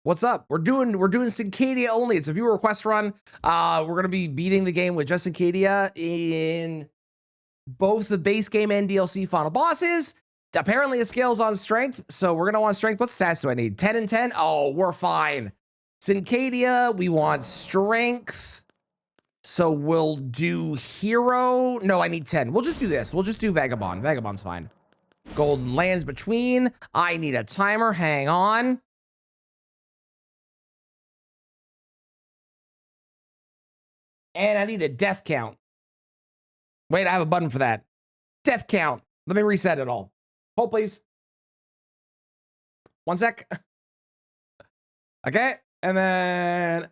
What's up? We're doing Cinquedea only. It's a viewer request run. We're gonna be beating the game with just Cinquedea in both the base game and DLC final bosses. Apparently it scales on strength, so we're gonna want strength. What stats do I need? 10 and 10? Oh, we're fine. Cinquedea, we want strength. So we'll do hero. No, I need 10. We'll just do this. We'll just do Vagabond. Vagabond's fine. Golden lands between. I need a timer. Hang on. And I need a death count. Wait, I have a button for that. Death count. Let me reset it all. Hold, please. One sec. Okay. And then...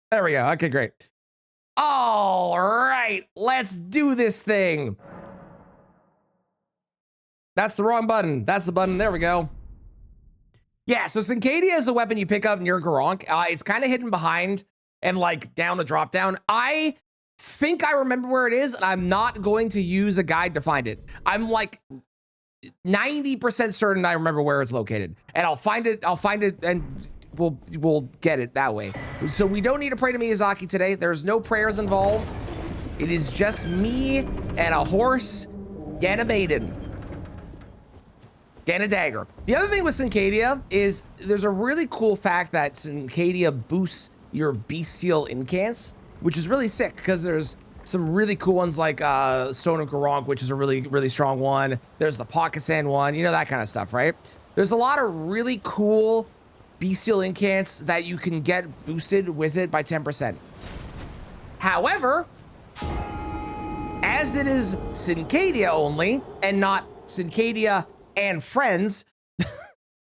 there we go. Okay, great. All right. Let's do this thing. That's the wrong button. That's the button. There we go. Yeah, so Cinquedea is a weapon you pick up near Garronk. It's kind of hidden behind and like down a drop down. I think I remember where it is, and I'm not going to use a guide to find it. I'm like 90% certain I remember where it's located, and I'll find it, and we'll get it that way. So we don't need to pray to Miyazaki today. There's no prayers involved. It is just me and a horse and a maiden. And a dagger. The other thing with Cinquedea is there's a really cool fact that Cinquedea boosts your bestial incants, which is really sick because there's some really cool ones like Stone of Garronk, which is a really strong one. There's the Pakistan one, you know, that kind of stuff, right? There's a lot of really cool bestial incants that you can get boosted with it by 10%. However, as it is Cinquedea only and not Cinquedea and friends,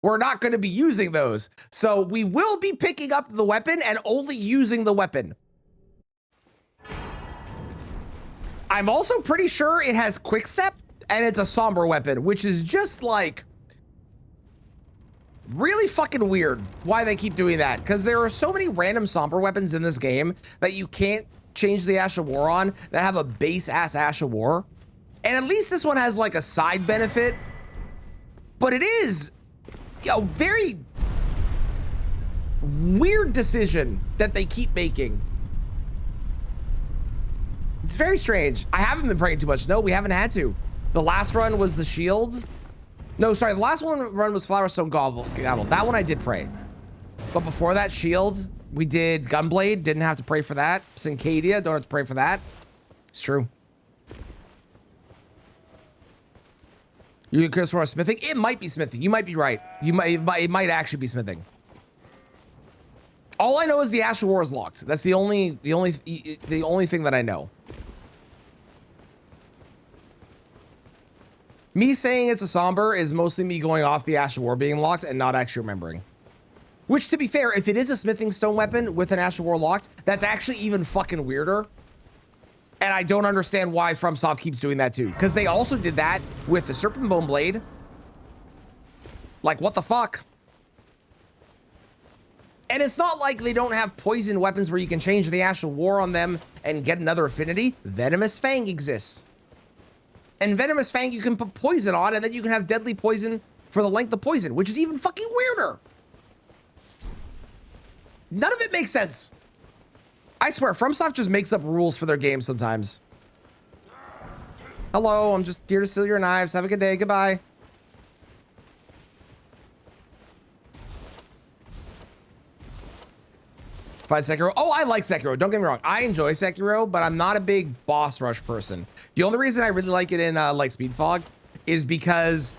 we're not going to be using those. So we will be picking up the weapon and only using the weapon. I'm also pretty sure it has quick step and it's a somber weapon, which is just like really fucking weird why they keep doing that. Because there are so many random somber weapons in this game that you can't change the Ash of War on that have a base ass Ash of War. And at least this one has like a side benefit. But it is a very weird decision that they keep making. It's very strange. I haven't been praying too much. No, we haven't had to. The last run was the shield. No, sorry. The last run was Flowerstone Gobble. That one I did pray. But before that, shield, we did Gunblade. Didn't have to pray for that. Cinquedea, don't have to pray for that. It's true. You can curse for smithing. It might be smithing. You might be right. It might actually be smithing. All I know is the Ash of War is locked. That's the only thing that I know. Me saying it's a somber is mostly me going off the Ash of War being locked and not actually remembering. Which, to be fair, if it is a smithing stone weapon with an Ash of War locked, that's actually even fucking weirder. And I don't understand why FromSoft keeps doing that too. Because they also did that with the Serpent Bone Blade. Like, what the fuck? And it's not like they don't have poison weapons where you can change the Ash of War on them and get another affinity. Venomous Fang exists. And Venomous Fang you can put poison on, and then you can have deadly poison for the length of poison, which is even fucking weirder. None of it makes sense. I swear, FromSoft just makes up rules for their games sometimes. Hello, I'm just here to steal your knives. Have a good day. Goodbye. Fight Sekiro. Oh, I like Sekiro. Don't get me wrong. I enjoy Sekiro, but I'm not a big boss rush person. The only reason I really like it in like Speed Fog is because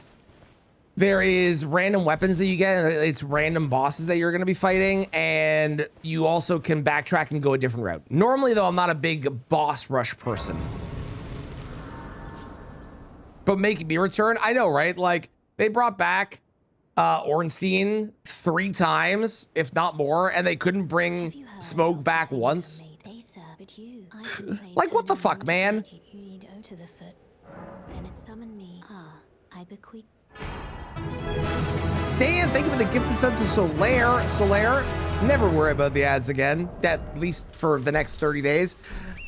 there is random weapons that you get, and it's random bosses that you're going to be fighting, and you also can backtrack and go a different route. Normally, though, I'm not a big boss rush person. But making me return, I know, right? Like, they brought back Ornstein 3 times, if not more, and they couldn't bring Smoke back once. Like, what the fuck, man? Dan, thank you for the gift to sub to Solaire. Never worry about the ads again, at least for the next 30 days.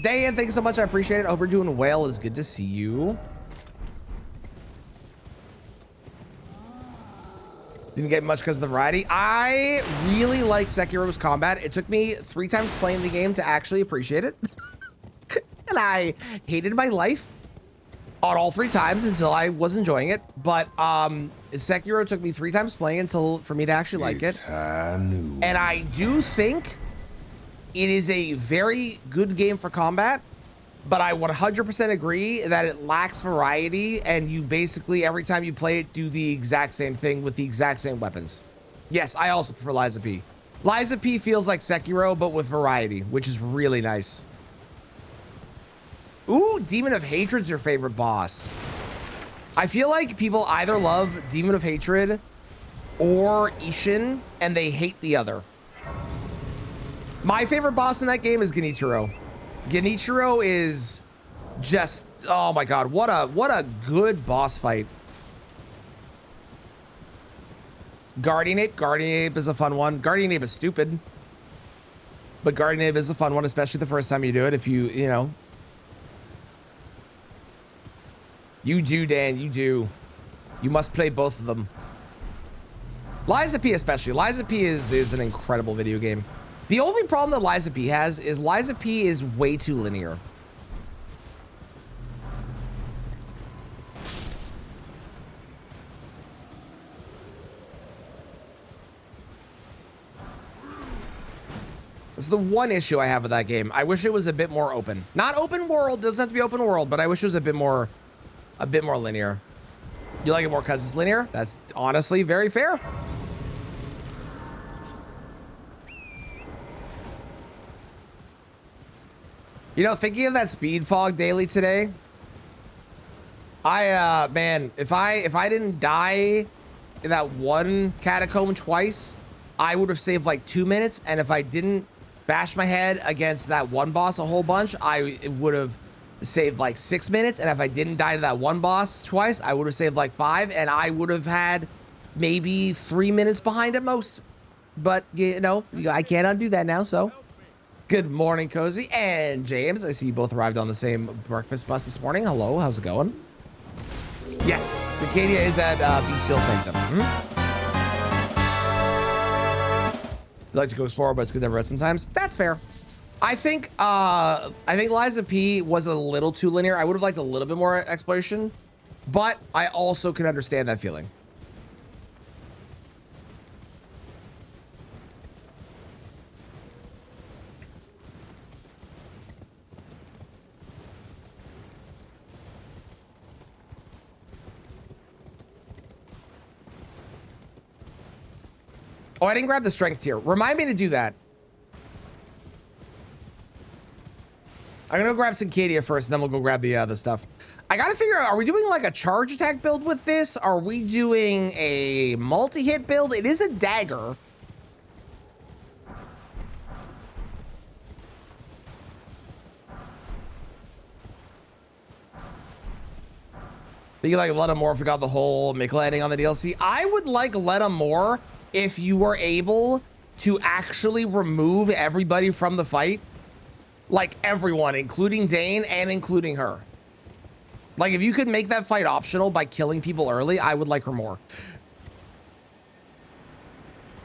Dan, thank you so much. I appreciate it. I hope you're doing well. It's good to see you. Didn't get much because of the variety. I really like Sekiro's combat. It took me 3 times playing the game to actually appreciate it. And I hated my life on all 3 times until I was enjoying it. But Sekiro took me 3 times playing for me to actually like it. And I do think it is a very good game for combat, but I 100% agree that it lacks variety, and you basically, every time you play it, do the exact same thing with the exact same weapons. Yes, I also prefer Liza P. Liza P feels like Sekiro, but with variety, which is really nice. Ooh, Demon of Hatred's your favorite boss. I feel like people either love Demon of Hatred or Ishin, and they hate the other. My favorite boss in that game is Genichiro. Genichiro is just, oh my god, what a good boss fight. Guardian Ape is a fun one. Guardian Ape is stupid, but Guardian Ape is a fun one, especially the first time you do it. If you know. You do, Dan, you do. You must play both of them. Liza P especially. Liza P is an incredible video game. The only problem that Liza P has is Liza P is way too linear. That's the one issue I have with that game. I wish it was a bit more open. Not open world, doesn't have to be open world, but I wish it was a bit more linear. You like it more because it's linear? That's honestly very fair. You know, thinking of that speed fog daily today, man, if I didn't die in that one catacomb twice, I would have saved like 2 minutes. And if I didn't bash my head against that one boss a whole bunch, I would have saved like 6 minutes. And if I didn't die to that one boss twice, I would have saved like 5, and I would have had maybe 3 minutes behind at most. But you know, I can't undo that now, so. Good morning, Cozy and James. I see you both arrived on the same breakfast bus this morning. Hello, how's it going? Yes, Cinquedea is at Bestial Sanctum. You like to go explore, but it's good to have read sometimes. That's fair. I think Liza P was a little too linear. I would have liked a little bit more exploration, but I also can understand that feeling. Oh, I didn't grab the strength tier. Remind me to do that. I'm gonna go grab Cinquedea first, and then we'll go grab the other stuff. I gotta figure out, are we doing like a charge attack build with this? Are we doing a multi-hit build? It is a dagger. Do you like Let More if we got the whole Mick landing on the DLC? I would like Let More if you were able to actually remove everybody from the fight. Like everyone, including Dane and including her. Like if you could make that fight optional by killing people early, I would like her more.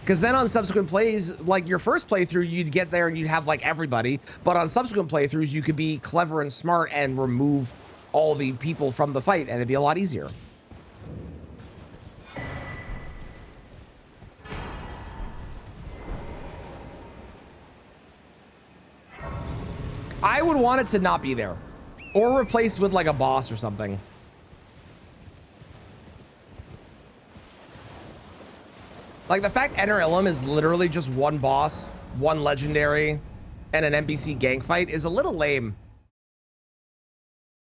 Because then on subsequent plays, like your first playthrough, you'd get there and you'd have like everybody. But on subsequent playthroughs, you could be clever and smart and remove all the people from the fight, and it'd be a lot easier. I would want it to not be there, or replaced with like a boss or something. Like the fact Enter Ilum is literally just one boss, one legendary, and an NPC gang fight is a little lame.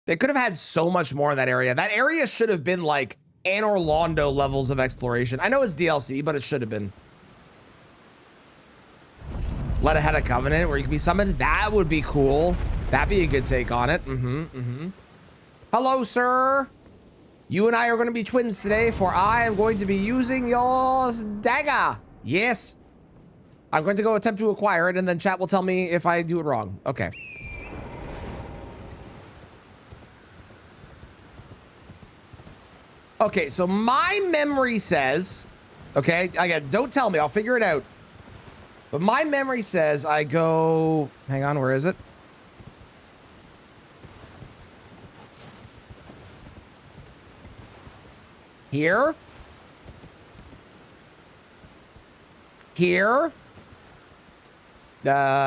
They could have had so much more in that area. That area should have been like Anor Londo levels of exploration. I know it's DLC, but it should have been. Let Ahead a Covenant where you can be summoned. That would be cool. That'd be a good take on it. Hello, sir. You and I are going to be twins today, for I am going to be using your dagger. Yes. I'm going to go attempt to acquire it, and then chat will tell me if I do it wrong. Okay. Okay, so my memory says Okay, don't tell me, I'll figure it out. But my memory says I go, hang on, where is it? Here. Here. Here?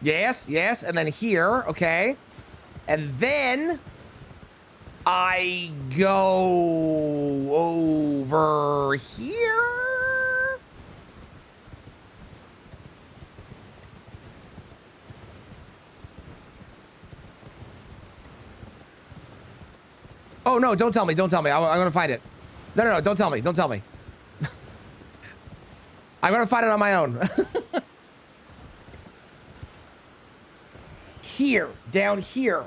Yes, and then here, okay. And then I go over here. Oh no, don't tell me. I'm gonna find it. No, don't tell me. I'm gonna find it on my own. Here, down here.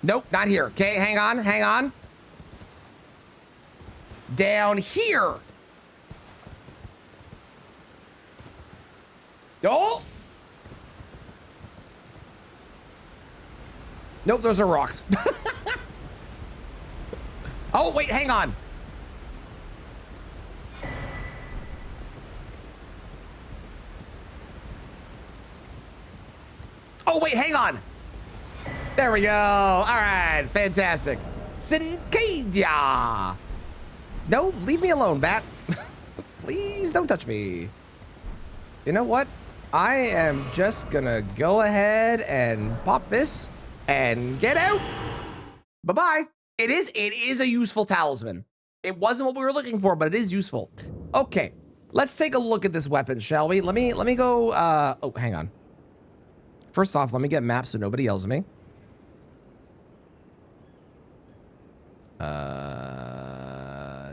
Nope, not here. Okay, hang on. Down here. Oh! Nope, those are rocks. Oh, wait, hang on. Oh, wait, hang on. There we go. All right, fantastic. Cinquedea. No, leave me alone, bat. Please don't touch me. You know what? I am just gonna go ahead and pop this and get out. Bye-bye. It is a useful talisman. It wasn't what we were looking for, but it is useful. Okay, let's take a look at this weapon, shall we? Let me go, oh, hang on. First off, let me get maps so nobody yells at me.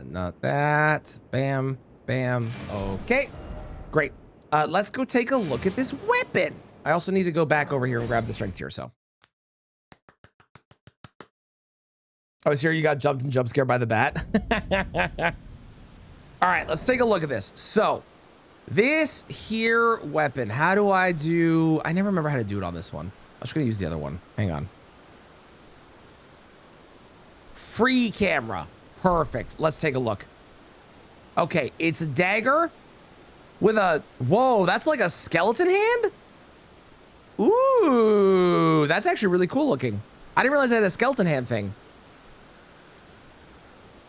Not that. Bam, bam. Okay, great. Let's go take a look at this weapon. I also need to go back over here and grab the strength tier, so. I was here, you got jumped and jump scared by the bat. All right, let's take a look at this. So, this here weapon, how do I do? I never remember how to do it on this one. I'm just gonna use the other one. Hang on. Free camera. Perfect. Let's take a look. Okay, it's a dagger with a, whoa, that's like a skeleton hand? Ooh, that's actually really cool looking. I didn't realize I had a skeleton hand thing.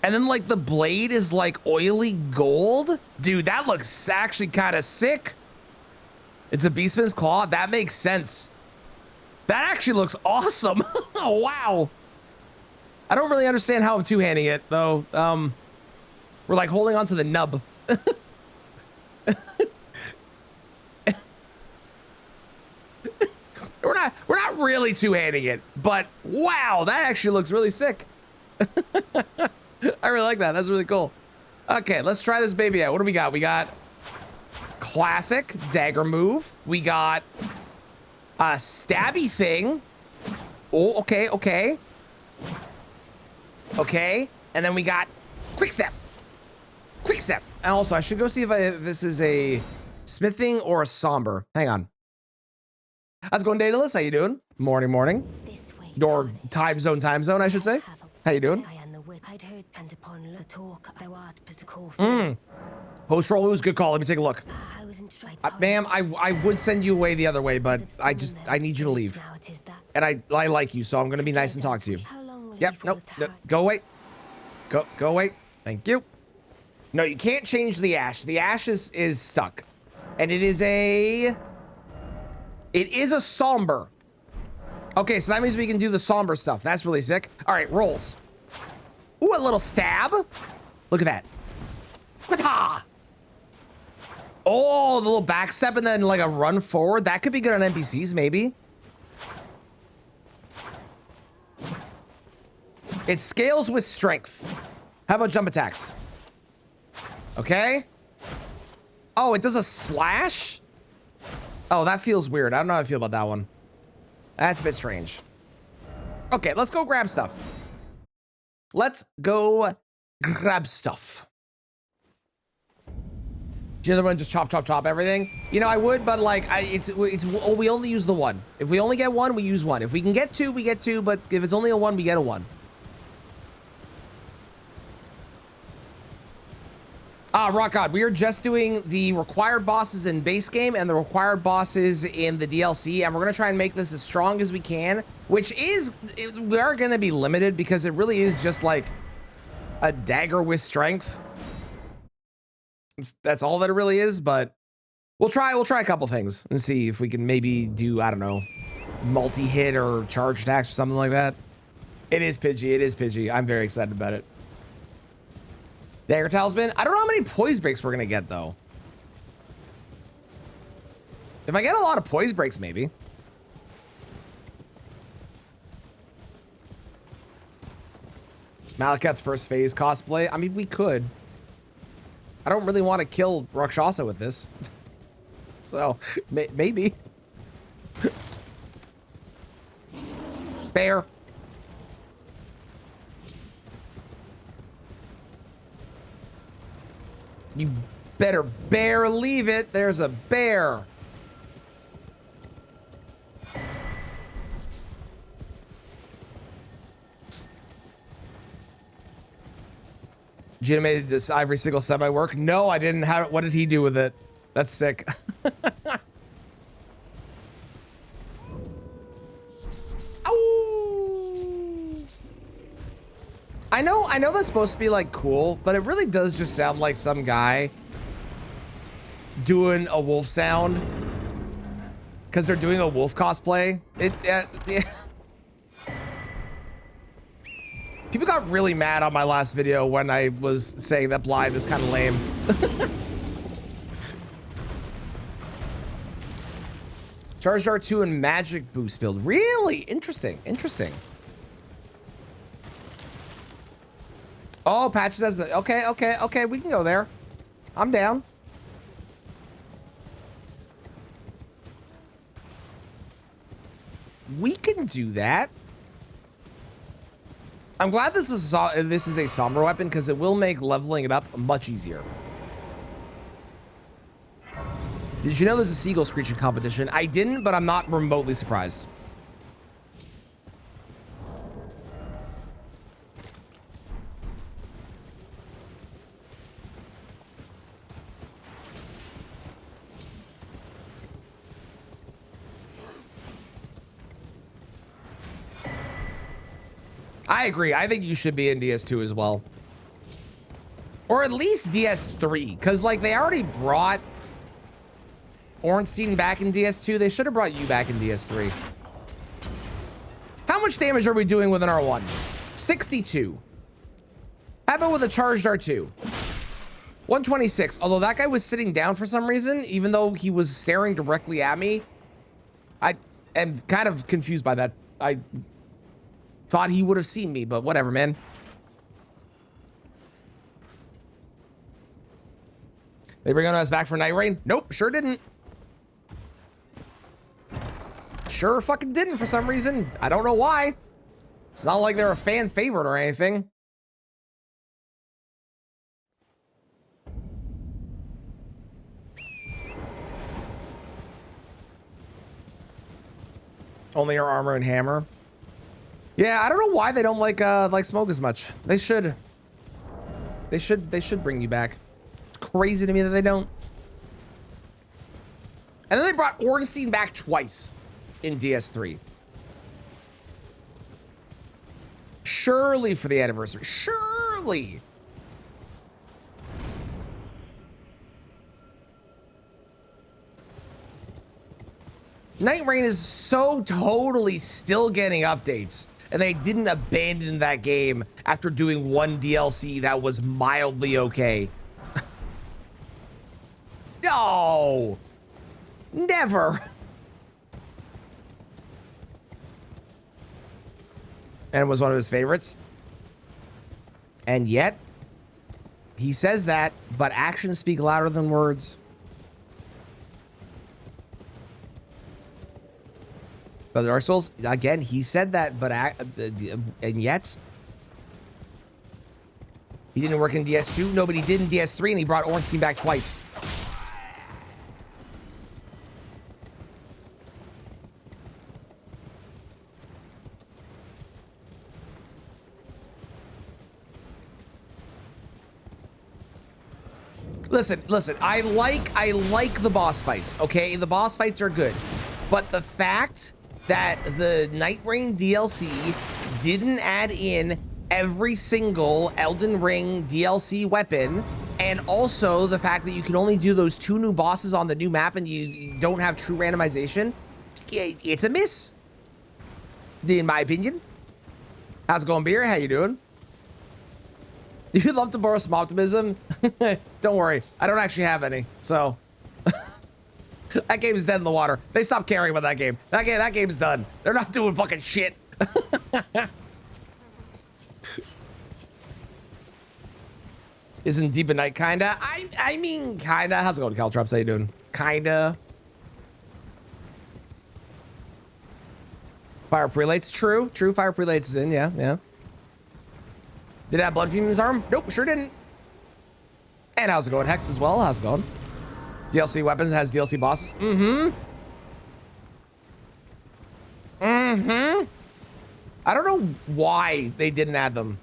And then like the blade is like oily gold. Dude, that looks actually kind of sick. It's a beastman's claw. That makes sense. That actually looks awesome. Oh, wow. I don't really understand how I'm two-handing it though. We're like holding onto the nub. We're not really two-handing it, but wow, that actually looks really sick. I really like that. That's really cool. Okay, let's try this baby out. What do we got? We got classic dagger move. We got a stabby thing. Oh, okay. Okay, and then we got quick step. And also, I should go see if this is a smithing or a somber. Hang on. How's it going, Daedalus? How you doing? Morning. Or time zone, I should say. How you doing? Post roll was a good call. Let me take a look. Ma'am, I would send you away the other way, but I need you to leave. And I like you, so I'm gonna be nice and talk to you. Yep, nope, go away. Go away. Thank you. No, you can't change the ash. The ash is stuck. And it is a somber. Okay, so that means we can do the somber stuff. That's really sick. All right, rolls. Ooh, a little stab. Look at that. Oh, the little back step and then like a run forward. That could be good on NPCs, maybe. It scales with strength. How about jump attacks? Okay. Oh, it does a slash? Oh, that feels weird. I don't know how I feel about that one. That's a bit strange. Okay, let's go grab stuff. Do you want to just chop everything? You know, I would, but like, we only use the one. If we only get one, we use one. If we can get two, we get two. But if it's only a one, we get a one. Rock God, we are just doing the required bosses in base game and the required bosses in the DLC, and we're gonna try and make this as strong as we can, which is, we are gonna be limited because it really is just like a dagger with strength. That's all that it really is, but we'll try a couple things and see if we can maybe do, I don't know, multi-hit or charge attacks or something like that. It is Pidgey. I'm very excited about it. Dagger Talisman. I don't know how many poise breaks we're gonna get though. If I get a lot of poise breaks, maybe. Malekith first phase cosplay. I mean, we could. I don't really want to kill Rakshasa with this. So, maybe. Bear. You better bear leave it. There's a bear. Gina made this ivory sickle semi work. No, I didn't. What did he do with it? That's sick. I know that's supposed to be like cool, but it really does just sound like some guy doing a wolf sound because they're doing a wolf cosplay. Yeah. People got really mad on my last video when I was saying that blind is kind of lame. Charged R2 and magic boost build. Really? Interesting. Oh, Patches has the... Okay. We can go there. I'm down. We can do that. I'm glad this is a somber weapon because it will make leveling it up much easier. Did you know there's a seagull screeching competition? I didn't, but I'm not remotely surprised. I agree. I think you should be in DS2 as well. Or at least DS3. Because, like, they already brought Ornstein back in DS2. They should have brought you back in DS3. How much damage are we doing with an R1? 62. How about with a charged R2? 126. Although that guy was sitting down for some reason, even though he was staring directly at me. I am kind of confused by that. I thought he would have seen me, but whatever, man. They bring on us back for Night Rain? Nope, sure didn't. Sure fucking didn't for some reason. I don't know why. It's not like they're a fan favorite or anything. Only our armor and hammer. Yeah, I don't know why they don't like smoke as much. They should. They should bring you back. It's crazy to me that they don't. And then they brought Ornstein back twice in DS3. Surely for the anniversary. Surely. Night Rain is so totally still getting updates. And they didn't abandon that game after doing one DLC that was mildly okay. No! Never! And it was one of his favorites. And yet, he says that, but actions speak louder than words. But Dark Souls, again, he said that, but and yet he didn't work in DS2. Nobody did in DS3, and he brought Ornstein back twice. Listen. I like the boss fights. Okay, the boss fights are good, but the fact that the Night Rain DLC didn't add in every single Elden Ring DLC weapon, and also the fact that you can only do those 2 new bosses on the new map and you don't have true randomization, it's a miss, in my opinion. How's it going, Beer? How you doing? You'd love to borrow some optimism? Don't worry, I don't actually have any, so. That game is dead in the water. They stopped caring about that game. That game's done. They're not doing fucking shit. Isn't Deep at Night kinda? I mean kinda. How's it going, Caltrops? How you doing? Kinda. Fire Prelates, true. Fire Prelates is in, yeah. Did it have Blood Fume in his arm? Nope, sure didn't. And how's it going? Hex as well, how's it going? DLC weapons has DLC bosses. I don't know why they didn't add them.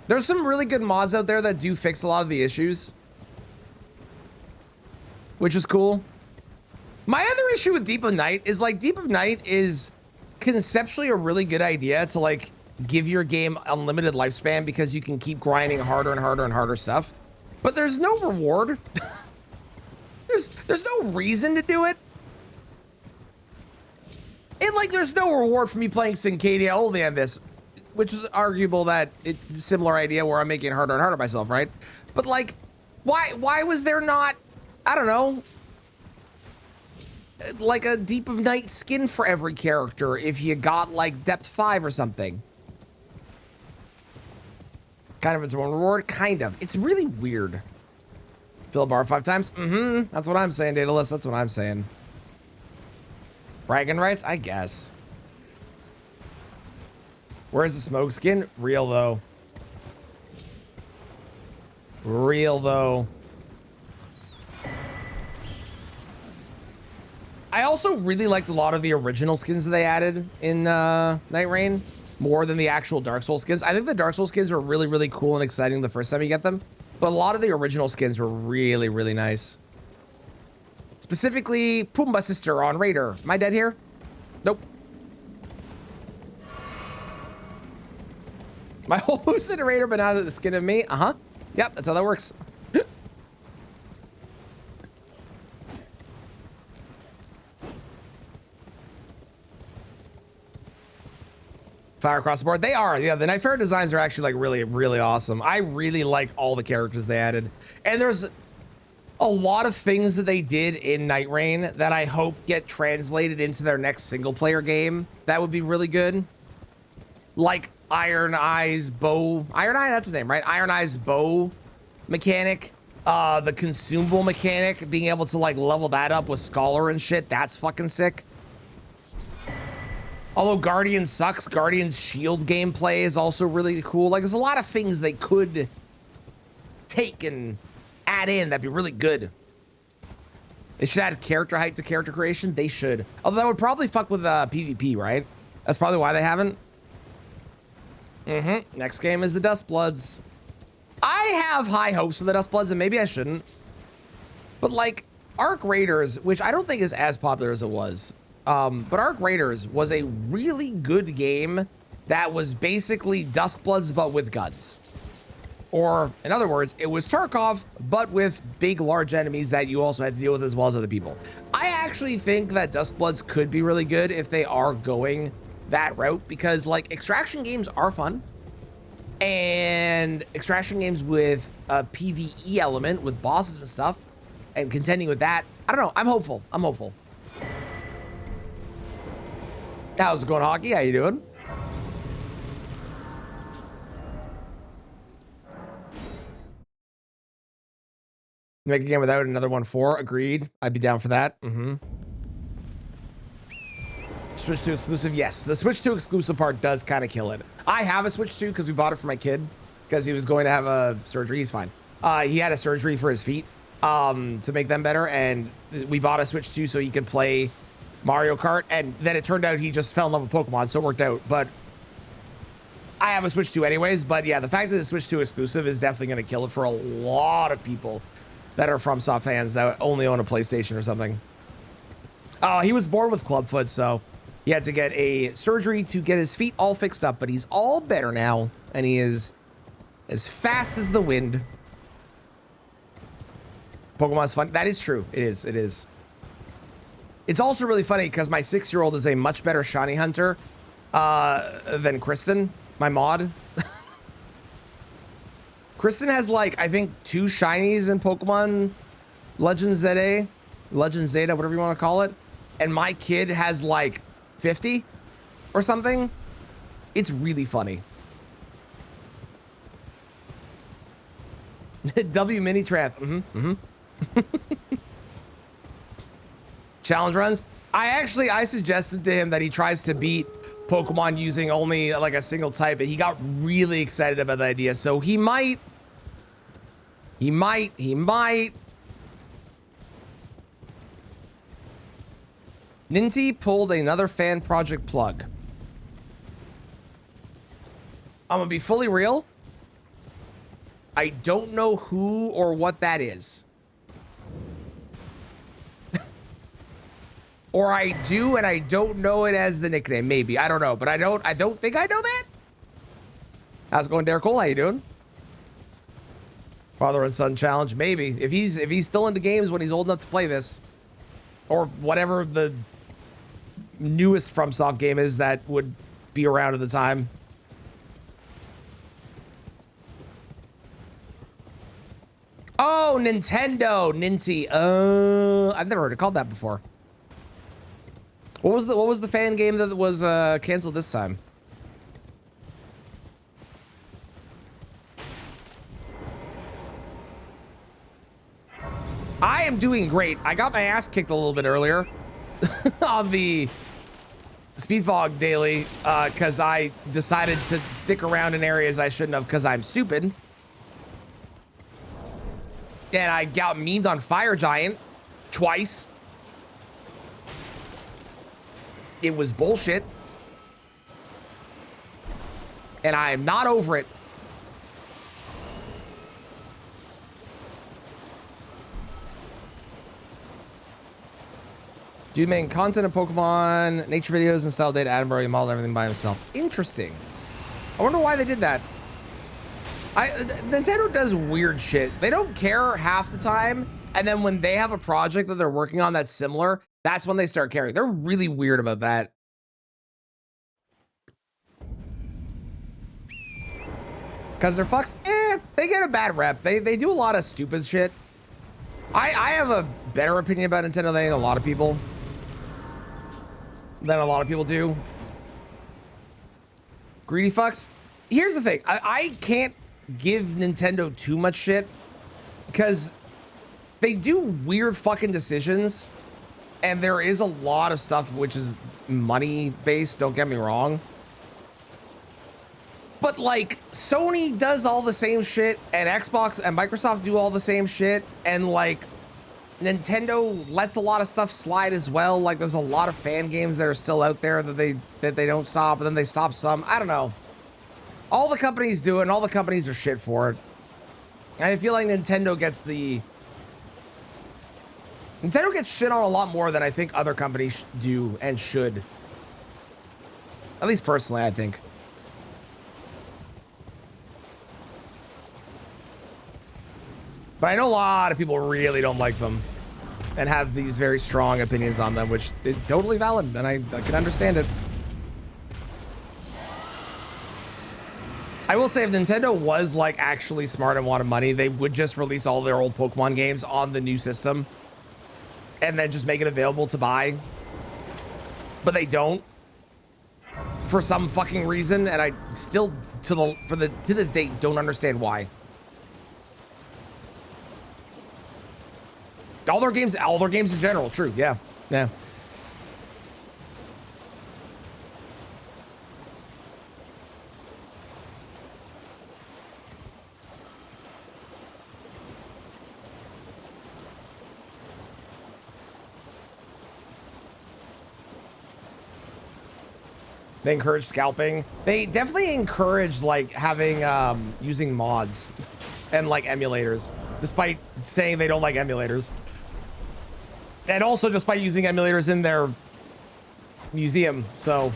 There's some really good mods out there that do fix a lot of the issues, which is cool. My other issue with Deep of Night is, like, Deep of Night is conceptually a really good idea to, like, give your game unlimited lifespan because you can keep grinding harder and harder and harder stuff, but there's no reward. There's no reason to do it. And, like, there's no reward for me playing Cinquedea only on this, which is arguable that it's a similar idea where I'm making it harder and harder myself, right? But, like, why was there not, I don't know, like a Deep of Night skin for every character if you got, like, Depth 5 or something? Kind of its own reward? Kind of. It's really weird. Fill a bar 5 times? That's what I'm saying, Daedalus. That's what I'm saying. Bragging rights? I guess. Where's the smoke skin? Real, though. Real, though. I also really liked a lot of the original skins that they added in Night Rain, more than the actual Dark Souls skins. I think the Dark Souls skins were really, really cool and exciting the first time you get them, but a lot of the original skins were really, really nice. Specifically, Pumbaa Sister on Raider. Am I dead here? Nope. My whole incinerator, but not the skin of me. Yep, that's how that works. Fire across the board. They are. Yeah, the Nightfare designs are actually, like, really, really awesome. I really like all the characters they added. And there's a lot of things that they did in Night Rain that I hope get translated into their next single-player game. That would be really good. Like Iron Eye's bow. Iron Eye, that's his name, right? Iron Eye's bow mechanic. The consumable mechanic, being able to, like, level that up with Scholar and shit. That's fucking sick. Although Guardian sucks, Guardian's shield gameplay is also really cool. Like, there's a lot of things they could take and add in that'd be really good. They should add character height to character creation. They should. Although that would probably fuck with PvP, right? That's probably why they haven't. Next game is the Dustbloods. I have high hopes for the Dustbloods, and maybe I shouldn't. But, like, Arc Raiders, which I don't think is as popular as it was, but Arc Raiders was a really good game that was basically Dustbloods, but with guns. Or, in other words, it was Tarkov, but with big, large enemies that you also had to deal with as well as other people. I actually think that Dustbloods could be really good if they are going that route, because, like, extraction games are fun. And extraction games with a PvE element, with bosses and stuff, and contending with that, I don't know, I'm hopeful. I'm hopeful. How's it going, Hockey? How you doing? Make a game without another 1.4. Agreed. I'd be down for that. Switch 2 exclusive. Yes, the Switch 2 exclusive part does kind of kill it. I have a Switch 2 because we bought it for my kid because he was going to have a surgery. He's fine. He had a surgery for his feet to make them better, and we bought a Switch 2 so he could play Mario Kart, and then it turned out he just fell in love with Pokemon, so it worked out. But I have a Switch 2 anyways. But yeah, the fact that the Switch 2 exclusive is definitely going to kill it for a lot of people. that are FromSoft fans that only own a PlayStation or something. He was born with clubfoot, so he had to get a surgery to get his feet all fixed up, but he's all better now, and he is as fast as the wind. Pokemon's fun. That is true. It is. It is. It's also really funny because my 6-year-old is a much better shiny hunter than Kristen, my mod. Kristen has like, I think 2 shinies in Pokemon Legends Zeta, Legends Zeta, whatever you want to call it. And my kid has like 50 or something. It's really funny. W mini trap. Challenge runs. I suggested to him that he tries to beat Pokemon using only like a single type, and he got really excited about the idea. So he might. Ninty pulled another fan project plug. I'm gonna be fully real. I don't know who or what that is. Or I do, and I don't know it as the nickname. Maybe. I don't know, but I don't think I know that. How's it going, Derek Cole? How you doing? Father and son challenge. Maybe. If he's still into games when he's old enough to play this. Or whatever the newest FromSoft game is that would be around at the time. Oh, Nintendo. Ninty. I've never heard it called that before. What was the fan game that was canceled this time? I am doing great. I got my ass kicked a little bit earlier on the Speedfog daily because I decided to stick around in areas I shouldn't have because I'm stupid. And I got memed on Fire Giant twice. It was bullshit. And I am not over it. Dude making content of Pokemon, nature videos, and style data, Attenborough, model everything by himself. Interesting. I wonder why they did that. Nintendo does weird shit. They don't care half the time, and then when they have a project that they're working on that's similar, that's when they start caring. They're really weird about that. Because they're fucks, they get a bad rep. They do a lot of stupid shit. I have a better opinion about Nintendo than a lot of people. Do. Greedy fucks. Here's the thing. I can't give Nintendo too much shit because they do weird fucking decisions, and there is a lot of stuff which is money based, don't get me wrong, but like Sony does all the same shit, and Xbox and Microsoft do all the same shit, and like Nintendo lets a lot of stuff slide as well. Like there's a lot of fan games that are still out there that they don't stop, and then they stop some. I don't know. All the companies do it, and all the companies are shit for it. I feel like Nintendo gets shit on a lot more than I think other companies do and should. At least personally, I think. But I know a lot of people really don't like them and have these very strong opinions on them, which is totally valid, and I can understand it. I will say if Nintendo was like actually smart and wanted money, they would just release all their old Pokemon games on the new system and then just make it available to buy. But they don't for some fucking reason, and I still to this date don't understand why. All their games in general, true, yeah. They encourage scalping. They definitely encourage like having using mods and like emulators. despite saying they don't like emulators. And also despite using emulators in their museum, so.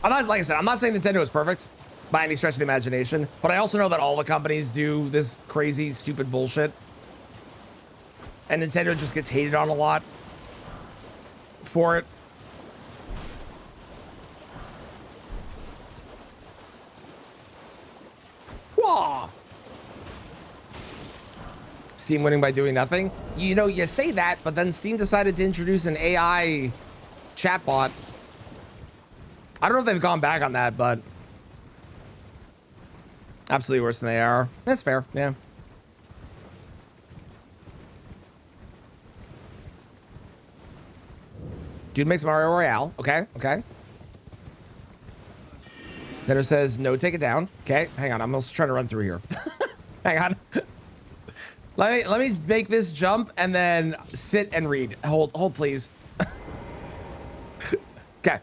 I'm not, like I said, I'm not saying Nintendo is perfect by any stretch of the imagination, but I also know that all the companies do this crazy, stupid bullshit. And Nintendo just gets hated on a lot for it. Wah! Steam winning by doing nothing. You know, you say that, but then Steam decided to introduce an AI chatbot. I don't know if they've gone back on that, but absolutely worse than they are. That's fair, yeah. Dude makes Mario Royale. Okay, okay. Then it says, no, take it down. Okay, hang on. I'm also trying to run through here. Hang on. Let me make this jump and then sit and read. Hold, please. Okay.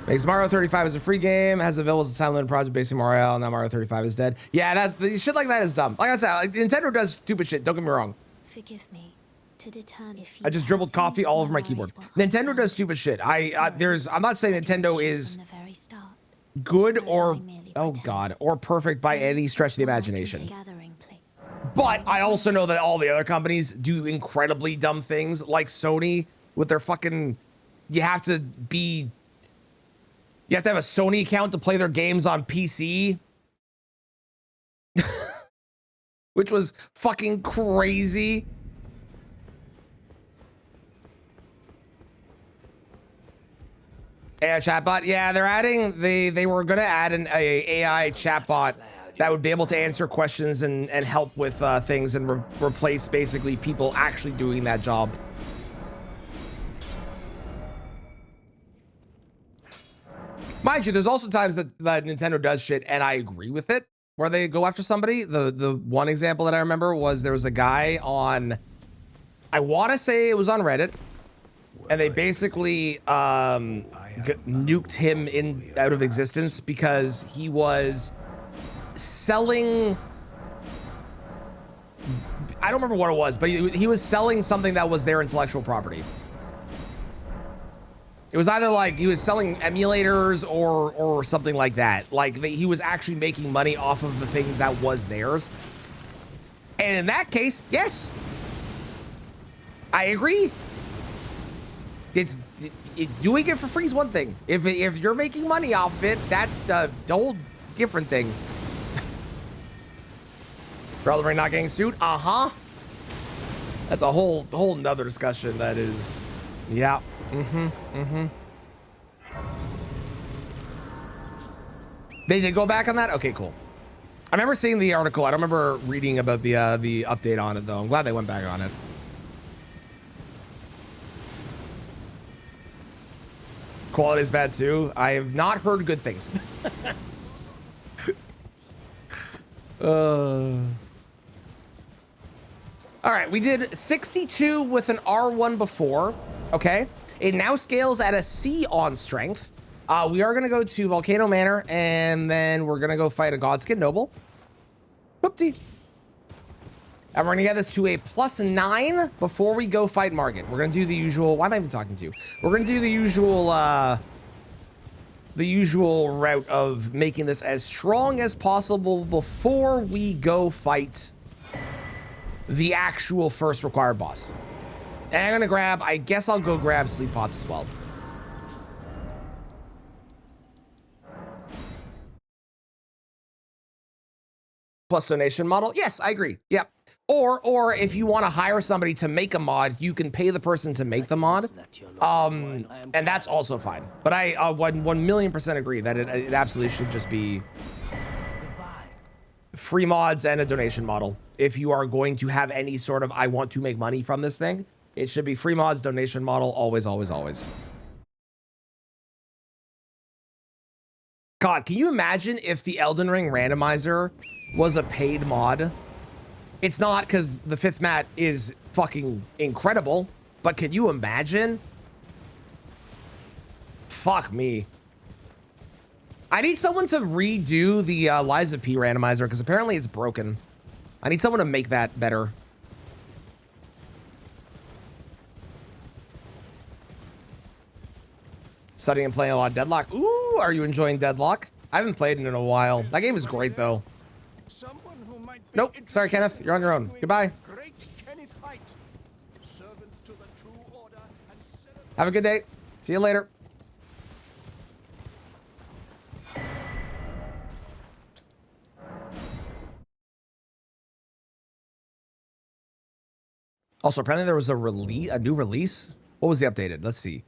Makes Mario 35 as a free game, has available as a time-limited project based on Mario, and now Mario 35 is dead. Yeah, that shit like that is dumb. Like I said, like, Nintendo does stupid shit. Don't get me wrong. Forgive me. To determine if I just dribbled coffee all over my keyboard. Nintendo does stupid shit. I'm not saying Nintendo is good or, oh god, or perfect by any stretch of the imagination. But I also know that all the other companies do incredibly dumb things, like Sony with their fucking, you have to have a Sony account to play their games on PC. Which was fucking crazy. AI chatbot, yeah, they're adding, they were gonna add an AI chatbot that would be able to answer questions and help with things and replace basically people actually doing that job. Mind you, there's also times that Nintendo does shit and I agree with it, where they go after somebody. The one example that I remember was there was a guy on, I want to say it was on Reddit, and they basically nuked him out of existence because he was selling, I don't remember what it was, but he was selling something that was their intellectual property. It was either like he was selling emulators or something like that. Like he was actually making money off of the things that was theirs. And in that case, yes, I agree. Doing it for free is one thing. If you're making money off of it, that's the whole different thing. Brother not getting sued? Uh-huh. That's a whole nother discussion that is, yeah. They did go back on that? Okay, cool. I remember seeing the article. I don't remember reading about the update on it though. I'm glad they went back on it. Quality is bad too. I have not heard good things. All right, we did 62 with an R1 before. Okay, it now scales at a C on strength. We are gonna go to Volcano Manor, and then we're gonna go fight a Godskin Noble. Whoopty. And we're gonna get this to a +9 before we go fight Margit. We're gonna do the usual. Why am I even talking to you? We're gonna do the usual route of making this as strong as possible before we go fight the actual first required boss. And I'm gonna grab, I guess I'll go grab sleep pots as well. Plus donation model. Yes, I agree. Yep. Or if you want to hire somebody to make a mod, you can pay the person to make the mod. And that's also fine. But I 1,000,000% agree that it absolutely should just be free mods and a donation model. If you are going to have any sort of, I want to make money from this thing, it should be free mods, donation model, always, always, always. God, can you imagine if the Elden Ring randomizer was a paid mod? It's not, because the 5th mat is fucking incredible, but can you imagine? Fuck me. I need someone to redo the Liza P randomizer because apparently it's broken. I need someone to make that better. Studying and playing a lot of Deadlock. Ooh, are you enjoying Deadlock? I haven't played it in a while. That game is great though. Nope, sorry Kenneth, you're on your own. Goodbye. Have a good day. See you later. Also, apparently there was a new release. What was the updated? Let's see.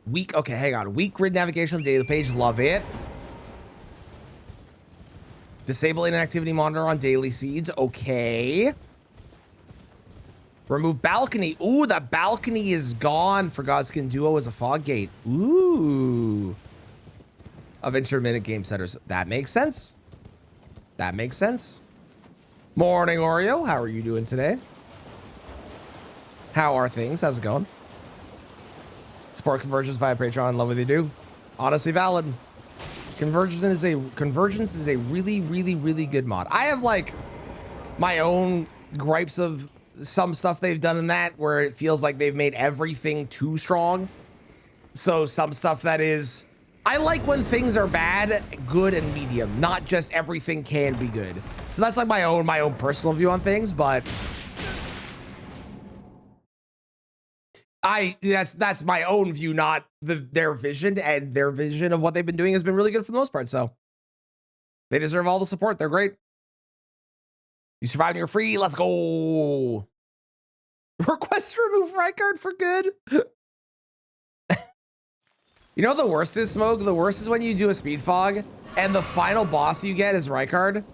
Weak, okay, hang on. Weak grid navigation on the daily page, love it. Disabling an activity monitor on daily seeds, okay. Remove balcony. Ooh, the balcony is gone for Godskin Duo as a fog gate. Ooh. Of intermittent game setters. That makes sense. That makes sense. Morning, Oreo. How are you doing today? How are things? How's it going? Support convergence via Patreon. Love what they do. Honestly valid. Convergence is a really, really, really good mod. I have like my own gripes of some stuff they've done in that where it feels like they've made everything too strong. So some stuff that is, I like when things are bad, good, and medium, not just everything can be good. So that's like my own personal view on things, but that's my own view, not their vision, and their vision of what they've been doing has been really good for the most part. So they deserve all the support. They're great. You survived and you're free. Let's go. Request to remove Rykard for good. You know what the worst is, Smoke? The worst is when you do a speed fog and the final boss you get is Rykard.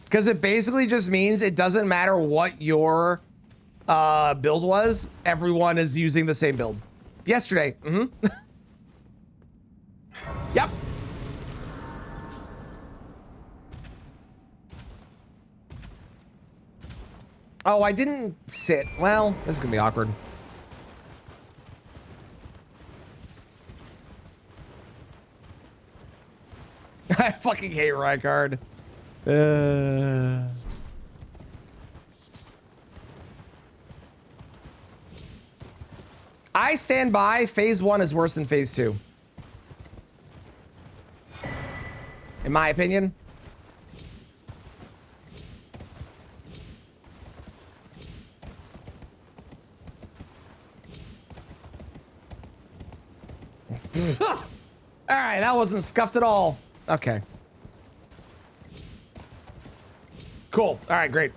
Because it basically just means it doesn't matter what your build was. Everyone is using the same build. Yesterday. Mm-hmm. Yep. Oh, I didn't sit. Well, this is going to be awkward. I fucking hate Rykard. I stand by. Phase 1 is worse than Phase 2. In my opinion. All right, that wasn't scuffed at all. Okay. Cool. All right, great.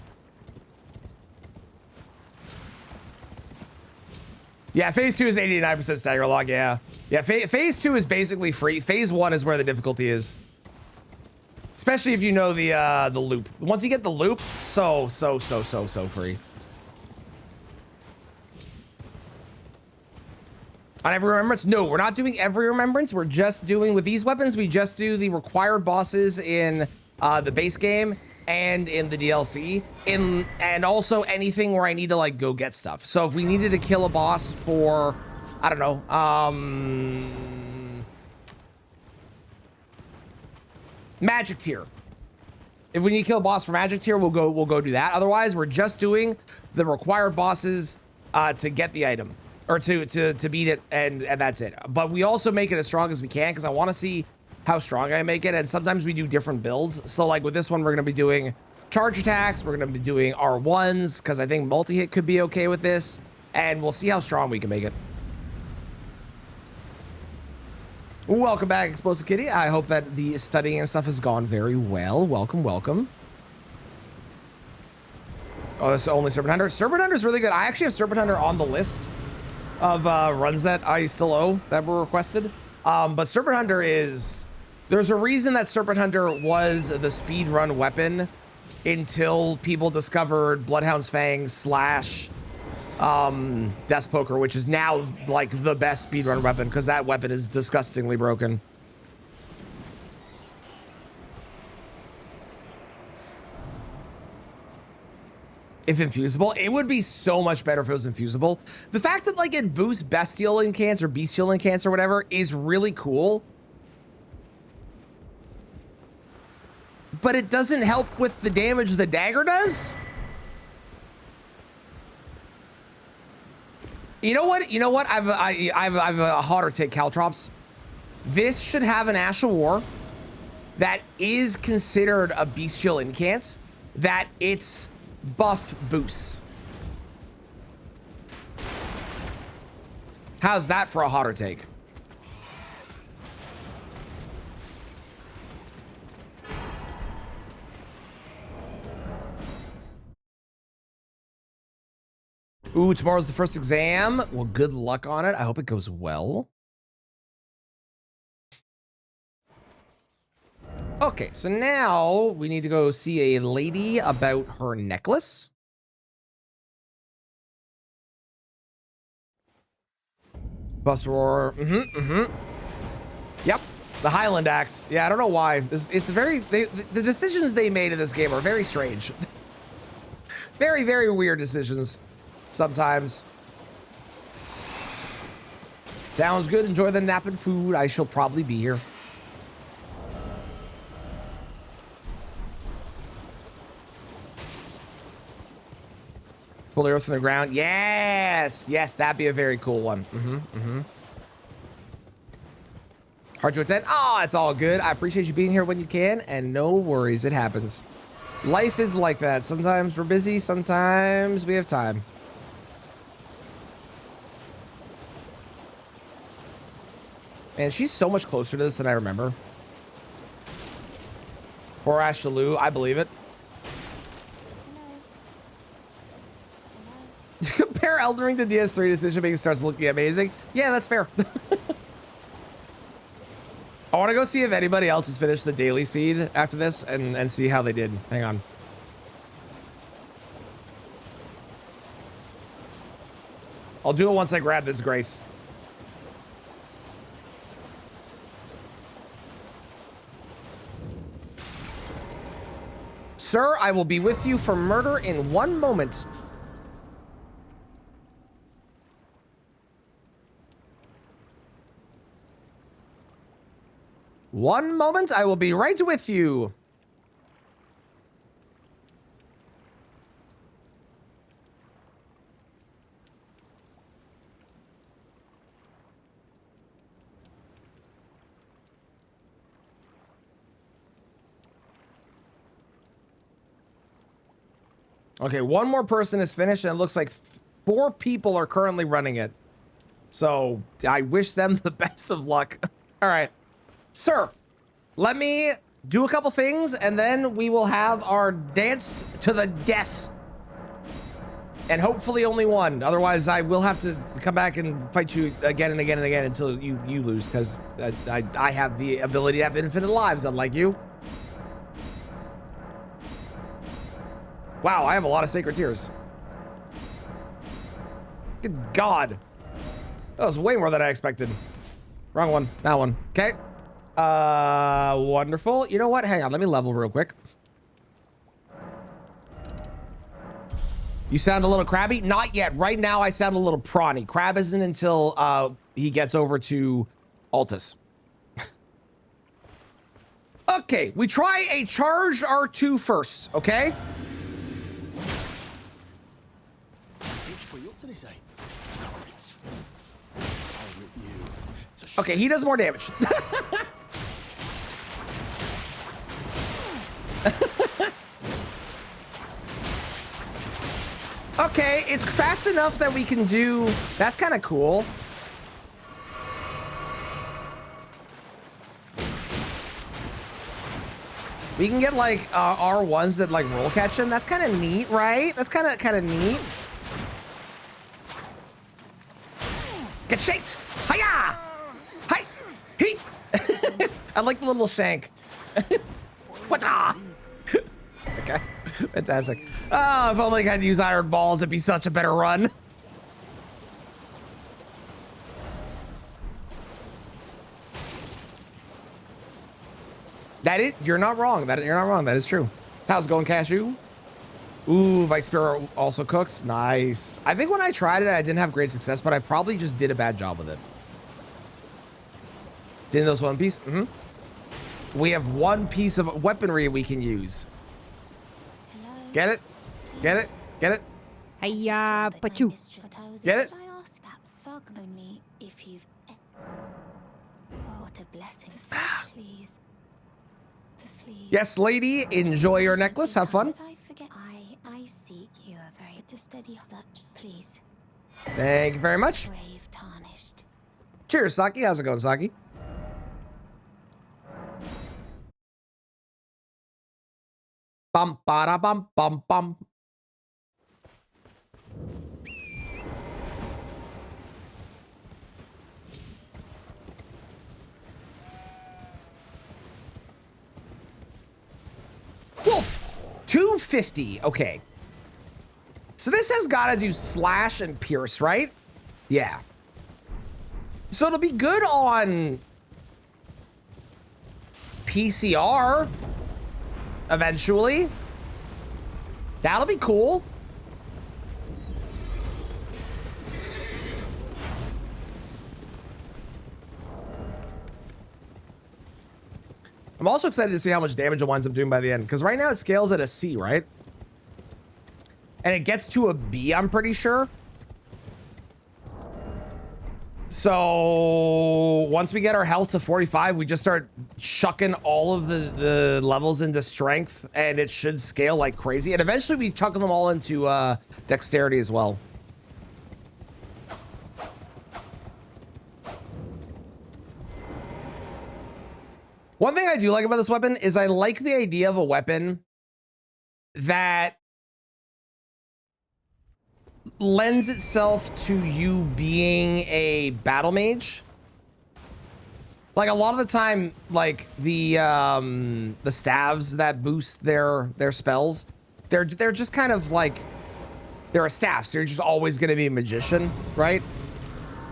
Yeah, Phase 2 is 89% stagger log. Yeah. Yeah, Phase 2 is basically free. Phase 1 is where the difficulty is. Especially if you know the loop. Once you get the loop, so free. On every remembrance? No, we're not doing every remembrance. We're just doing, with these weapons, we just do the required bosses in the base game and in the DLC, and also anything where I need to like go get stuff. So if we needed to kill a boss for, I don't know, magic tier. If we need to kill a boss for magic tier, we'll go do that. Otherwise, we're just doing the required bosses to get the item. Or to beat it, and that's it. But we also make it as strong as we can because I want to see how strong I make it. And sometimes we do different builds. So like with this one, we're going to be doing charge attacks. We're going to be doing R1s because I think multi-hit could be okay with this. And we'll see how strong we can make it. Welcome back, Explosive Kitty. I hope that the studying and stuff has gone very well. Welcome, welcome. Oh, it's only Serpent Hunter. Serpent Hunter is really good. I actually have Serpent Hunter on the list of runs that I still owe that were requested. But Serpent Hunter is, there's a reason that Serpent Hunter was the speed run weapon until people discovered Bloodhound's Fang slash Death Poker, which is now like the best speed run weapon because that weapon is disgustingly broken. If infusible, it would be so much better if it was infusible. The fact that like it boosts bestial incants or bestial incants or whatever is really cool. But it doesn't help with the damage the dagger does. You know what? You know what? I've a hotter take, Caltrops. This should have an Ash of War that is considered a bestial incant, that its buff boosts. How's that for a hotter take? Ooh, tomorrow's the first exam. Well, good luck on it. I hope it goes well. Okay, so now we need to go see a lady about her necklace. Bus roar. Yep, the Highland axe. Yeah, I don't know why. It's very the decisions they made in this game are very strange. Very, very weird decisions sometimes. Sounds good. Enjoy the nap and food. I shall probably be here. Pull the earth from the ground. Yes, yes, that'd be a very cool one. Hard to attend. Oh, it's all good. I appreciate you being here when you can, and no worries, it happens. Life is like that. Sometimes we're busy, sometimes we have time. Man, she's so much closer to this than I remember. Poor Ashaloo, I believe it. Compare Elden Ring to DS3 decision making starts looking amazing. Yeah, that's fair. I want to go see if anybody else has finished the daily seed after this and see how they did. Hang on. I'll do it once I grab this Grace. Sir, I will be with you for murder in 1 moment. One moment, I will be right with you. Okay, one more person is finished, and it looks like 4 people are currently running it. So I wish them the best of luck. All right. Sir, let me do a couple things, and then we will have our dance to the death. And hopefully only one. Otherwise, I will have to come back and fight you again and again and again until you lose, because I have the ability to have infinite lives, unlike you. Wow, I have a lot of Sacred Tears. Good God. That was way more than I expected. Wrong one. That one. Okay. Wonderful. You know what? Hang on. Let me level real quick. You sound a little crabby? Not yet. Right now, I sound a little prawny. Crab isn't until he gets over to Altus. Okay, we try a charged R2 first, okay? Okay, he does more damage. Okay, it's fast enough that we can do... That's kind of cool. We can get like R1s that like roll catch him. That's kind of neat, right? That's kind of neat. Get shaked! Hiya! Hi! He! I like the little shank. What? Okay, fantastic. Oh, if only I could use iron balls, it'd be such a better run. That is, you're not wrong. You're not wrong. That is true. How's it going, Cashew? Ooh, Vikespear also cooks. Nice. I think when I tried it, I didn't have great success, but I probably just did a bad job with it. Didn't those one piece? We have one piece of weaponry we can use. Hello? Get it? Get it? Get it? Hiya, pachu. Get it? I ask that thug only if you've... Oh, what a blessing. Please. Please. Yes, lady. Enjoy your necklace. Have fun. Did I forget? I seek you are very to steady such. Please. Thank you very much. Brave tarnished. Cheers, Saki. How's it going, Saki? Bum, ba, bum, bum, bum. Wolf. 250. Okay. So this has got to do slash and pierce, right? Yeah. So it'll be good on PCR eventually. That'll be cool. I'm also excited to see how much damage it winds up doing by the end, because right now it scales at a C, right? And it gets to a B, I'm pretty sure. So once we get our health to 45, we just start chucking all of the levels into strength, and it should scale like crazy. And eventually we chuck them all into dexterity as well. One thing I do like about this weapon is I like the idea of a weapon that lends itself to you being a battle mage. Like a lot of the time, like the staves that boost their spells, they're just kind of like, they're a staff, so you're just always going to be a magician, right?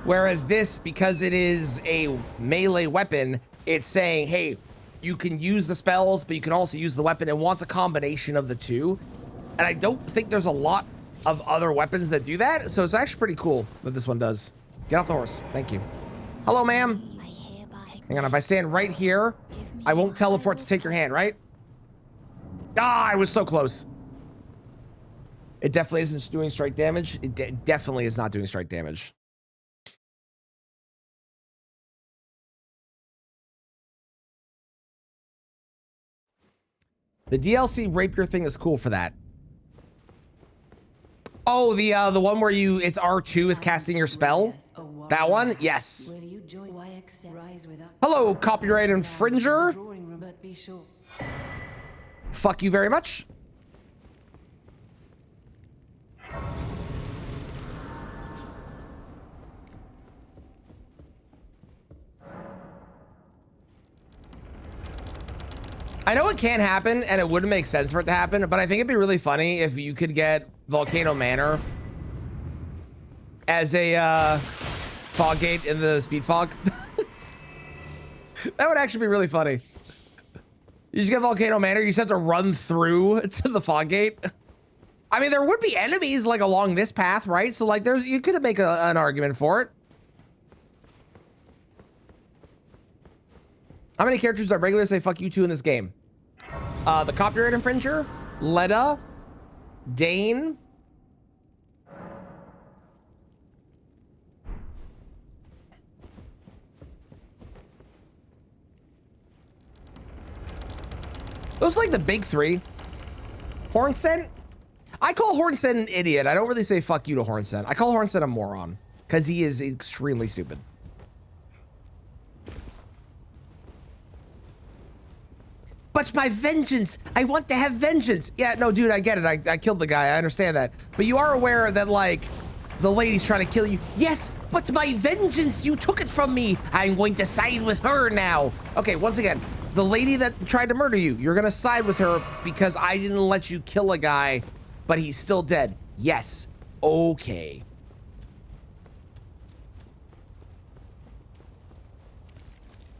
Whereas this, because it is a melee weapon, it's saying, hey, you can use the spells, but you can also use the weapon. It wants a combination of the two. And I don't think there's a lot of other weapons that do that, so it's actually pretty cool that this one does. Get off the horse. Thank you. Hello, ma'am. Hang on, if I stand right here, I won't teleport to take your hand, right? Ah, I was so close. It definitely isn't doing strike damage. It definitely is not doing strike damage. The DLC rapier thing is cool for that. Oh, the one where it's R2 is casting your spell? That one? Yes. Hello, copyright infringer. Fuck you very much. I know it can happen, and it wouldn't make sense for it to happen, but I think it'd be really funny if you could get Volcano Manor as a fog gate in the speed fog. That would actually be really funny. You just get Volcano Manor, you just have to run through to the fog gate. I mean, there would be enemies like along this path, right? So like you could make an argument for it. How many characters do I regularly say fuck you to in this game? The copyright infringer, Leda, Dane. Those are like the big three. Hornsent? I call Hornsent an idiot. I don't really say fuck you to Hornsent. I call Hornsent a moron because he is extremely stupid. But my vengeance, I want to have vengeance. Yeah, no, dude, I get it. I killed the guy. I understand that. But you are aware that, like, the lady's trying to kill you. Yes, but my vengeance, you took it from me. I'm going to side with her now. Okay, once again, the lady that tried to murder you, you're going to side with her because I didn't let you kill a guy, but he's still dead. Yes. Okay.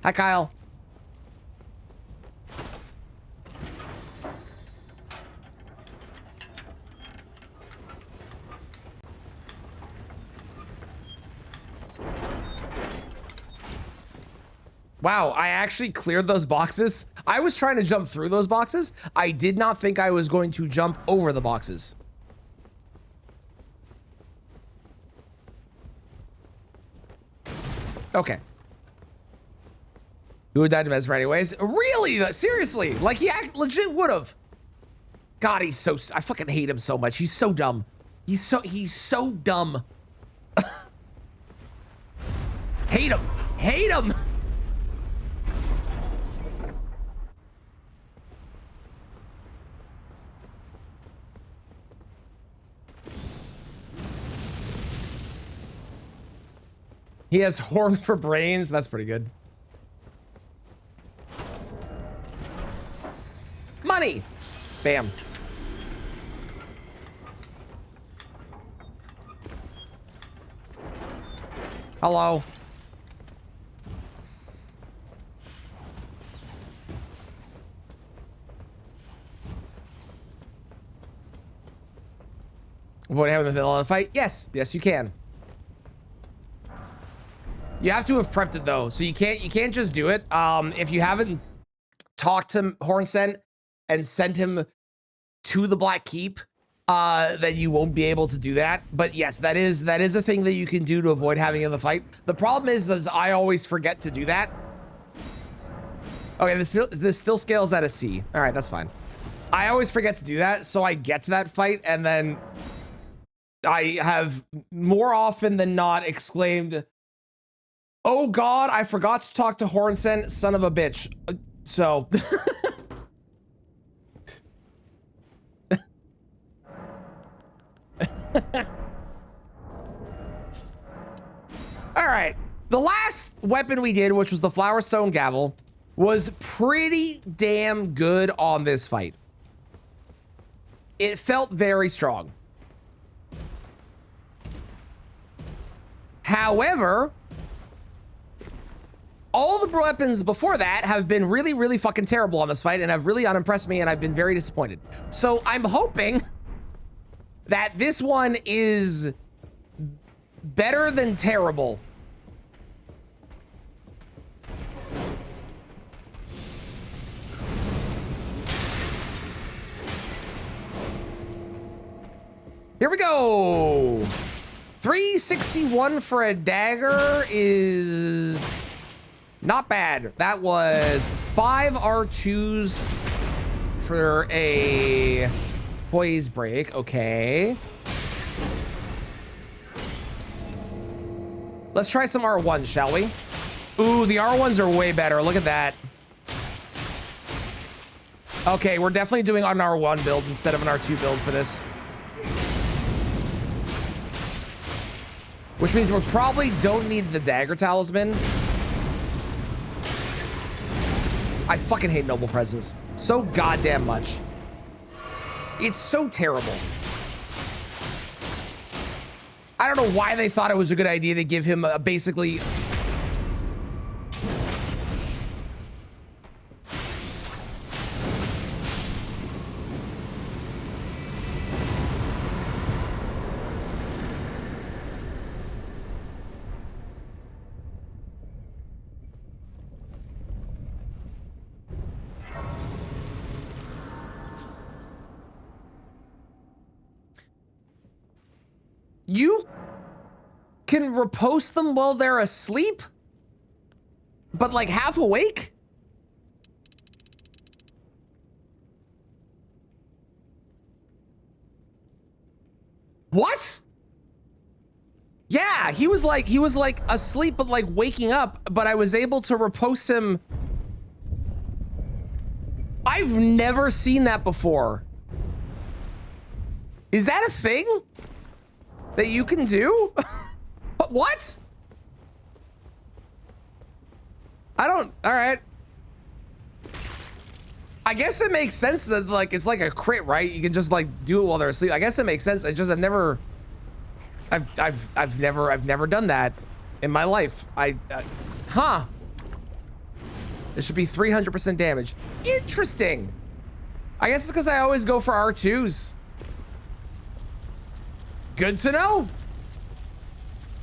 Hi, Kyle. Wow, I actually cleared those boxes. I was trying to jump through those boxes. I did not think I was going to jump over the boxes. Okay. Who would die to Mesmer anyways? Really? Seriously? Like he legit would have. God, he's so, I fucking hate him so much. He's so dumb. He's so dumb. Hate him. Hate him. He has horn for brains. That's pretty good. Money. Bam. Hello. Avoid having the villain fight? Yes. Yes, you can. You have to have prepped it though, so you can't just do it. If you haven't talked to Hornsent and sent him to the Black Keep, then you won't be able to do that. But yes, that is a thing that you can do to avoid having in the fight. The problem is I always forget to do that. Okay, this still scales at a C. All right, that's fine. I always forget to do that, so I get to that fight and then I have more often than not exclaimed, "Oh God, I forgot to talk to Hornsent, son of a bitch." So. All right. The last weapon we did, which was the Flower Stone Gavel, was pretty damn good on this fight. It felt very strong. However, all the weapons before that have been really, really fucking terrible on this fight and have really unimpressed me, and I've been very disappointed. So I'm hoping that this one is better than terrible. Here we go. 361 for a dagger is not bad. That was 5 R2s for a poise break. Okay. Let's try some R1s, shall we? Ooh, the R1s are way better. Look at that. Okay, we're definitely doing an R1 build instead of an R2 build for this. Which means we probably don't need the dagger talisman. I fucking hate Noble Presence so goddamn much. It's so terrible. I don't know why they thought it was a good idea to give him a basically... You can repose them while they're asleep? But like half awake? What? Yeah, he was like asleep but like waking up, but I was able to repose him. I've never seen that before. Is that a thing that you can do? What? I don't, all right. I guess it makes sense that like, it's like a crit, right? You can just like do it while they're asleep. I guess it makes sense. I just, I've never done that in my life. Huh. There should be 300% damage. Interesting. I guess it's because I always go for R2s. Good to know.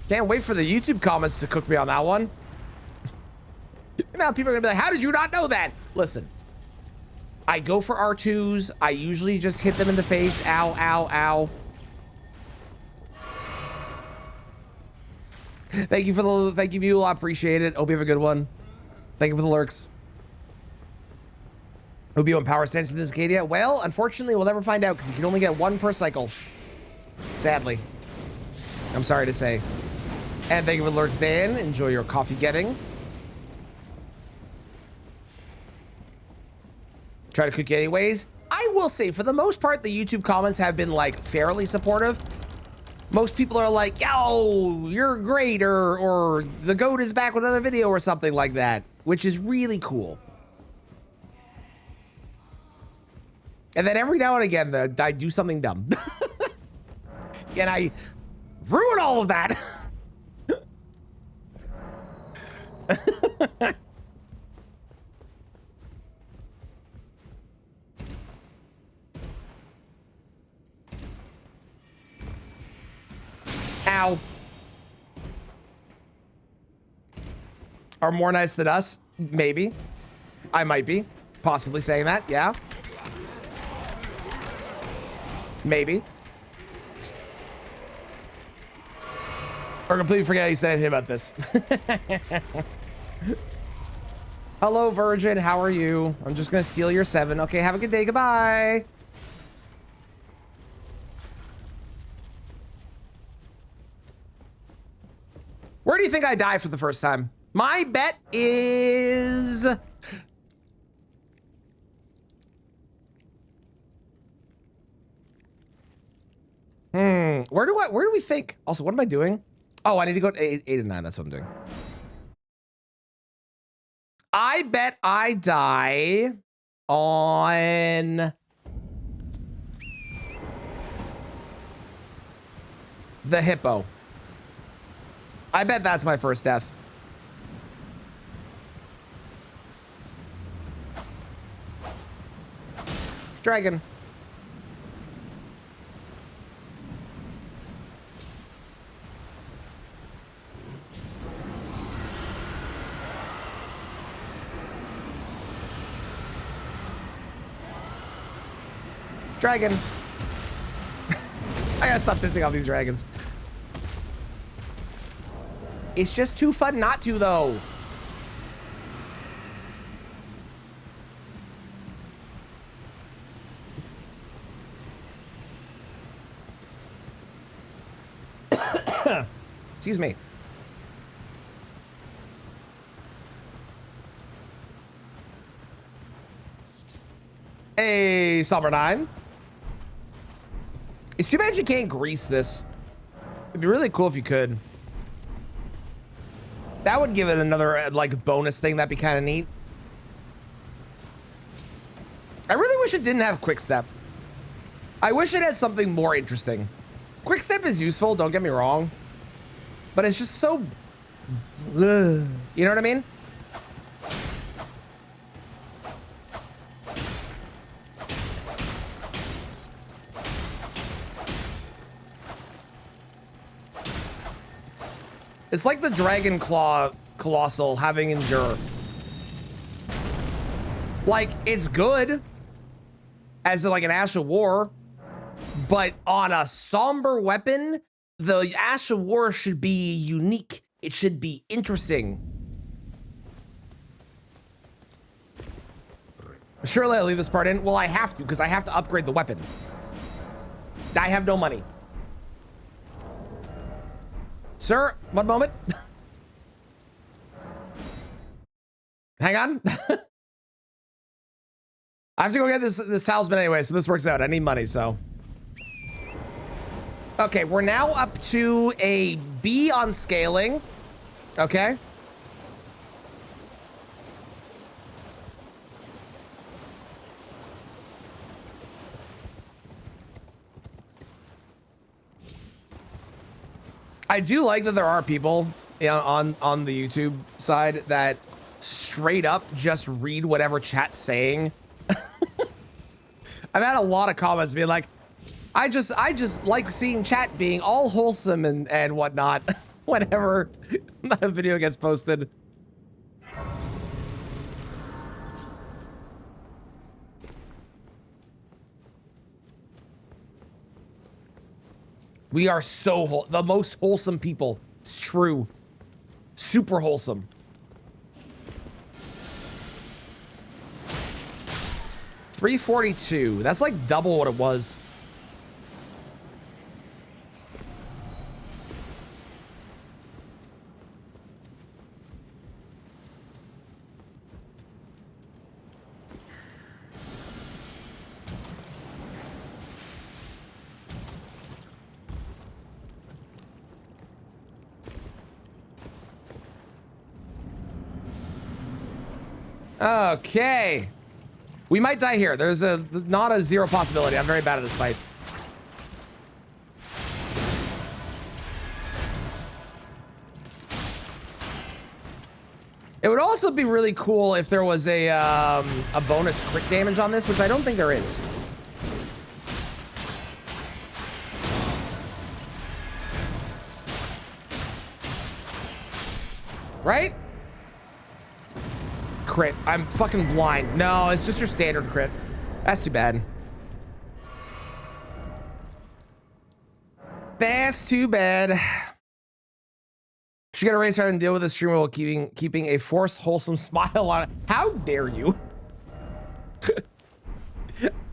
Can't wait for the YouTube comments to cook me on that one. now people are gonna be like, how did you not know that? Listen, I go for R2s. I usually just hit them in the face. Ow, ow, ow. Thank you for the, thank you, Mule. I appreciate it. Hope you have a good one. Thank you for the lurks. Hope you on power stance in this Cinquedea. Well, unfortunately, we'll never find out because you can only get one per cycle. Sadly. I'm sorry to say. And thank you for the lurks, Dan. Enjoy your coffee getting. Try to cook anyways. I will say, for the most part, the YouTube comments have been like fairly supportive. Most people are like, yo, you're great, or the goat is back with another video or something like that, which is really cool. And then every now and again, I do something dumb. And I ruin all of that. Ow. Are more nice than us? Maybe. I might be. Possibly saying that, yeah. Maybe. Or completely forget you said anything about this. Hello, Virgin. How are you? I'm just gonna steal your 7. Okay, have a good day. Goodbye. Where do you think I die for the first time? My bet is... Where do we think? Also, what am I doing? Oh, I need to go to 8 and 9. That's what I'm doing. I bet I die on the hippo. I bet that's my first death. Dragon. Dragon. I gotta stop pissing off these dragons. It's just too fun not to, though. Excuse me. Hey, Summer 9. It's too bad you can't grease this. It'd be really cool if you could. That would give it another, like, bonus thing. That'd be kind of neat. I really wish it didn't have quick step. I wish it had something more interesting. Quick step is useful, don't get me wrong. But it's just so... You know what I mean? It's like the Dragon Claw Colossal having Endure. Like, it's good as like an Ash of War, but on a somber weapon, the Ash of War should be unique. It should be interesting. Surely I'll leave this part in. Well, I have to, because I have to upgrade the weapon. I have no money. Sir, one moment. Hang on. I have to go get this talisman anyway, so this works out. I need money, so. Okay, we're now up to a B on scaling. Okay. I do like that there are people on the YouTube side that straight up just read whatever chat's saying. I've had a lot of comments being like, I just like seeing chat being all wholesome and whatnot whenever the video gets posted. We are so the most wholesome people. It's true. Super wholesome. $342. That's like double what it was. Okay. We might die here. There's not a zero possibility. I'm very bad at this fight. It would also be really cool if there was a bonus crit damage on this, which I don't think there is. Right? Crit. I'm fucking blind. No, it's just your standard crit. That's too bad. That's too bad. She got to raise her and deal with the streamer while keeping a forced wholesome smile on it. How dare you?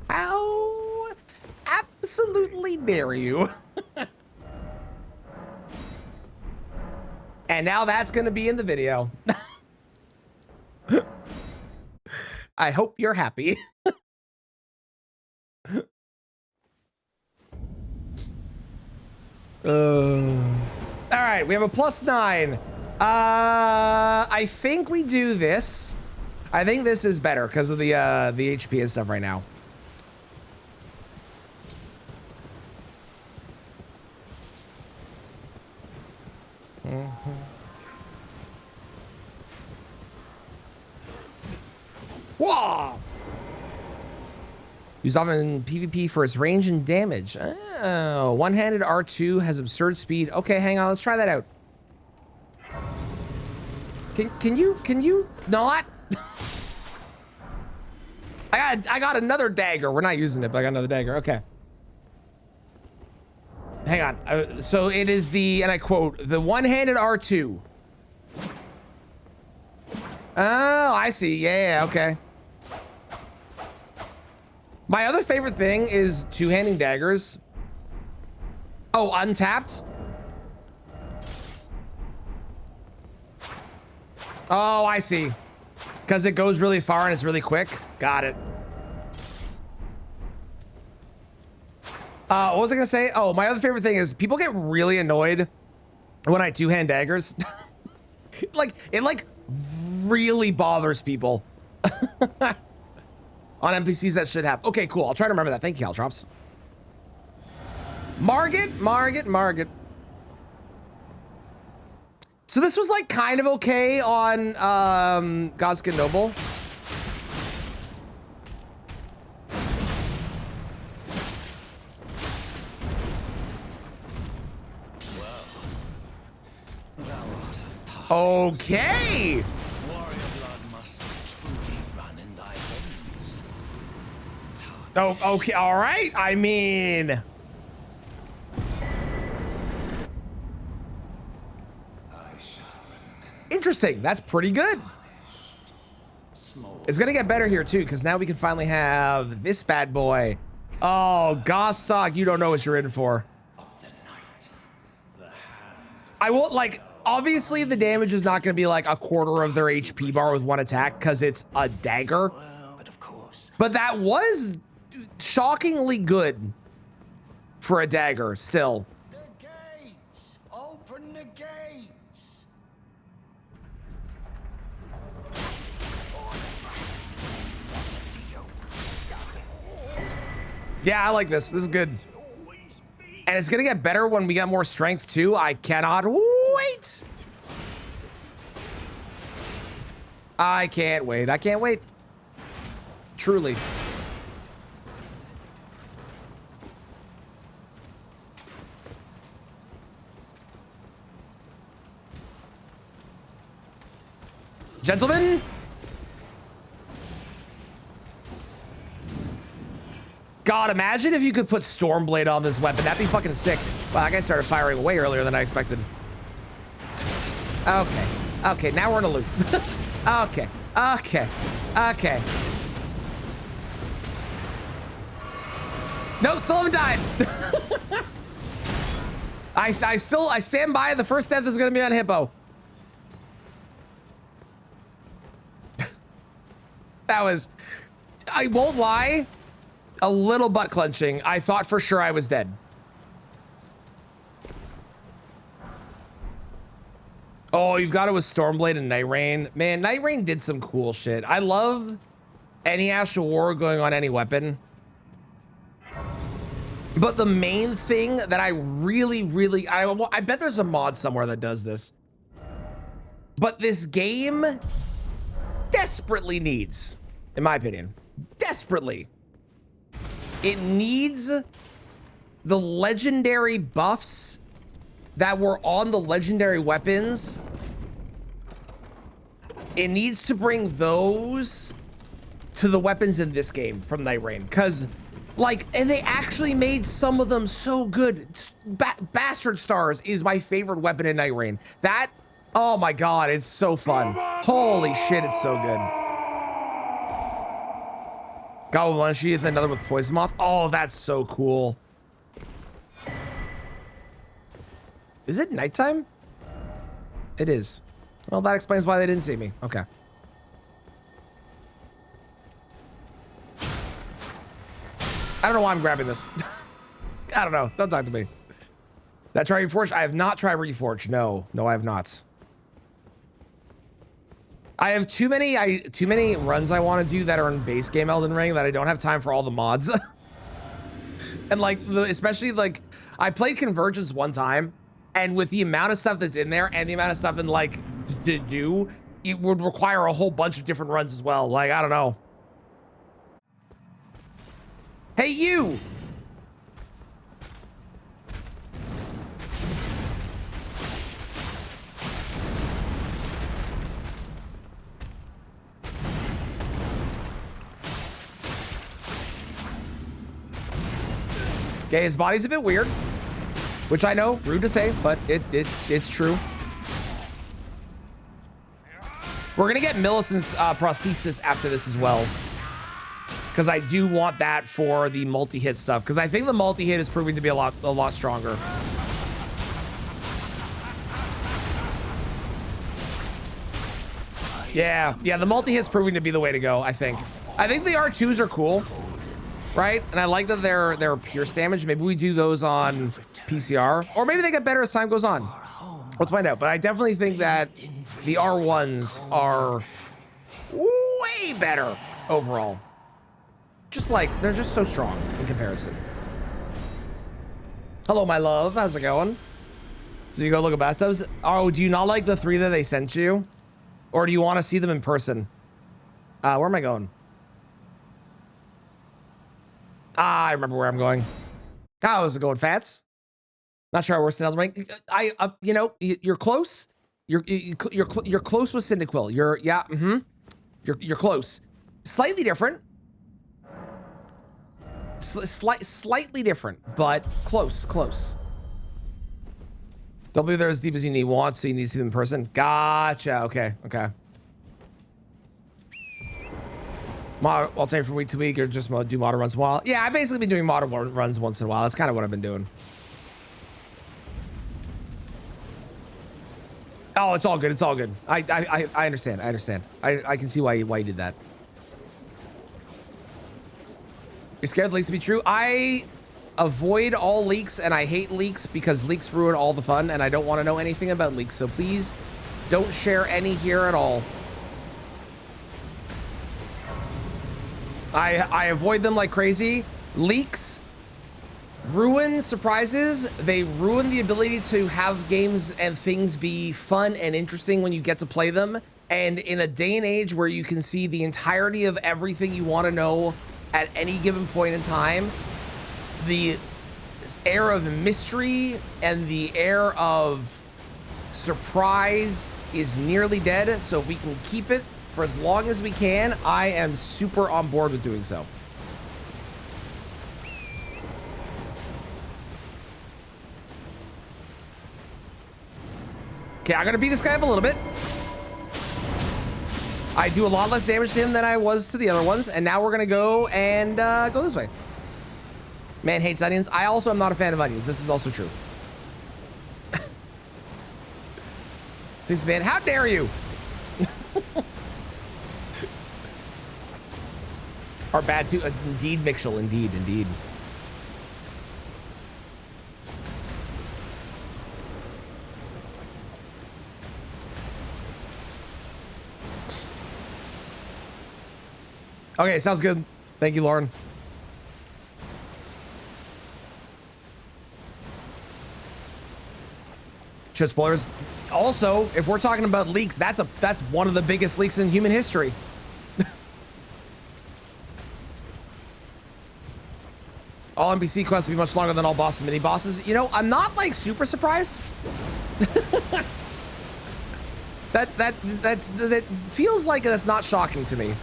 How absolutely dare you? And now that's going to be in the video. I hope you're happy. All right, we have a +9. I think we do this. I think this is better because of the HP and stuff right now. Whoa! Used often in PvP for its range and damage. Oh, one-handed R2 has absurd speed. Okay, hang on, let's try that out. Can you not? I got another dagger. We're not using it, but I got another dagger. Okay. Hang on. So it is the, and I quote, the one-handed R2. Oh, I see. Yeah, okay. My other favorite thing is two-handing daggers. Oh, untapped? Oh, I see. Because it goes really far and it's really quick. Got it. What was I gonna say? Oh, my other favorite thing is people get really annoyed when I two-hand daggers. It really bothers people. On NPCs that should have. Okay, cool. I'll try to remember that. Thank you, Caltrops. Margit. So this was like kind of okay on Godskin Noble. Okay. Oh, okay, all right. I mean, interesting. That's pretty good. It's gonna get better here too, because now we can finally have this bad boy. Oh, Gostock, you don't know what you're in for. I won't like. Obviously, the damage is not gonna be like a quarter of their HP bar with one attack because it's a dagger. But that was shockingly good for a dagger still. The gates! Open the gates! Yeah, I like this. This is good. And it's gonna get better when we get more strength too. I cannot wait. I can't wait. I can't wait. Truly. Gentlemen, God, imagine if you could put Stormblade on this weapon. That'd be fucking sick. Wow, that guy started firing way earlier than I expected. Okay. Okay, now we're in a loop. Okay. Okay. Okay. Nope, still haven't died. I stand by the first death is gonna be on Hippo. That was, I won't lie, a little butt clenching. I thought for sure I was dead. Oh, you've got it with Stormblade and Night Rain. Man, Night Rain did some cool shit. I love any Astral War going on any weapon. But the main thing that I really, I bet there's a mod somewhere that does this. But this game desperately needs, in my opinion, desperately, it needs the legendary buffs that were on the legendary weapons. It needs to bring those to the weapons in this game from Night Rain, because like, and they actually made some of them so good. Bastard Stars is my favorite weapon in Night Rain. That, oh my God, it's so fun. Holy shit, it's so good. Got one sheath, another with Poison Moth. Oh, that's so cool. Is it nighttime? It is. Well, that explains why they didn't see me. Okay. I don't know why I'm grabbing this. I don't know. Don't talk to me. That try Reforged? I have not tried Reforged. No, I have not. I have too many runs I want to do that are in base game Elden Ring that I don't have time for all the mods. And like, especially like, I played Convergence one time, and with the amount of stuff that's in there and the amount of stuff in like to do, it would require a whole bunch of different runs as well. Like, I don't know. Hey, you! Okay, his body's a bit weird, which I know, rude to say, but it's true. We're gonna get Millicent's prosthesis after this as well, because I do want that for the multi-hit stuff, because I think the multi-hit is proving to be a lot stronger. Yeah, the multi-hit's proving to be the way to go, I think. I think the R2s are cool, right? And I like that they're pierce damage. Maybe we do those on PCR, or maybe they get better as time goes on. Let's find out. But I definitely think that the R1s are way better overall. Just like, they're just so strong in comparison. Hello, my love. How's it going? So you go look at bathtubs. Oh, do you not like the 3 that they sent you? Or do you want to see them in person? Where am I going? I remember where I'm going. How's it going, Fats? Not sure I worse than Elden Ring. You know, you're close. You're close with Cyndaquil. You're close. Slightly different. Slightly different, but close. Don't believe they're as deep as you need want, so you need to see them in person. Gotcha. Okay. Alternate from week to week, or just do modern runs a while. Yeah, I've basically been doing modern runs once in a while. That's kind of what I've been doing. Oh, it's all good. It's all good. I understand. I can see why you did that. You're scared of leaks to be true? I avoid all leaks, and I hate leaks because leaks ruin all the fun, and I don't want to know anything about leaks. So please don't share any here at all. I avoid them like crazy. Leaks ruin surprises. They ruin the ability to have games and things be fun and interesting when you get to play them. And in a day and age where you can see the entirety of everything you want to know at any given point in time, the air of mystery and the air of surprise is nearly dead. So if we can keep it for as long as we can, I am super on board with doing so. Okay, I'm gonna beat this guy up a little bit. I do a lot less damage to him than I was to the other ones, and now we're gonna go and go this way. Man hates onions. I also am not a fan of onions. This is also true. Cinquedea, how dare you? Are bad too. Indeed, Mixel. Indeed, indeed. Okay, sounds good. Thank you, Lauren. Should spoilers. Also, if we're talking about leaks, that's one of the biggest leaks in human history. All NPC quests will be much longer than all bosses and mini bosses. You know, I'm not like super surprised. that feels like that's not shocking to me.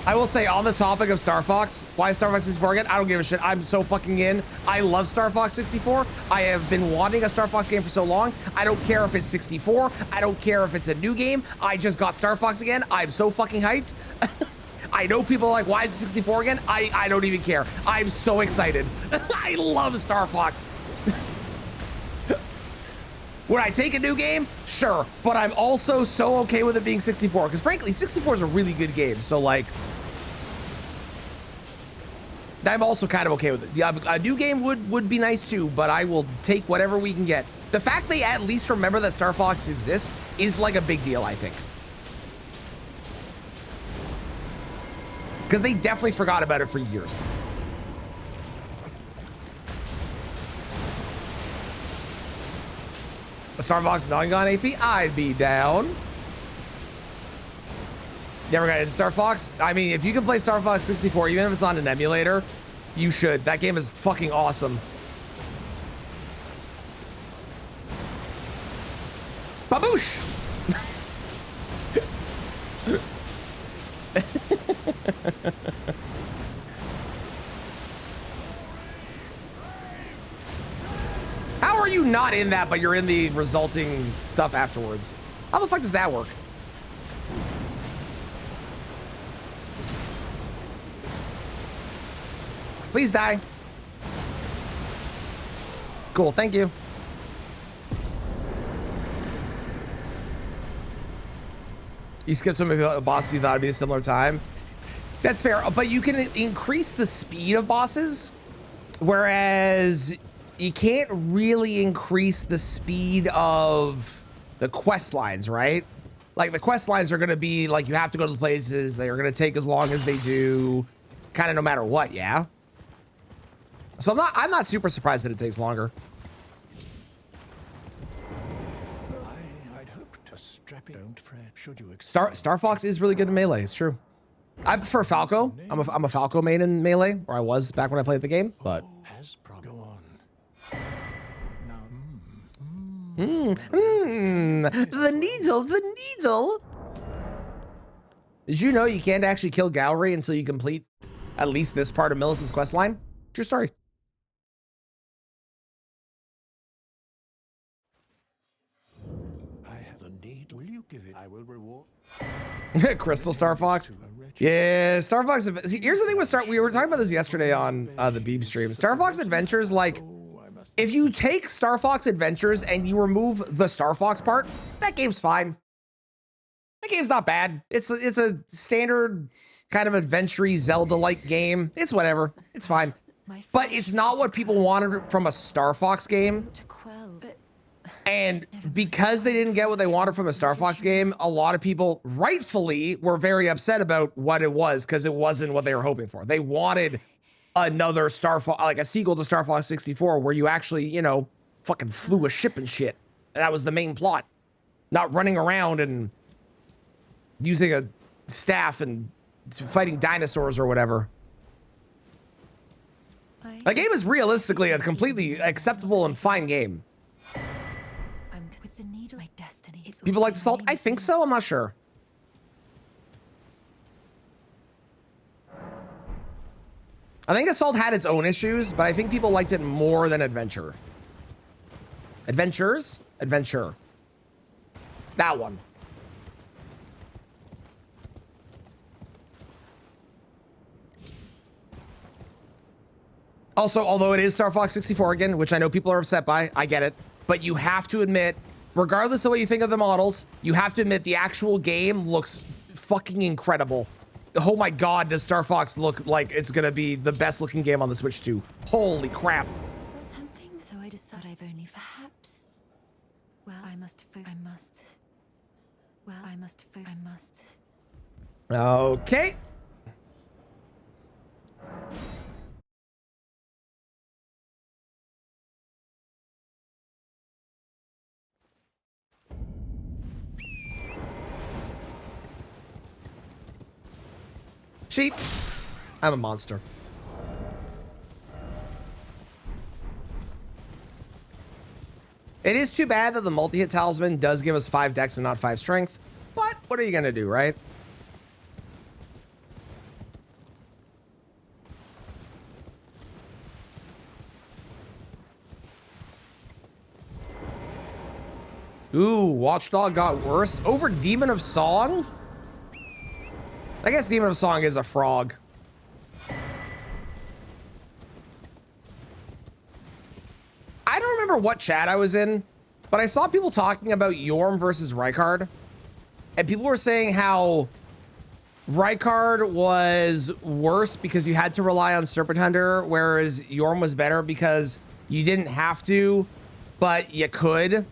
I will say, on the topic of Star Fox, why Star Fox 64 again? I don't give a shit. I'm so fucking in. I love Star Fox 64. I have been wanting a Star Fox game for so long. I don't care if it's 64. I don't care if it's a new game. I just got Star Fox again. I'm so fucking hyped. I know people are like, why is it 64 again? I don't even care. I'm so excited. I love Star Fox. Would I take a new game? Sure. But I'm also so okay with it being 64. Because frankly, 64 is a really good game. So like, I'm also kind of okay with it. Yeah, a new game would be nice too, but I will take whatever we can get. The fact they at least remember that Star Fox exists is like a big deal, I think. Because they definitely forgot about it for years. A Star Fox not on AP? I'd be down. Never got into Star Fox. I mean, if you can play Star Fox 64, even if it's on an emulator, you should. That game is fucking awesome. Baboosh! How are you not in that, but you're in the resulting stuff afterwards? How the fuck does that work? Please die. Cool, thank you. You skip some of the bosses you thought it'd be a similar time. That's fair, but you can increase the speed of bosses, whereas you can't really increase the speed of the quest lines, right? Like the quest lines are gonna be like, you have to go to the places, they are gonna take as long as they do, kind of no matter what, yeah? So I'm not super surprised that it takes longer. I'd hoped to strap it. Don't fret. Should you Star Fox is really good in melee, it's true. I prefer Falco. I'm a Falco main in melee, or I was back when I played the game, but go on. the needle. Did you know you can't actually kill Gallery until you complete at least this part of Millicent's quest line? True story. I have the need. Will you give it? I will reward. Crystal Star Fox. Yeah, Star Fox. Here's the thing with we were talking about this yesterday on the Beeb stream. Star Fox Adventures, like, if you take Star Fox Adventures and you remove the Star Fox part, that game's fine. That game's not bad. It's a standard kind of adventure-y Zelda-like game. It's whatever. It's fine. But it's not what people wanted from a Star Fox game. And because they didn't get what they wanted from a Star Fox game, a lot of people rightfully were very upset about what it was, because it wasn't what they were hoping for. They wanted another Star Fox, like a sequel to Star Fox 64, where you actually, you know, fucking flew a ship and shit. And that was the main plot. Not running around and using a staff and fighting dinosaurs or whatever. The game is realistically a completely acceptable and fine game. People like the salt? I think so. I'm not sure. I think Assault had its own issues, but I think people liked it more than Adventure. Adventures? Adventure. That one. Also, although it is Star Fox 64 again, which I know people are upset by, I get it. But you have to admit, regardless of what you think of the models, you have to admit the actual game looks fucking incredible. Oh my God, does Star Fox look like it's gonna be the best looking game on the Switch 2. Holy crap. Or something, so I decided I've only perhaps. Well, I must. Okay. Sheep. I'm a monster. It is too bad that the multi-hit talisman does give us 5 dex and not 5 strength, but what are you gonna do, right? Ooh, Watchdog got worse over Demon of Song? I guess Demon of Song is a frog. I don't remember what chat I was in, but I saw people talking about Yorm versus Rykard. And people were saying how Rykard was worse because you had to rely on Serpent Hunter, whereas Yorm was better because you didn't have to, but you could.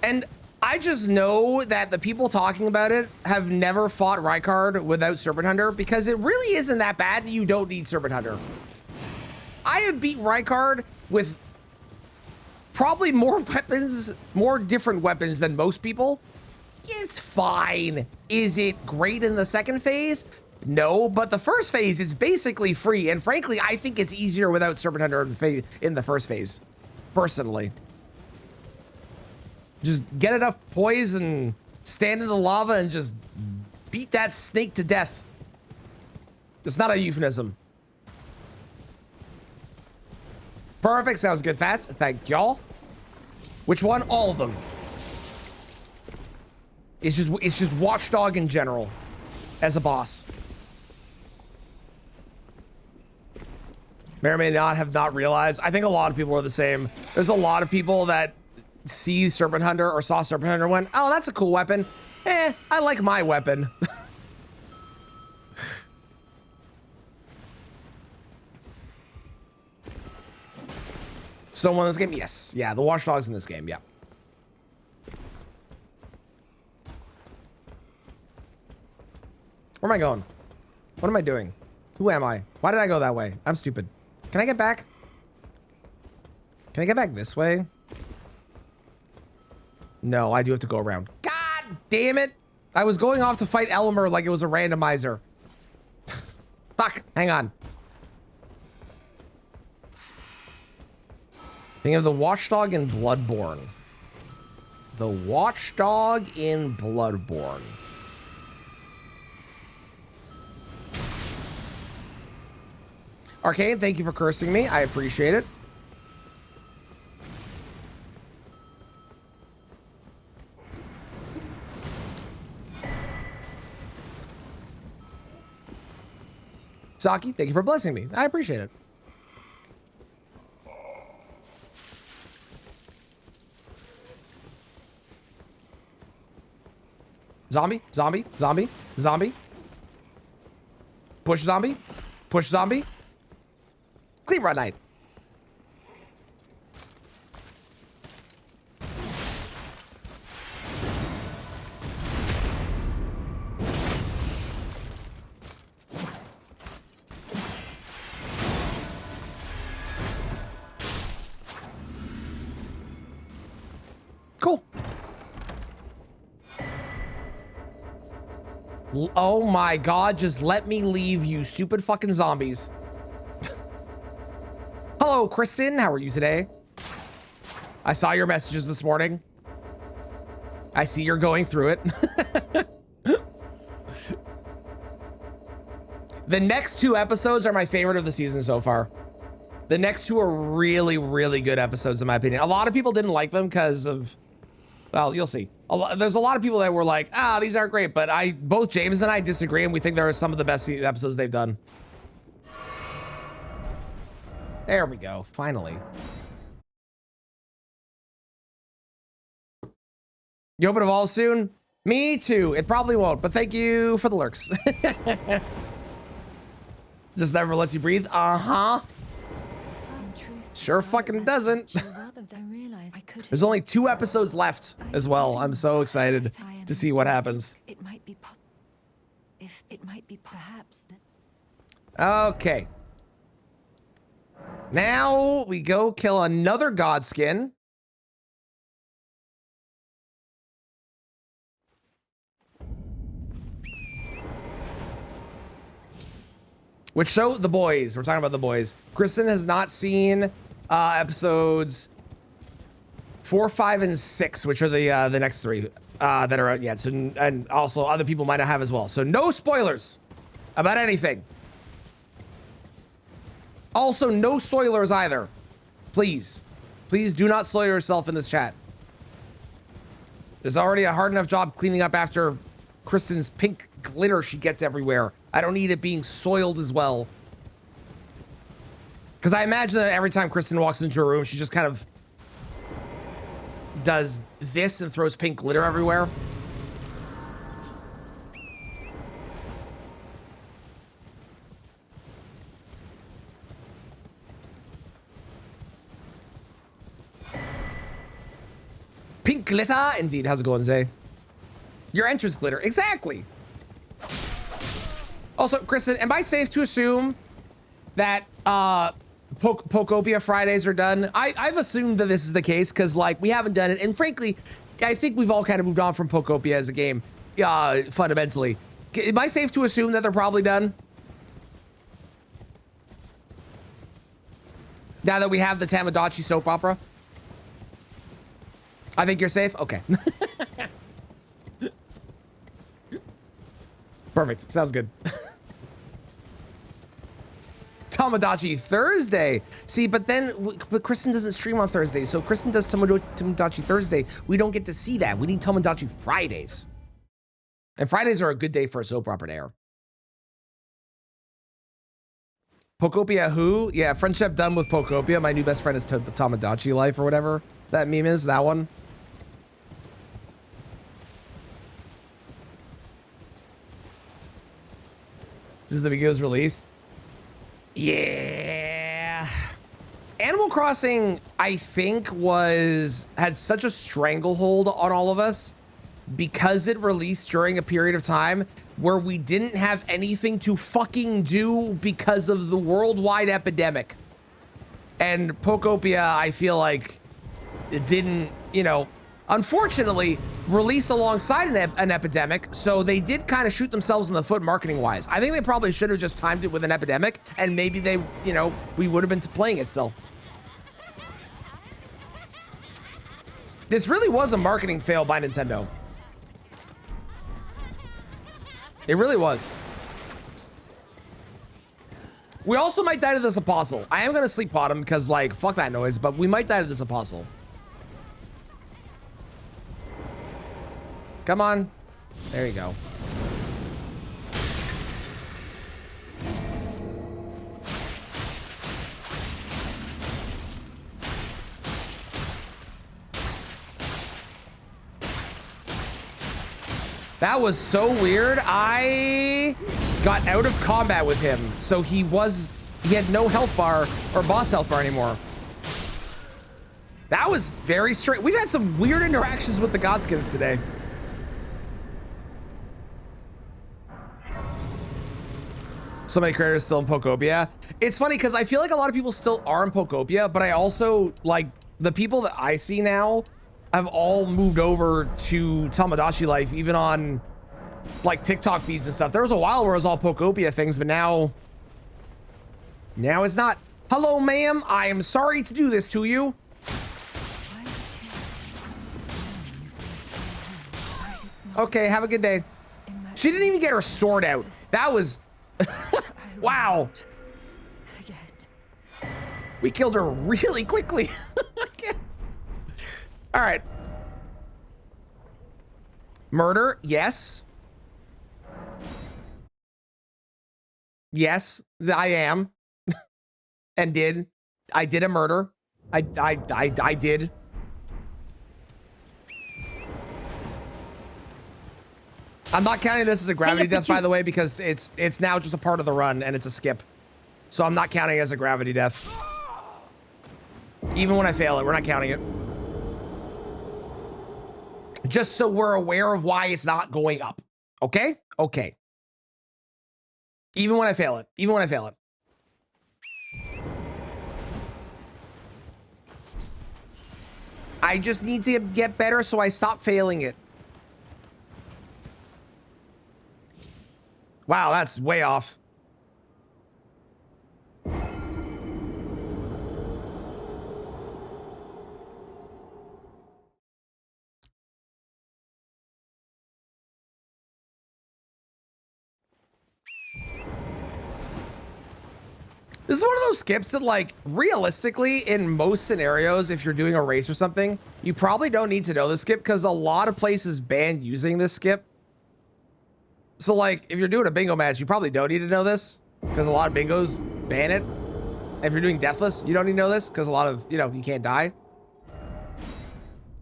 And I just know that the people talking about it have never fought Rykard without Serpent Hunter because it really isn't that bad and you don't need Serpent Hunter. I have beat Rykard with probably more weapons, more different weapons than most people. It's fine. Is it great in the second phase? No, but the first phase is basically free. And frankly, I think it's easier without Serpent Hunter in the first phase, personally. Just get enough poise and stand in the lava and just beat that snake to death. It's not a euphemism. Perfect. Sounds good, Fats. Thank y'all. Which one? All of them. It's just Watchdog in general as a boss. May or may not have not realized. I think a lot of people are the same. There's a lot of people that see Serpent Hunter or saw Serpent Hunter and went, oh, that's a cool weapon. I like my weapon. Someone in this game? Yes. Yeah, the Watchdog's in this game. Yeah. Where am I going? What am I doing? Who am I? Why did I go that way? I'm stupid. Can I get back? Can I get back this way? No, I do have to go around. God damn it. I was going off to fight Elmer like it was a randomizer. Fuck, hang on. Think of the Watchdog in Bloodborne. The Watchdog in Bloodborne. Arcane, thank you for cursing me. I appreciate it. Saki, thank you for blessing me. I appreciate it. Zombie, zombie, zombie, zombie. Push zombie, push zombie. Clean run night. Cool. Oh my God, just let me leave, you stupid fucking zombies. Hello, Kristen. How are you today? I saw your messages this morning. I see you're going through it. The next 2 episodes are my favorite of the season so far. The next 2 are really, really good episodes in my opinion. A lot of people didn't like them because of, well, you'll see. There's a lot of people that were like, these aren't great, but both James and I disagree, and we think they're some of the best episodes they've done. There we go, finally. You hope it evolves soon? Me too. It probably won't, but thank you for the lurks. Just never lets you breathe. Uh-huh. Sure fucking doesn't. There's only 2 episodes left as well. I'm so excited to see what happens. It might be perhaps that. Okay. Now we go kill another godskin. Which show the boys. We're talking about the boys. Kristen has not seen episodes 4, 5, and 6, which are the next 3 that are out yet. So, and also other people might not have as well. So no spoilers about anything. Also, no spoilers either. Please. Please do not soil yourself in this chat. There's already a hard enough job cleaning up after Kristen's pink glitter she gets everywhere. I don't need it being soiled as well. Because I imagine that every time Kristen walks into a room, she just kind of does this and throws pink glitter everywhere. Pink glitter? Indeed. How's it going, Zay? Your entrance glitter. Exactly. Also, Kristen, am I safe to assume that Pokopia Fridays are done? I've assumed that this is the case because, like, we haven't done it. And frankly, I think we've all kind of moved on from Pokopia as a game, fundamentally. Am I safe to assume that they're probably done? Now that we have the Tamagotchi soap opera? I think you're safe? Okay. Perfect. Sounds good. Tamagotchi Thursday. See, but Kristen doesn't stream on Thursday. So if Kristen does Tamagotchi Thursday, we don't get to see that. We need Tamagotchi Fridays. And Fridays are a good day for a soap opera to air. Pokopia who? Yeah, friendship done with Pokopia. My new best friend is Tamagotchi life or whatever that meme is. That one. This is the video's released. Yeah. Animal Crossing, I think, had such a stranglehold on all of us because it released during a period of time where we didn't have anything to fucking do because of the worldwide epidemic. And Pokopia, I feel like it didn't, unfortunately, release alongside an epidemic, so they did kind of shoot themselves in the foot marketing-wise. I think they probably should have just timed it with an epidemic, and maybe they, we would have been playing it still. This really was a marketing fail by Nintendo. It really was. We also might die to this apostle. I am going to sleep bottom because, like, fuck that noise, but we might die to this apostle. Come on. There you go. That was so weird. I got out of combat with him, so he had no health bar or boss health bar anymore. That was very strange. We've had some weird interactions with the Godskins today. So many creators still in Pokopia. It's funny because I feel like a lot of people still are in Pokopia, but I also, like, the people that I see now have all moved over to Tamagotchi life, even on, like, TikTok feeds and stuff. There was a while where it was all Pokopia things, but now it's not. Hello, ma'am. I am sorry to do this to you. Okay, have a good day. She didn't even get her sword out. That was... Wow. Forget. We killed her really quickly. All right. Murder, yes. Yes, I am. And did. I did a murder. I did. I'm not counting this as a gravity death, by the way, because it's now just a part of the run and it's a skip. So I'm not counting it as a gravity death. Even when I fail it, we're not counting it. Just so we're aware of why it's not going up. Okay? Okay. Even when I fail it. Even when I fail it. I just need to get better so I stop failing it. Wow, that's way off. This is one of those skips that, like, realistically, in most scenarios, if you're doing a race or something, you probably don't need to know this skip because a lot of places ban using this skip. So, like, if you're doing a bingo match, you probably don't need to know this because a lot of bingos ban it. If you're doing deathless, you don't need to know this because a lot of, you know, you can't die.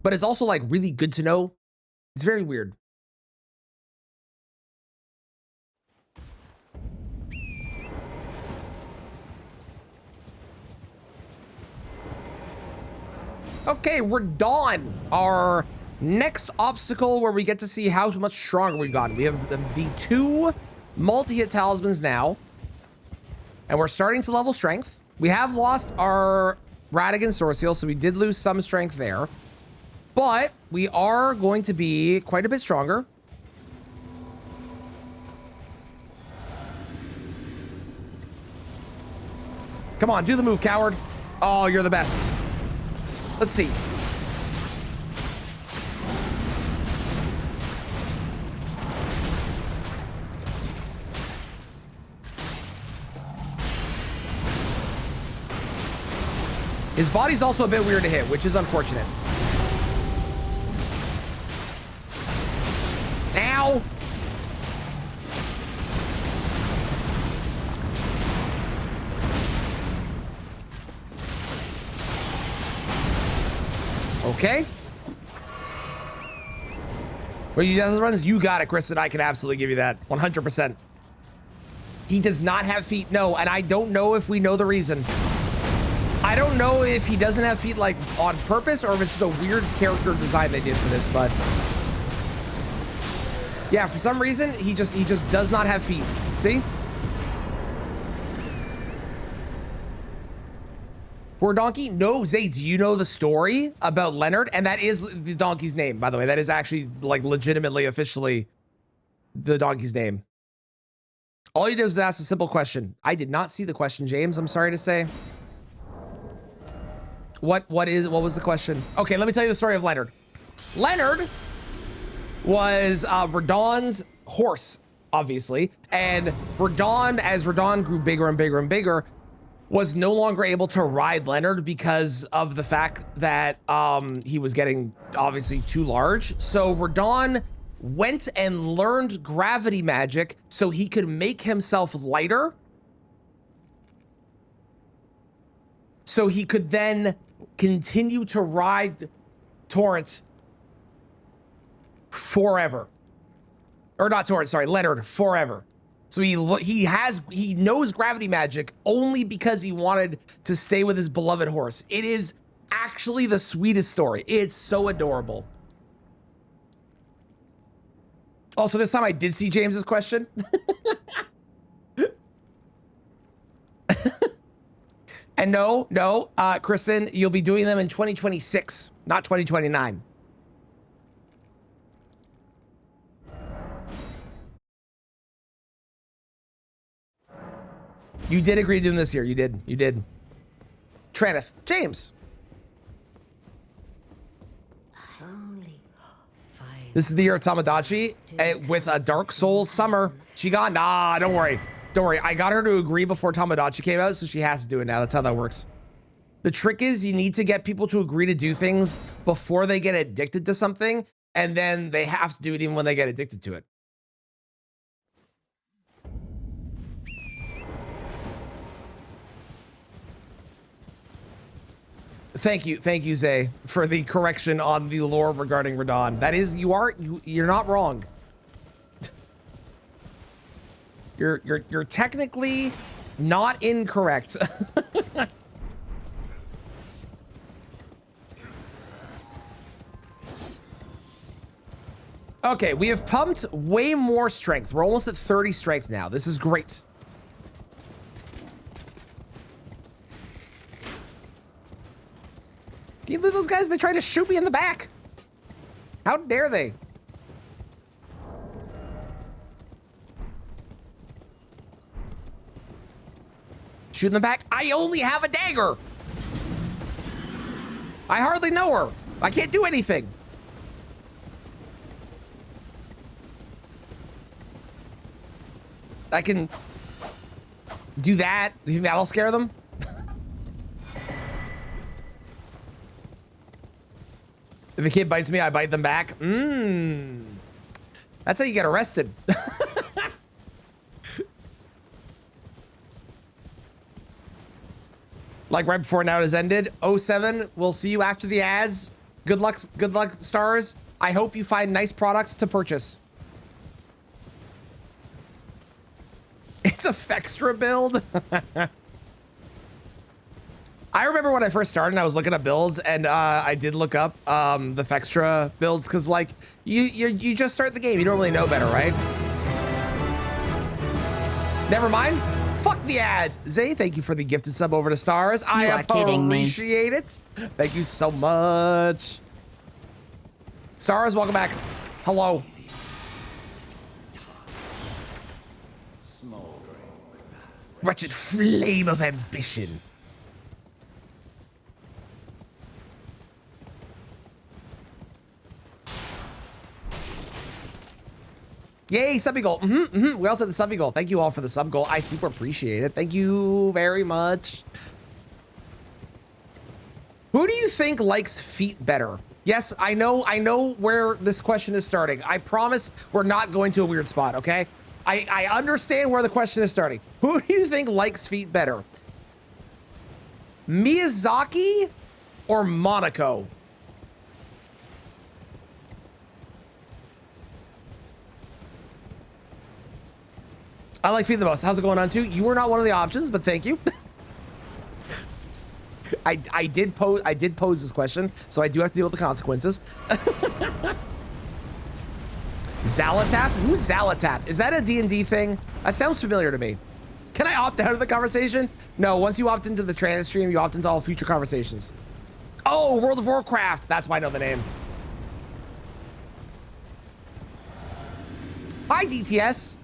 But it's also, like, really good to know. It's very weird. Okay, we're done. Our next obstacle where we get to see how much stronger we've gotten. We have the two multi-hit talismans now. And we're starting to level strength. We have lost our Radigan Sword Seal, so we did lose some strength there. But we are going to be quite a bit stronger. Come on, do the move, coward. Oh, you're the best. Let's see. His body's also a bit weird to hit, which is unfortunate. Ow! Okay. Well, you guys runs, you got it, Kristen. I can absolutely give you that 100%. He does not have feet, no, and I don't know if we know the reason. I don't know if he doesn't have feet like on purpose or if it's just a weird character design they did for this, but yeah, for some reason he just does not have feet. See? Poor donkey? No, Zay, do you know the story about Leonard? And that is the donkey's name, by the way. That is actually like legitimately officially the donkey's name. All you did was ask a simple question. I did not see the question, James. I'm sorry to say. What was the question? Okay, let me tell you the story of Leonard. Leonard was Radon's horse, obviously. And Radon, as Radon grew bigger and bigger and bigger, was no longer able to ride Leonard because of the fact that he was getting obviously too large. So Radon went and learned gravity magic so he could make himself lighter. So he could then continue to ride Torrent forever. Or not Torrent, sorry, Leonard forever. So he knows gravity magic only because he wanted to stay with his beloved horse. It is actually the sweetest story. It's so adorable. Also, this time I did see James's question. And no, Kristen, you'll be doing them in 2026, not 2029. You did agree to do them this year. You did. Traneth, James. This is the year of Tamagotchi with a Dark Souls summer. She gone? Nah, don't worry. Don't worry, I got her to agree before Tamagotchi came out, so she has to do it now. That's how that works. The trick is you need to get people to agree to do things before they get addicted to something, and then they have to do it even when they get addicted to it. Thank you, Zay, for the correction on the lore regarding Radon. That is, you're not wrong. You're technically not incorrect. Okay, we have pumped way more strength. We're almost at 30 strength now. This is great. Can you believe those guys? They tried to shoot me in the back. How dare they? Shoot in the back. I only have a dagger. I hardly know her. I can't do anything. I can do that. You think that'll scare them? If a kid bites me, I bite them back. That's how you get arrested. Like right before now has ended. 07, we'll see you after the ads. Good luck, stars. I hope you find nice products to purchase. It's a Fextra build. I remember when I first started, I was looking at builds, and I did look up the Fextra builds because, like, you just start the game, you don't really know better, right? Never mind. Fuck the ads. Zay, thank you for the gifted sub over to stars. I appreciate it. Thank you so much. Stars, welcome back. Hello. Wretched flame of ambition. Yay, sub goal. We also had the sub goal. Thank you all for the sub goal. I super appreciate it. Thank you very much. Who do you think likes feet better? Yes, I know where this question is starting. I promise we're not going to a weird spot, okay? I understand where the question is starting. Who do you think likes feet better? Miyazaki or Monaco? I like feet the most. How's it going on too? You were not one of the options, but thank you. I did pose this question, so I do have to deal with the consequences. Zalatath? Who's Zalatath? Is that a D&D thing? That sounds familiar to me. Can I opt out of the conversation? No, once you opt into the trans stream, you opt into all future conversations. Oh, World of Warcraft. That's why I know the name. Hi, DTS.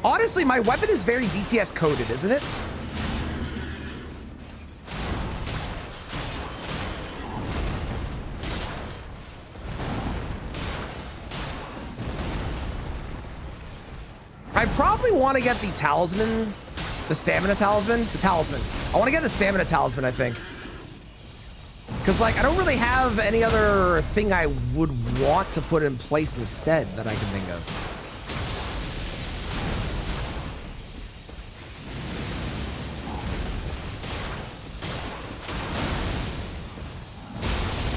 Honestly, my weapon is very DTS coded, isn't it? I probably want to get the talisman, the stamina talisman, I want to get the stamina talisman, I think. Because, like, I don't really have any other thing I would want to put in place instead that I can think of.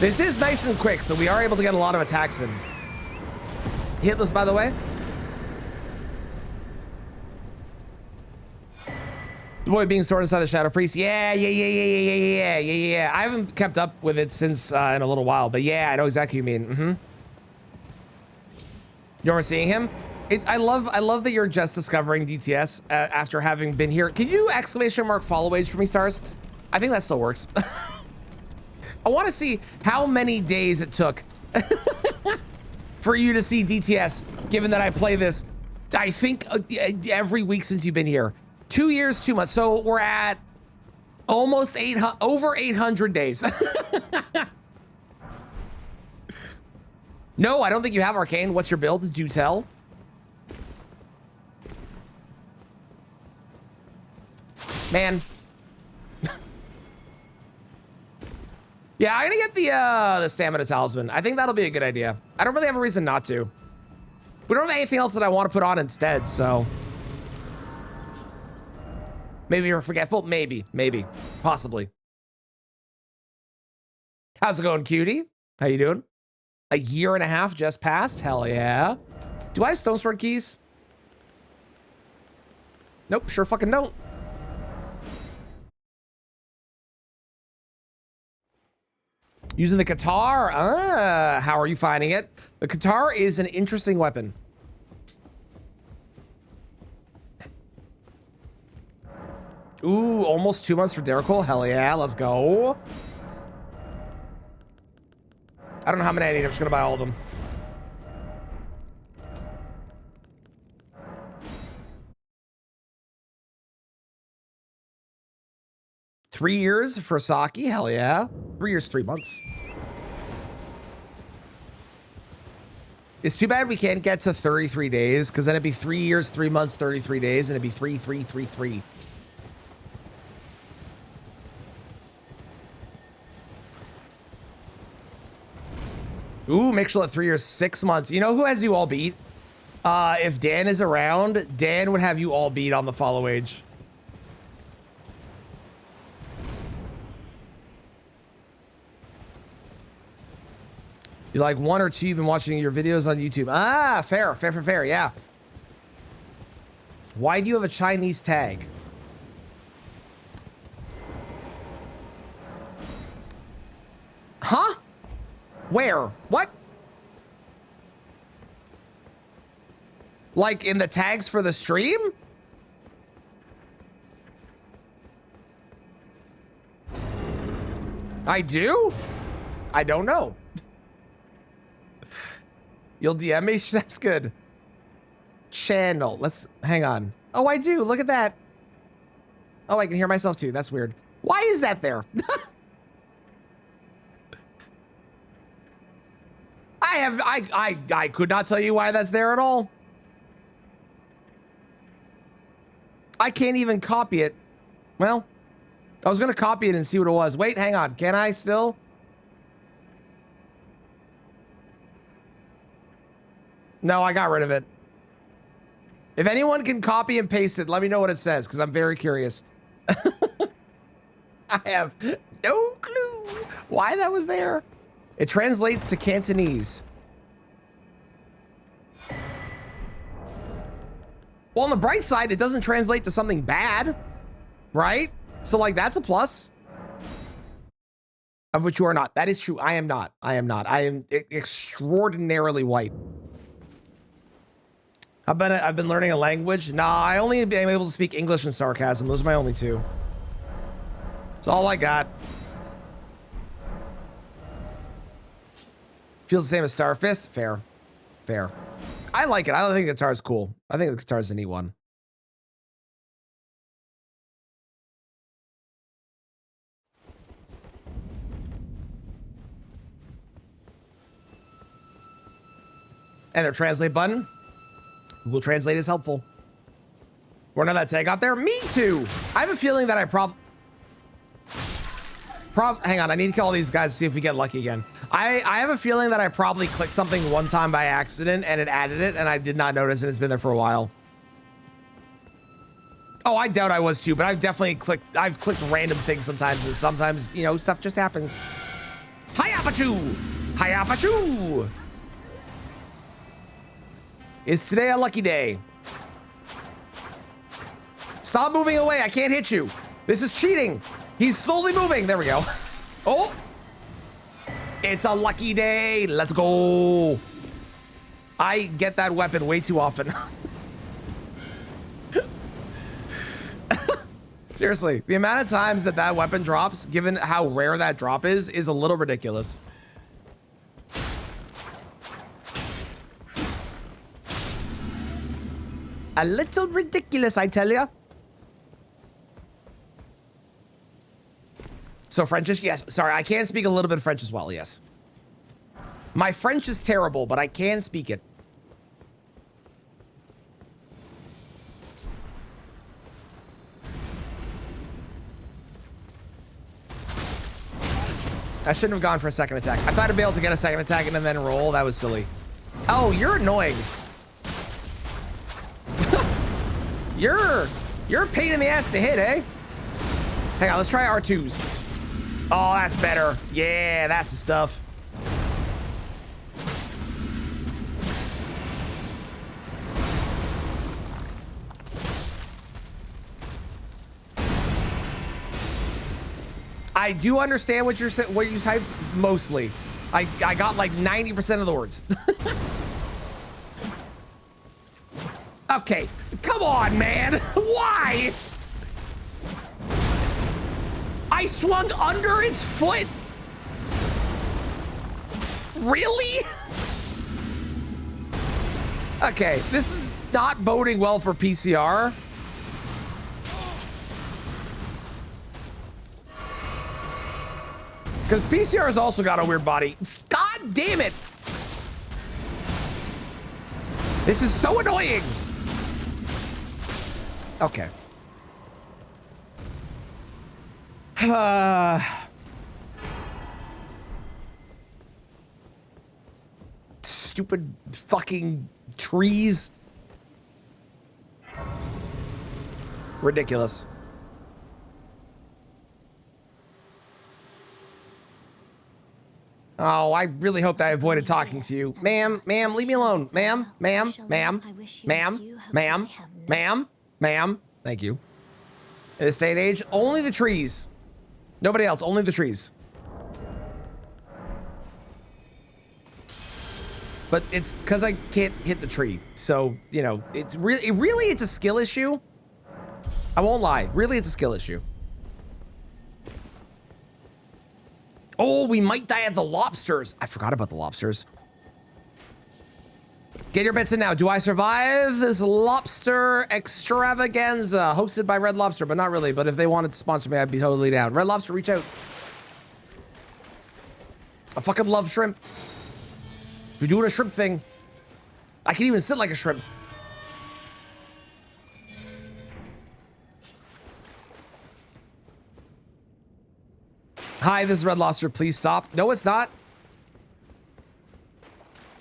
This is nice and quick, so we are able to get a lot of attacks in. Hitless, by the way. The boy being stored inside the Shadow Priest. Yeah. I haven't kept up with it since in a little while, but yeah, I know exactly what you mean. You remember seeing him? I love that you're just discovering DTS after having been here. Can you ! Follow age for me, stars? I think that still works. I want to see how many days it took for you to see DTS, given that I play this, I think, every week since you've been here. 2 years, 2 months. So we're at almost over 800 days. No, I don't think you have Arcane. What's your build? Do tell. Man. Yeah, I'm gonna get the stamina talisman. I think that'll be a good idea. I don't really have a reason not to. We don't have anything else that I want to put on instead, so. Maybe you're forgetful? Maybe, possibly. How's it going, cutie? How you doing? A year and a half just passed? Hell yeah. Do I have stone sword keys? Nope, sure fucking don't. Using the guitar? How are you finding it? The guitar is an interesting weapon. Ooh, almost 2 months for Derrickle. Hell yeah, let's go. I don't know how many I need. I'm just gonna buy all of them. Three years for Saki. Hell yeah. 3 years, 3 months. It's too bad we can't get to 33 days, because then it'd be 3 years, 3 months, 33 days, and it'd be 3, 3, 3, 3. Ooh, Mixel at 3 years, 6 months. You know who has you all beat? If Dan is around, Dan would have you all beat on the follow age. You're like 1 or 2, you've been watching your videos on YouTube. Ah, fair, yeah. Why do you have a Chinese tag? Huh? Where? What? Like in the tags for the stream? I do? I don't know. You'll DM me? That's good. Channel. Let's hang on. Oh, I do. Look at that. Oh, I can hear myself too. That's weird. Why is that there? I could not tell you why that's there at all. I can't even copy it. Well, I was gonna copy it and see what it was. Wait, hang on. Can I still? No, I got rid of it. If anyone can copy and paste it, let me know what it says, because I'm very curious. I have no clue why that was there. It translates to Cantonese. Well, on the bright side, it doesn't translate to something bad, right? So, like, that's a plus. Of which you are not. That is true. I am not. I am extraordinarily white. I've been learning a language. Nah, I only am able to speak English and sarcasm. Those are my only two. That's all I got. Feels the same as Starfist. Fair. I like it. I think the guitar's cool. I think the guitar's a neat one. And their translate button. Google Translate is helpful. We're not that tag out there. Me too. I have a feeling that I hang on, I need to call these guys to see if we get lucky again. I have a feeling that I probably clicked something one time by accident and it added it and I did not notice and it's been there for a while. Oh, I doubt I was too, but I've clicked random things sometimes and sometimes, you know, stuff just happens. Hi-ya-pa-choo! Hi-ya-pa-choo! Is today a lucky day? Stop moving away. I can't hit you. This is cheating. He's slowly moving. There we go. Oh, it's a lucky day. Let's go. I get that weapon way too often. Seriously, the amount of times that weapon drops, given how rare that drop is a little ridiculous. A little ridiculous, I tell ya. So Frenchish, yes. Sorry, I can speak a little bit of French as well, yes. My French is terrible, but I can speak it. I shouldn't have gone for a second attack. I thought I'd be able to get a second attack and then roll. That was silly. Oh, you're annoying. You're a pain in the ass to hit, eh? Hang on, let's try R2s. Oh, that's better. Yeah, that's the stuff. I do understand what you typed mostly. I got like 90% of the words. Okay, come on, man. Why? I swung under its foot. Really? Okay, this is not boding well for PCR. Because PCR has also got a weird body. God damn it. This is so annoying. Okay. Stupid fucking trees. Ridiculous. Oh, I really hoped I avoided talking to you. Ma'am, leave me alone. Ma'am. Thank you. In this day and age, only the trees. Nobody else, only the trees. But it's because I can't hit the tree. So, you know, it's really it's a skill issue. I won't lie. Really, it's a skill issue. Oh, we might die at the lobsters. I forgot about the lobsters. Get your bets in now. Do I survive this lobster extravaganza hosted by Red Lobster? But not really. But if they wanted to sponsor me, I'd be totally down. Red Lobster, reach out. I fucking love shrimp. If you're doing a shrimp thing, I can even sit like a shrimp. Hi, this is Red Lobster. Please stop. No, it's not.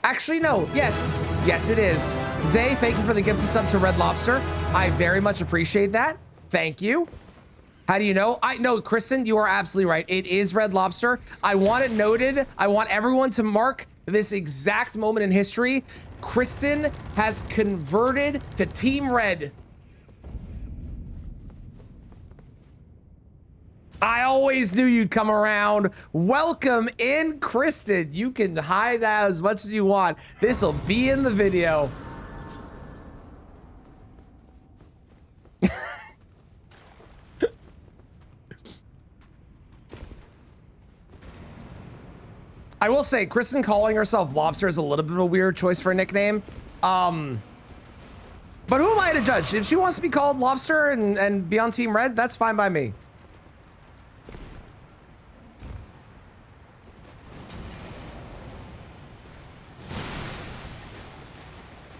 Actually, no. Yes. Yes, it is. Zay, thank you for the gift of sub to Red Lobster. I very much appreciate that. Thank you. How do you know? I know, Kristen, you are absolutely right. It is Red Lobster. I want it noted. I want everyone to mark this exact moment in history. Kristen has converted to Team Red. I always knew you'd come around. Welcome in, Kristen. You can hide out as much as you want. This will be in the video. I will say, Kristen calling herself Lobster is a little bit of a weird choice for a nickname. But who am I to judge? If she wants to be called Lobster and be on Team Red, that's fine by me.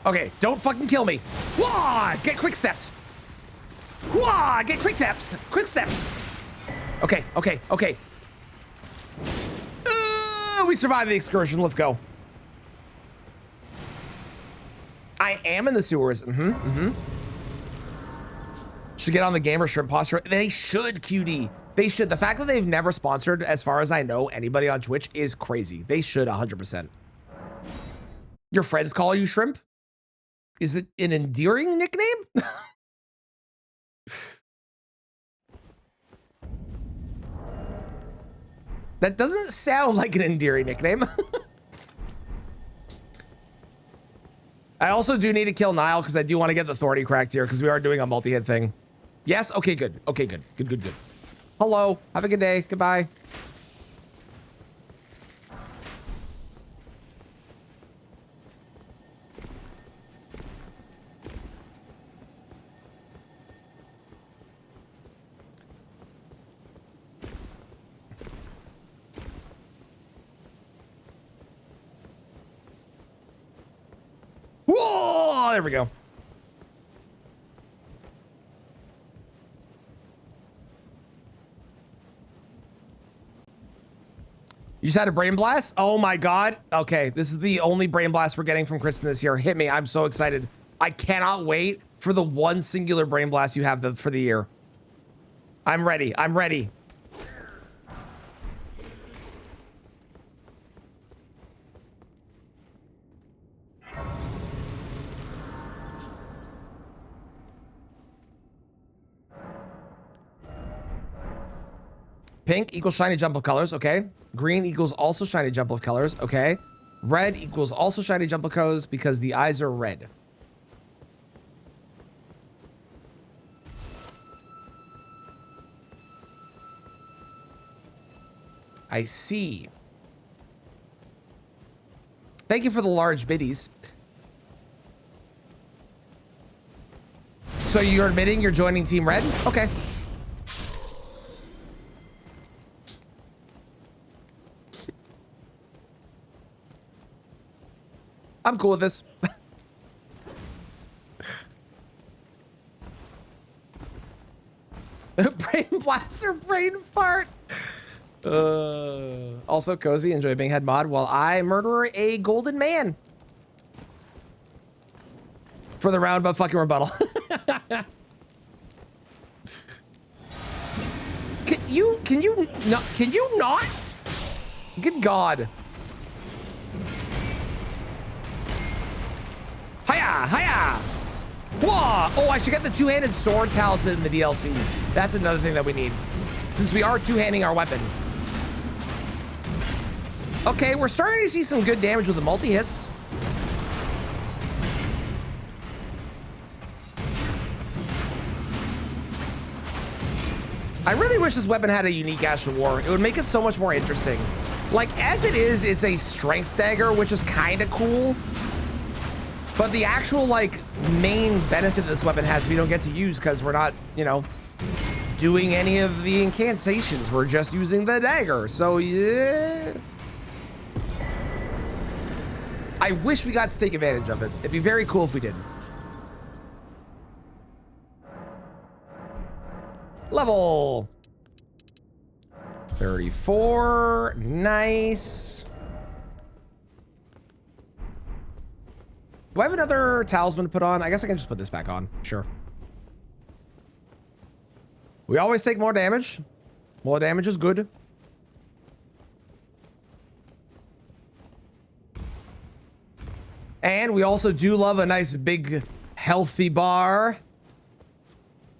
Okay, don't fucking kill me. Wah! Get quick stepped. Wah! Get quick steps. Quick steps. Okay. We survived the excursion. Let's go. I am in the sewers. Should get on the gamer shrimp posture. They should, QD. They should. The fact that they've never sponsored, as far as I know, anybody on Twitch is crazy. They should 100%. Your friends call you shrimp? Is it an endearing nickname? That doesn't sound like an endearing nickname. I also do need to kill Nile because I do want to get the authority cracked here because we are doing a multi-hit thing. Yes? Okay, good. Okay, good. Good. Hello. Have a good day. Goodbye. Whoa! There we go. You just had a brain blast? Oh my God. Okay, this is the only brain blast we're getting from Kristen this year. Hit me, I'm so excited. I cannot wait for the one singular brain blast you have for the year. I'm ready, I'm ready. Pink equals shiny jump of colors, okay. Green equals also shiny jump of colors, okay. Red equals also shiny jump of colors because the eyes are red. I see. Thank you for the large biddies. So you're admitting you're joining Team Red? Okay. I'm cool with this. Brain blaster, brain fart. Also, Cozy, enjoy being head mod while I murder a golden man. For the roundabout fucking rebuttal. Can you not? Good God. Hiya, hiya. Whoa. Oh, I should get the two-handed sword talisman in the DLC. That's another thing that we need. Since we are two-handing our weapon. Okay, we're starting to see some good damage with the multi-hits. I really wish this weapon had a unique Ash of War. It would make it so much more interesting. Like, as it is, it's a strength dagger, which is kind of cool. But the actual, like, main benefit this weapon has, we don't get to use because we're not, you know, doing any of the incantations. We're just using the dagger. So, yeah. I wish we got to take advantage of it. It'd be very cool if we did. Level 34. Nice. Do I have another talisman to put on? I guess I can just put this back on. Sure. We always take more damage. More damage is good. And we also do love a nice big healthy bar.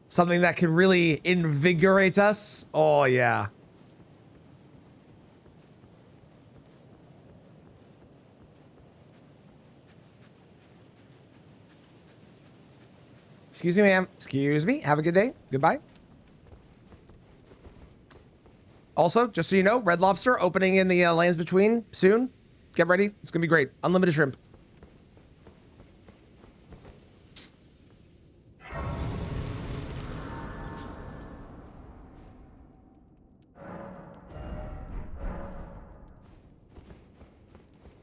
Something that can really invigorate us. Oh, yeah. Excuse me, ma'am. Excuse me. Have a good day. Goodbye. Also, just so you know, Red Lobster opening in the lands between soon. Get ready. It's going to be great. Unlimited shrimp.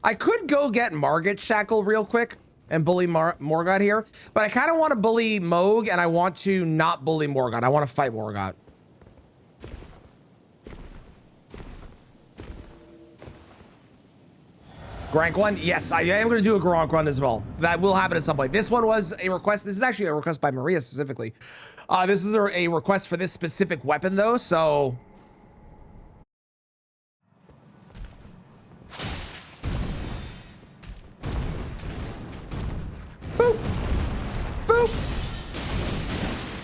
I could go get Margit Shackle real quick and bully Morgoth here, but I kind of want to bully Moog and I want to not bully Morgoth. I want to fight Morgoth. Grank one? Yes, I am going to do a Gronk one as well. That will happen at some point. This one was a request. This is actually a request by Maria specifically. This is a request for this specific weapon though, so... Boop! Boop!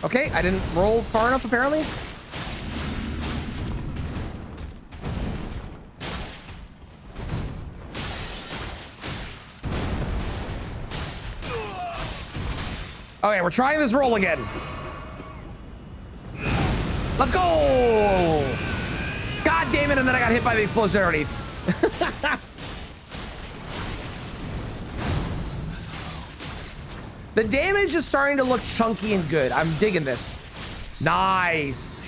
Okay, I didn't roll far enough apparently. Okay, we're trying this roll again. Let's go! God damn it, and then I got hit by the explosion underneath. The damage is starting to look chunky and good. I'm digging this. Nice.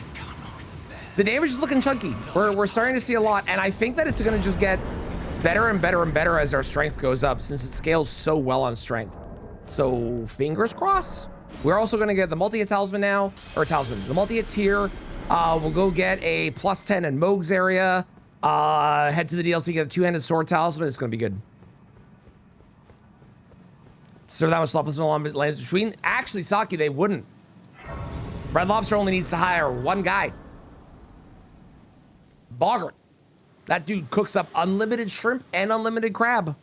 The damage is looking chunky. We're starting to see a lot, and I think that it's gonna just get better and better and better as our strength goes up, since it scales so well on strength. So fingers crossed. We're also gonna get the multi-hit talisman now, or talisman, the multi-hit tier. We'll go get a +10 in Moog's area. Head to the DLC, get a two-handed sword talisman. It's gonna be good. So that much lobster lands between. Actually, Saki, they wouldn't. Red Lobster only needs to hire one guy. Boggart. That dude cooks up unlimited shrimp and unlimited crab.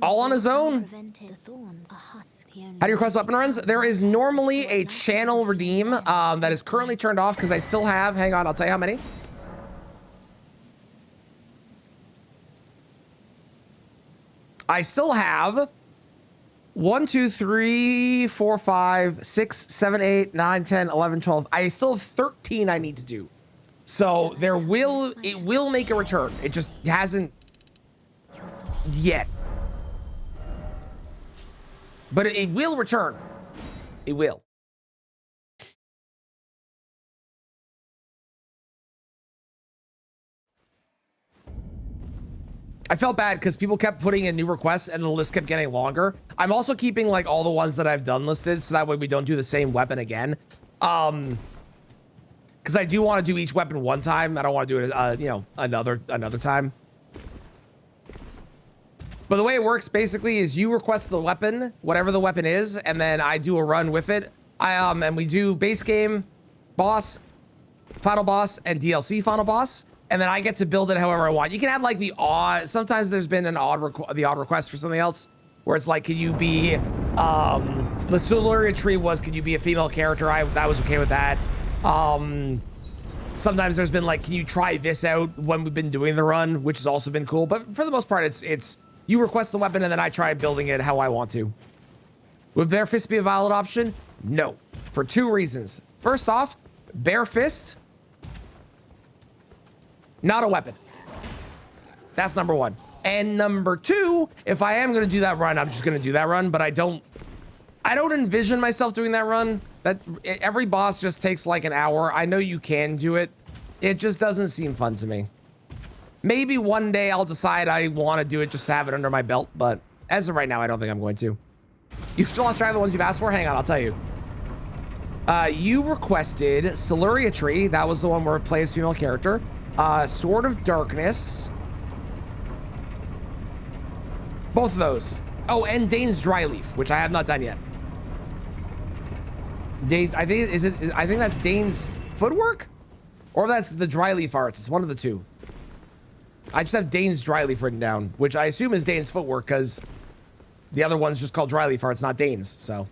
All on his own. How do you request weapon runs? There is normally a channel redeem that is currently turned off because I still have, hang on, I'll tell you how many. I still have 1, 2, 3, 4, 5, 6, 7, 8, 9, 10, 11, 12. I still have 13 I need to do. So it will make a return. It just hasn't yet. But it will return. It will. I felt bad because people kept putting in new requests and the list kept getting longer. I'm also keeping like all the ones that I've done listed so that way we don't do the same weapon again. Because I do want to do each weapon one time. I don't want to do it, you know, another time. But the way it works basically is you request the weapon, whatever the weapon is, and then I do a run with it. And we do base game, boss, final boss, and DLC final boss. And then I get to build it however I want. You can have like the odd, sometimes there's been an odd request for something else where it's like, can you be, the Solaria tree was, can you be a female character? That was okay with that. Sometimes there's been like, can you try this out when we've been doing the run, which has also been cool. But for the most part, it's you request the weapon and then I try building it how I want to. Would Bare Fist be a valid option? No, for two reasons. First off, Bare Fist, not a weapon. That's number one. And number two, if I am gonna do that run, I'm just gonna do that run, but I don't envision myself doing that run. Every boss just takes like an hour. I know you can do it. It just doesn't seem fun to me. Maybe one day I'll decide I want to do it just to have it under my belt, but as of right now, I don't think I'm going to. You've still lost track of the ones you've asked for? Hang on, I'll tell you. You requested Solaria Tree. That was the one where it plays female character. Sword of Darkness. Both of those. Oh, and Dane's Dryleaf, which I have not done yet. Dane's, I think that's Dane's Footwork? Or that's the Dryleaf Arts. It's one of the two. I just have Dane's Dryleaf written down, which I assume is Dane's Footwork, because the other one's just called Dryleaf Arts, not Dane's, so.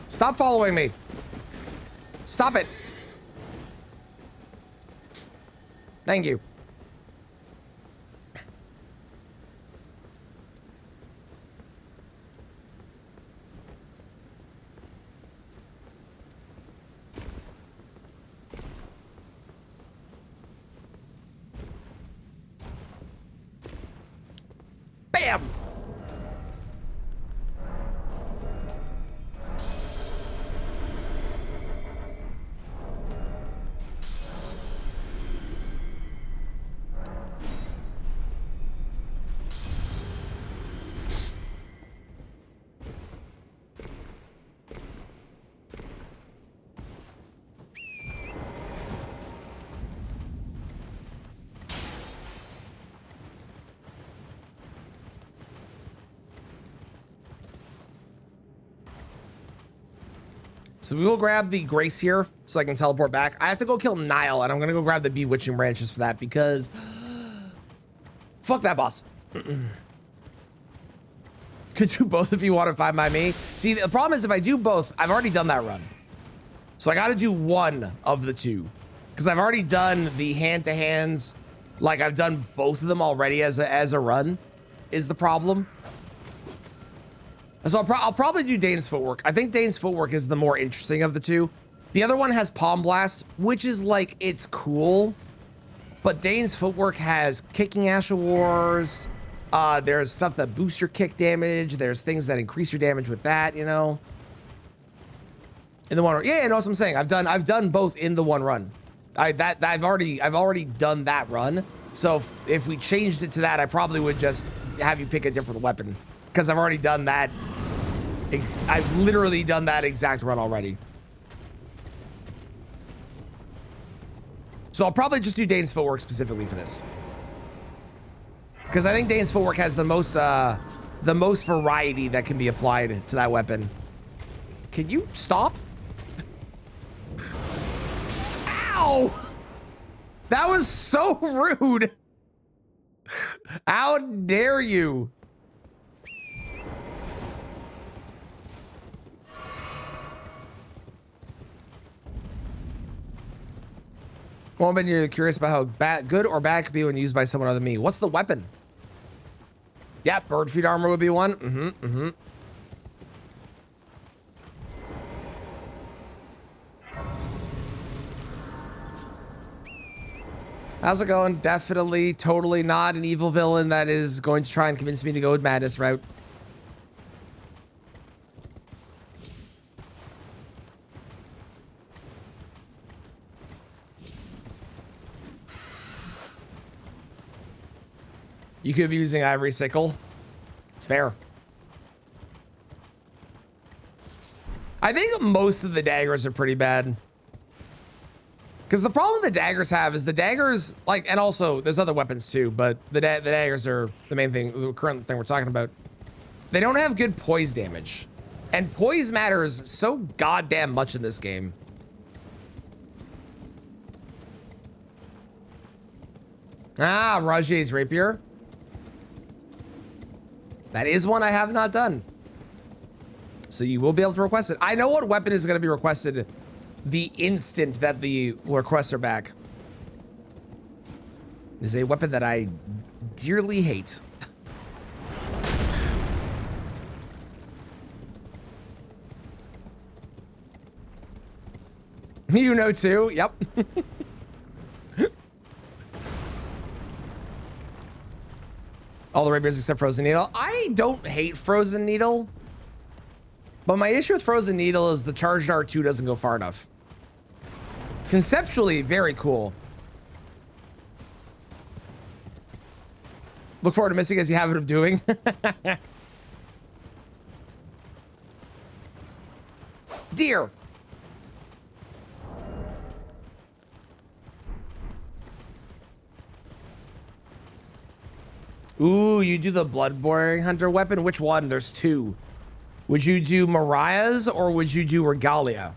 Stop following me. Stop it. Thank you. Bam! So we will grab the Grace here so I can teleport back. I have to go kill Nile, and I'm going to go grab the Bewitching Branches for that because fuck that boss. Could do both if you want to find by me. See, the problem is if I do both, I've already done that run. So I got to do one of the two because I've already done the hand-to-hands. Like I've done both of them already as a run is the problem. So I'll probably do Dane's Footwork. I think Dane's Footwork is the more interesting of the two. The other one has Palm Blast, which is like, it's cool. But Dane's Footwork has Kicking Ash of Wars. There's stuff that boosts your kick damage. There's things that increase your damage with that, you know. In the one run. Yeah, you know what I'm saying. I've done both in the one run. I've already done that run. So if we changed it to that, I probably would just have you pick a different weapon because I've already done that. I've literally done that exact run already. So I'll probably just do Dane's footwork specifically for this. Because I think Dane's footwork has the most variety that can be applied to that weapon. Can you stop? Ow! That was so rude. How dare you? Well, Ben, you're curious about how good or bad it could be when used by someone other than me. What's the weapon? Yeah, bird feet armor would be one. How's it going? Definitely, totally not an evil villain that is going to try and convince me to go with madness route. You could be using Ivory Sickle. It's fair. I think most of the daggers are pretty bad. Because the problem the daggers have is the daggers, like, and also there's other weapons too, but the daggers are the main thing, the current thing we're talking about. They don't have good poise damage. And poise matters so goddamn much in this game. Ah, Rajay's Rapier. That is one I have not done. So you will be able to request it. I know what weapon is going to be requested the instant that the requests are back. It is a weapon that I dearly hate. You know too, yep. All the rapiers except Frozen Needle. I don't hate Frozen Needle. But my issue with Frozen Needle is the charged R2 doesn't go far enough. Conceptually, very cool. Look forward to missing as you have it of doing. Deer. Ooh, you do the Bloodborne Hunter weapon? Which one? There's two. Would you do Mariah's or would you do Regalia?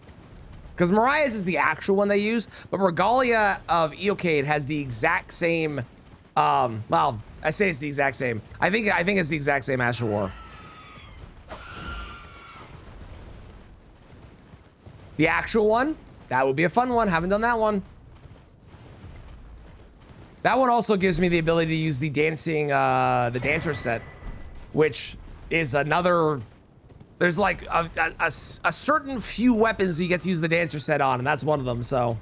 Because Mariah's is the actual one they use, but Regalia of Eocade has the exact same, well, I say it's the exact same. I think it's the exact same Ash of War. The actual one, that would be a fun one. Haven't done that one. That one also gives me the ability to use the the dancer set, which is another. There's like a certain few weapons you get to use the dancer set on, and that's one of them, so.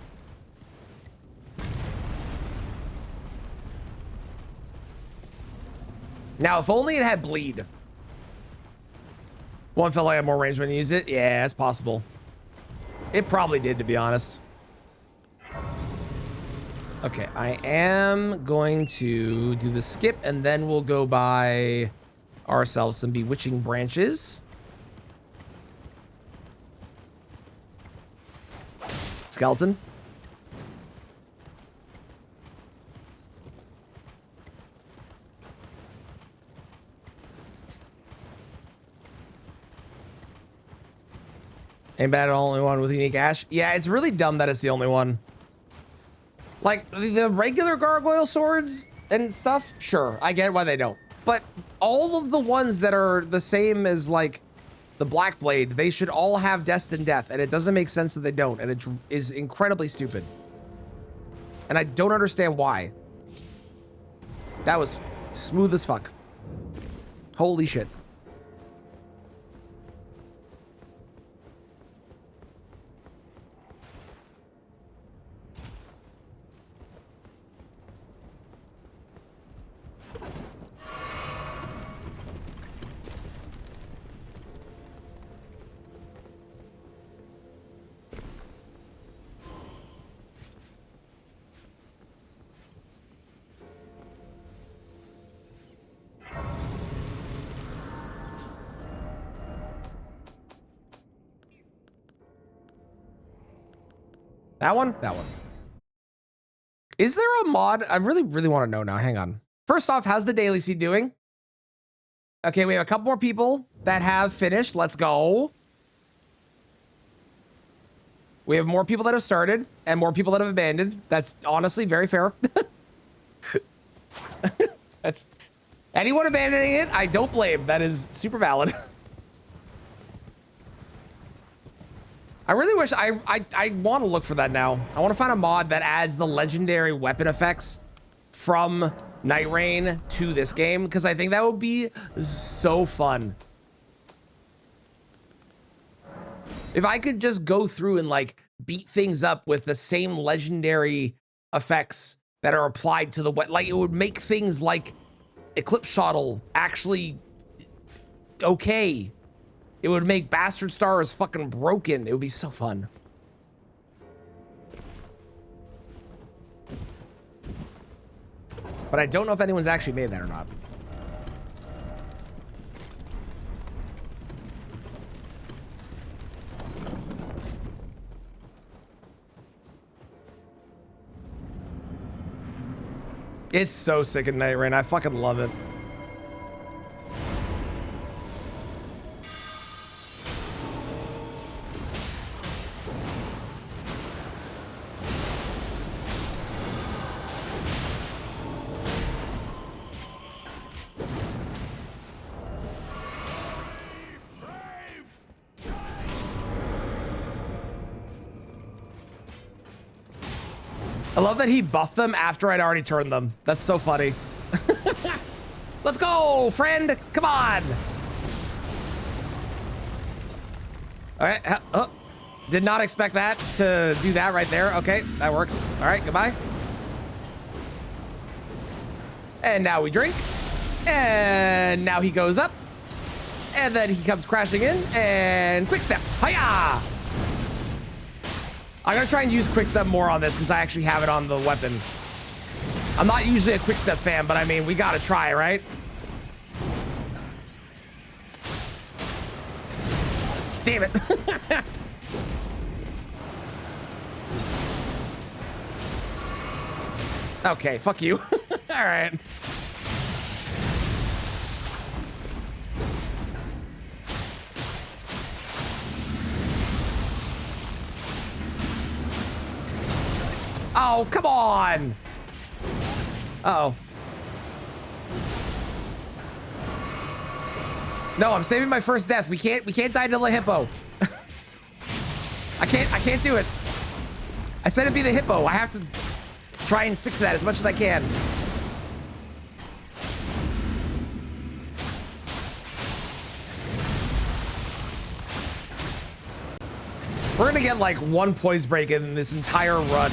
Now, if only it had bleed. One felt like I had more range when you use it. Yeah, it's possible. It probably did, to be honest. Okay, I am going to do the skip, and then we'll go buy ourselves some bewitching branches. Skeleton. Ain't bad at all, only one with unique ash. Yeah, it's really dumb that it's the only one. Like, the regular gargoyle swords and stuff, sure, I get why they don't. But all of the ones that are the same as, like, the Black Blade, they should all have Destined Death, and it doesn't make sense that they don't, and it is incredibly stupid. And I don't understand why. That was smooth as fuck. Holy shit. That one? That one. Is there a mod? I really, really want to know now. Hang on. First off, how's the daily seed doing? Okay, we have a couple more people that have finished. Let's go. We have more people that have started and more people that have abandoned. That's honestly very fair. That's anyone abandoning it, I don't blame. That is super valid. I really wish I want to look for that now. I want to find a mod that adds the legendary weapon effects from Night Rain to this game, because I think that would be so fun. If I could just go through and like beat things up with the same legendary effects that are applied to the like, it would make things like Eclipse Shuttle actually okay. It would make Bastard Stars fucking broken. It would be so fun. But I don't know if anyone's actually made that or not. It's so sick at Night Rain. I fucking love it. I love that he buffed them after I'd already turned them. That's so funny. Let's go, friend. Come on. All right. Oh, did not expect that to do that right there. Okay, that works. All right, goodbye. And now we drink. And now he goes up. And then he comes crashing in. And quick step. Hiya! I'm gonna try and use quick step more on this since I actually have it on the weapon. I'm not usually a quick step fan, but I mean, we gotta try, right? Damn it. Okay, fuck you. All right. Oh, come on. Uh-oh. No, I'm saving my first death. We can't die to the hippo. I can't do it. I said it'd be the hippo. I have to try and stick to that as much as I can. We're gonna get like one poise break in this entire run.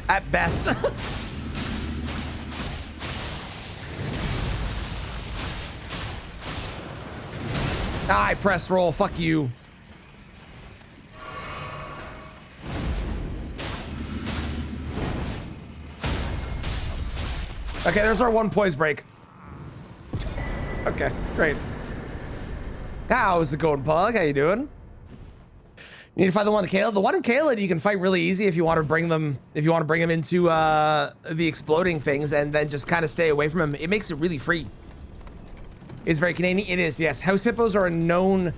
At best. I press roll. Fuck you. Okay, there's our one poise break. Okay, great. How's it going, Pug? How you doing? You need to find the one in Kale. The one in Kale, you can fight really easy if you want to bring them. If you want to bring them into the exploding things, and then just kind of stay away from him. It makes it really free. It's very Canadian. It is, yes. House hippos are a known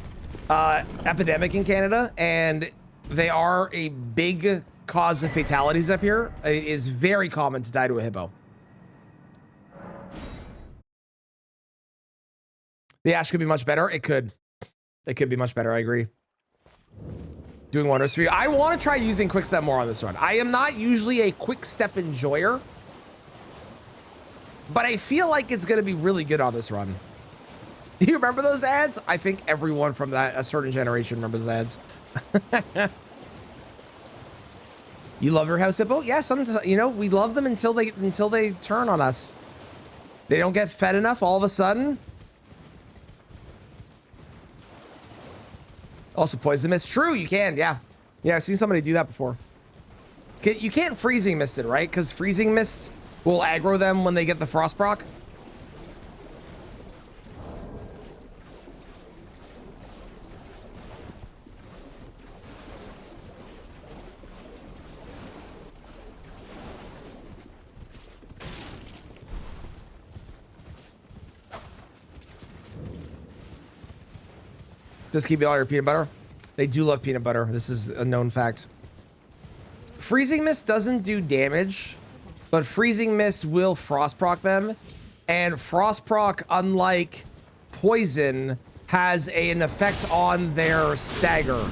epidemic in Canada, and they are a big cause of fatalities up here. It is very common to die to a hippo. The ash could be much better. It could. It could be much better. I agree. Doing wonders for you. I want to try using quick step more on this run. I am not usually a quick step enjoyer, but I feel like it's going to be really good on this run. You remember those ads? I think everyone from a certain generation remembers ads. You love your house hippo? Yeah, sometimes, you know, we love them until they turn on us. They don't get fed enough all of a sudden. Also poison mist. True, you can, yeah. Yeah, I've seen somebody do that before. You can't freezing mist it, right? Because freezing mist will aggro them when they get the frost proc. Just keep all your peanut butter. They do love peanut butter. This is a known fact. Freezing Mist doesn't do damage, but Freezing Mist will frost proc them. And frost proc, unlike poison, has an effect on their stagger.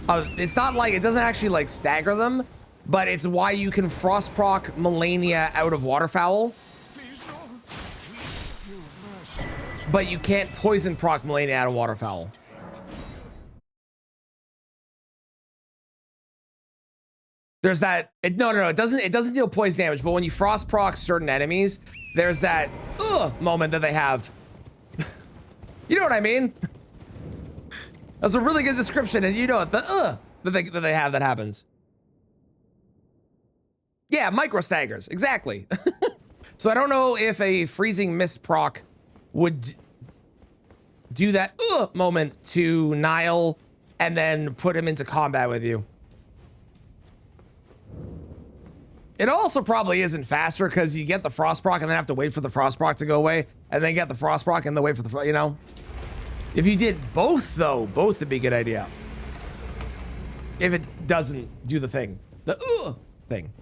It's not like, it doesn't actually like stagger them, but it's why you can frost proc Melania out of waterfowl. But you can't poison proc Melania out of waterfowl. There's that, no, it doesn't deal poison damage, but when you frost proc certain enemies, there's that moment that they have. You know what I mean? That's a really good description, and you know it, the that they have that happens. Yeah, micro staggers, exactly. So I don't know if a Freezing Mist proc would do that moment to Nile and then put him into combat with you. It also probably isn't faster because you get the frost proc and then have to wait for the frost proc to go away, and then get the frost proc and then wait for the, you know. If you did both though, both would be a good idea. If it doesn't do the thing, the thing.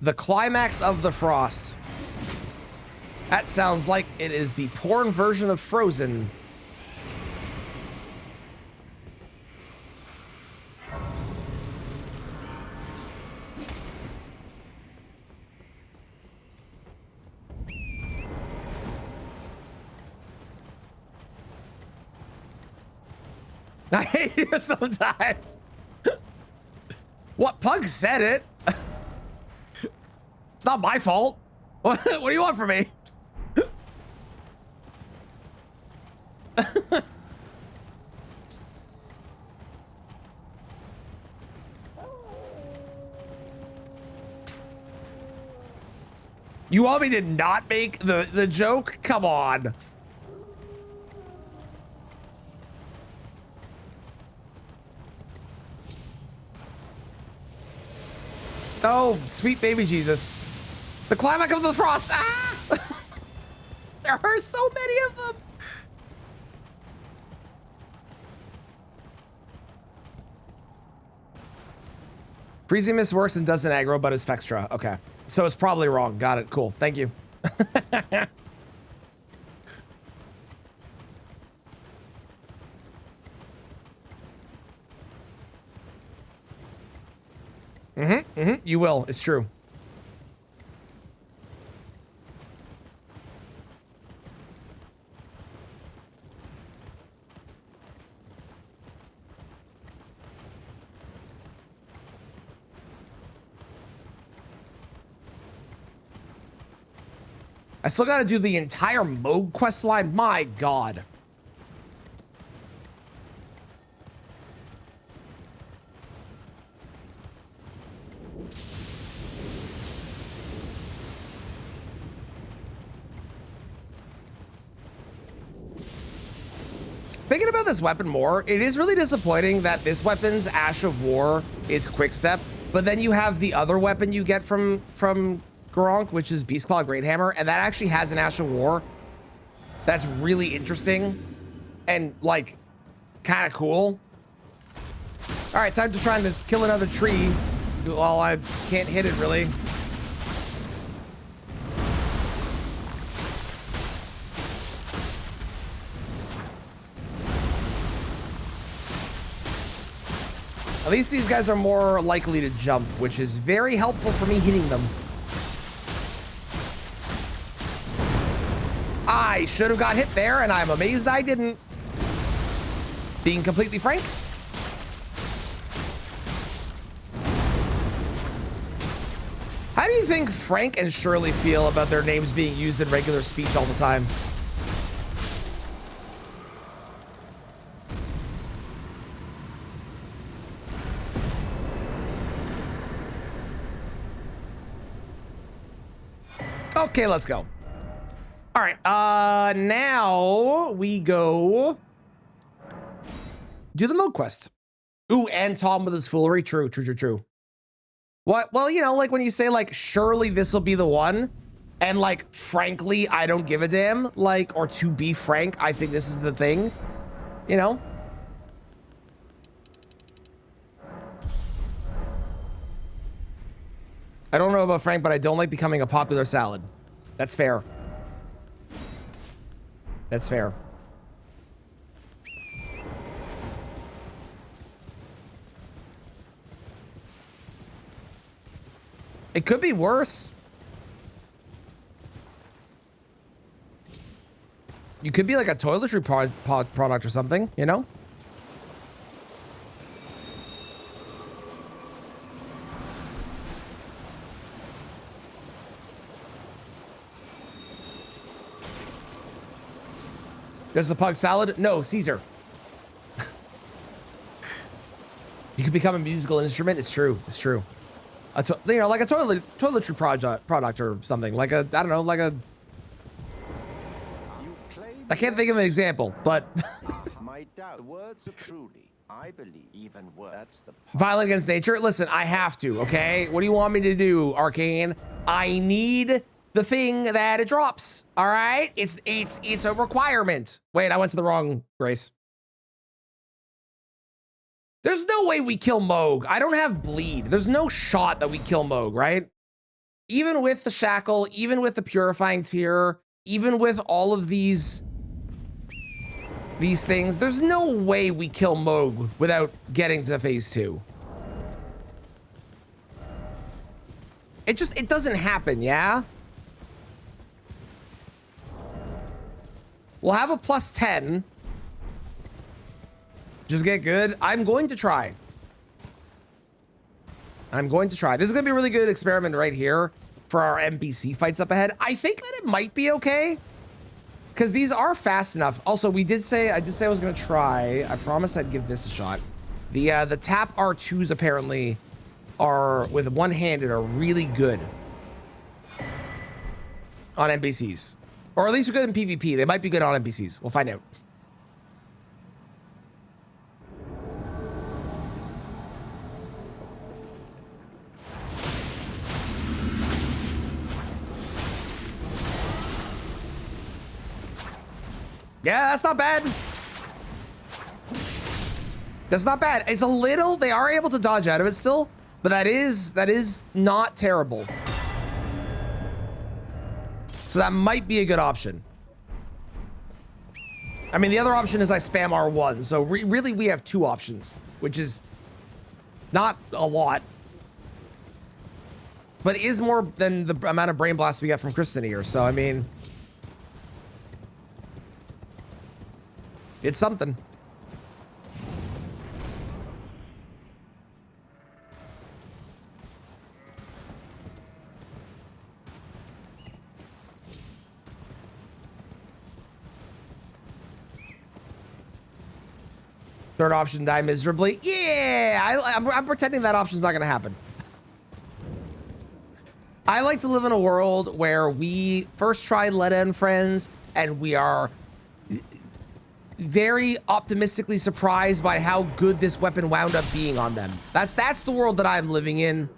The climax of the frost. That sounds like it is the porn version of Frozen. I hate you sometimes. What? Pug said it. It's not my fault. What do you want from me? You want me to not make the joke? Come on. Oh, sweet baby Jesus. The climax of the frost. Ah! There are so many of them. Freezing Mist works and doesn't aggro, but it's Fextra. Okay. So it's probably wrong. Got it. Cool. Thank you. You will. It's true. I still got to do the entire Moog quest line. My God. Thinking about this weapon more, it is really disappointing that this weapon's Ash of War is Quickstep, but then you have the other weapon you get from Gronk, which is Beastclaw Great Hammer, and that actually has an Ash of War. That's really interesting and like kind of cool. All right, time to try to kill another tree. Well, I can't hit it really. At least these guys are more likely to jump, which is very helpful for me hitting them. I should have got hit there, and I'm amazed I didn't. Being completely frank. How do you think Frank and Shirley feel about their names being used in regular speech all the time? Okay, let's go. All right, now we go do the Moog quest. Ooh, and Tom with his foolery. True. What? Well, you know, like when you say like, surely this will be the one. And like, frankly, I don't give a damn. Like, or to be frank, I think this is the thing. You know? I don't know about Frank, but I don't like becoming a popular salad. That's fair. That's fair. It could be worse. You could be like a toiletry product or something, you know? There's a pug salad? No, Caesar. You could become a musical instrument. It's true. It's true. You know, like a toiletry product or something. Like a, I don't know, like a... I can't think of an example, but... My doubt. Words are truly, I believe, even worse. That's the violent against nature? Listen, I have to, okay? What do you want me to do, Arcane? I need the thing that it drops, all right? It's a requirement. Wait, I went to the wrong Grace. There's no way we kill Moog. I don't have bleed. There's no shot that we kill Moog, right? Even with the shackle, even with the purifying tear, even with all of these things, there's no way we kill Moog without getting to phase 2. It doesn't happen, yeah? We'll have a +10. Just get good. I'm going to try. I'm going to try. This is going to be a really good experiment right here for our NPC fights up ahead. I think that it might be okay, because these are fast enough. Also, I did say I was going to try. I promised I'd give this a shot. The tap R2s apparently are, with one-handed, are really good on NPCs. Or at least they're good in PvP. They might be good on NPCs. We'll find out. Yeah, that's not bad. That's not bad. It's a little, they are able to dodge out of it still, but that is not terrible. So that might be a good option. I mean, the other option is I spam R1. So really we have 2 options, which is not a lot, but is more than the amount of brain blasts we get from Kristen here. So, I mean, it's something. Third option, die miserably. Yeah, I'm pretending that option's not gonna happen. I like to live in a world where we first try Letta and Friends, and we are very optimistically surprised by how good this weapon wound up being on them. That's the world that I'm living in.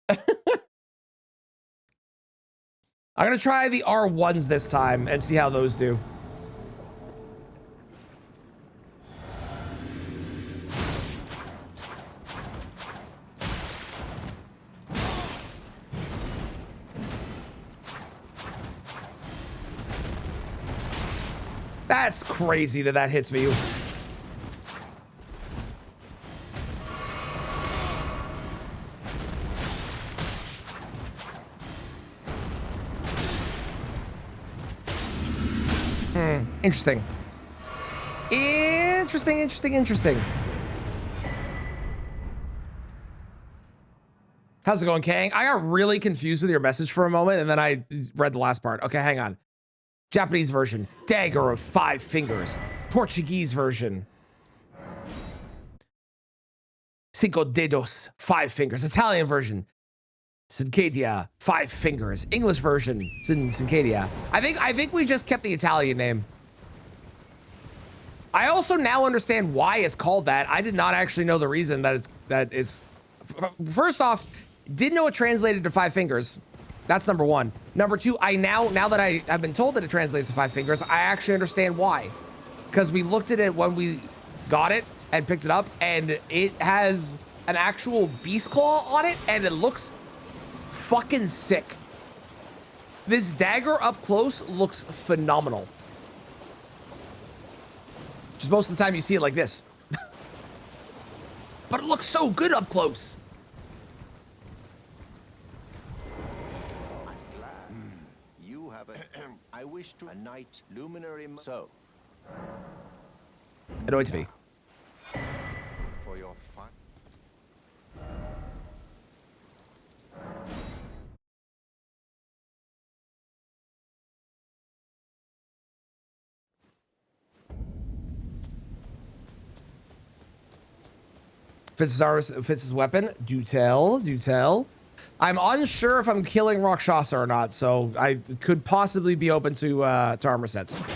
I'm gonna try the R1s this time and see how those do. That's crazy that hits me. Interesting. Interesting. How's it going, Kang? I got really confused with your message for a moment, and then I read the last part. Okay, hang on. Japanese version, dagger of 5 fingers. Portuguese version, cinco dedos, 5 fingers. Italian version, Cinquedea, 5 fingers. English version, Cinquedea. I think we just kept the Italian name. I also now understand why it's called that. I did not actually know the reason that it's first off, didn't know it translated to 5 fingers. That's number one. Number two, now that I have been told that it translates to 5 fingers, I actually understand why. Because we looked at it when we got it and picked it up, and it has an actual beast claw on it, and it looks fucking sick. This dagger up close looks phenomenal. Just most of the time you see it like this. But it looks so good up close. I'm glad. You have a... I wish to... A night luminary... So... Annoys me. For your fun... Fitz's weapon. Do tell, do tell. I'm unsure if I'm killing Rakshasa or not, so I could possibly be open to armor sets. Why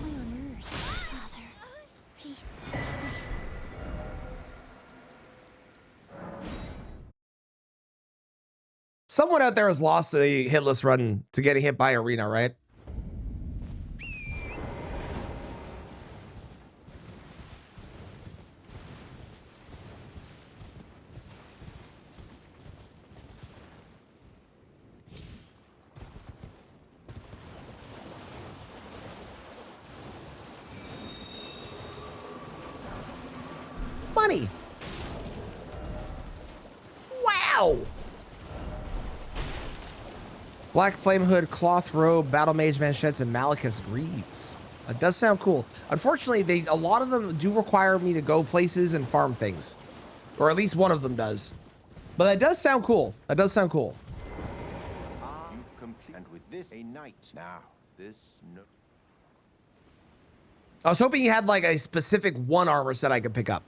on earth? Father, please be safe. Someone out there has lost a hitless run to getting hit by Arena, right? Money. Wow. Black Flame Hood, Cloth Robe, Battle Mage Manchettes, and Malachus Greaves. That does sound cool. Unfortunately, a lot of them do require me to go places and farm things. Or at least one of them does. But that does sound cool. That does sound cool. You've completed... And with this, a night. Now, this... No... I was hoping you had like a specific one armor set I could pick up.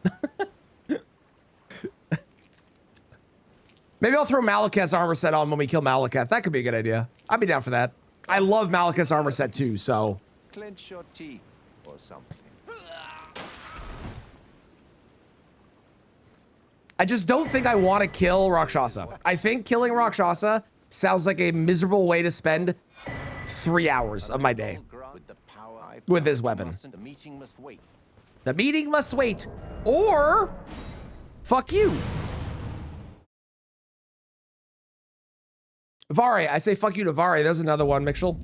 Maybe I'll throw Malekith's armor set on when we kill Malekith. That could be a good idea. I'd be down for that. I love Malekith's armor set too, so. Clench your teeth or something. I just don't think I want to kill Rakshasa. I think killing Rakshasa sounds like a miserable way to spend 3 hours of my day with this weapon. The meeting must wait. The meeting must wait, or fuck you. Vari, I say fuck you to Vari. There's another one, Mitchell.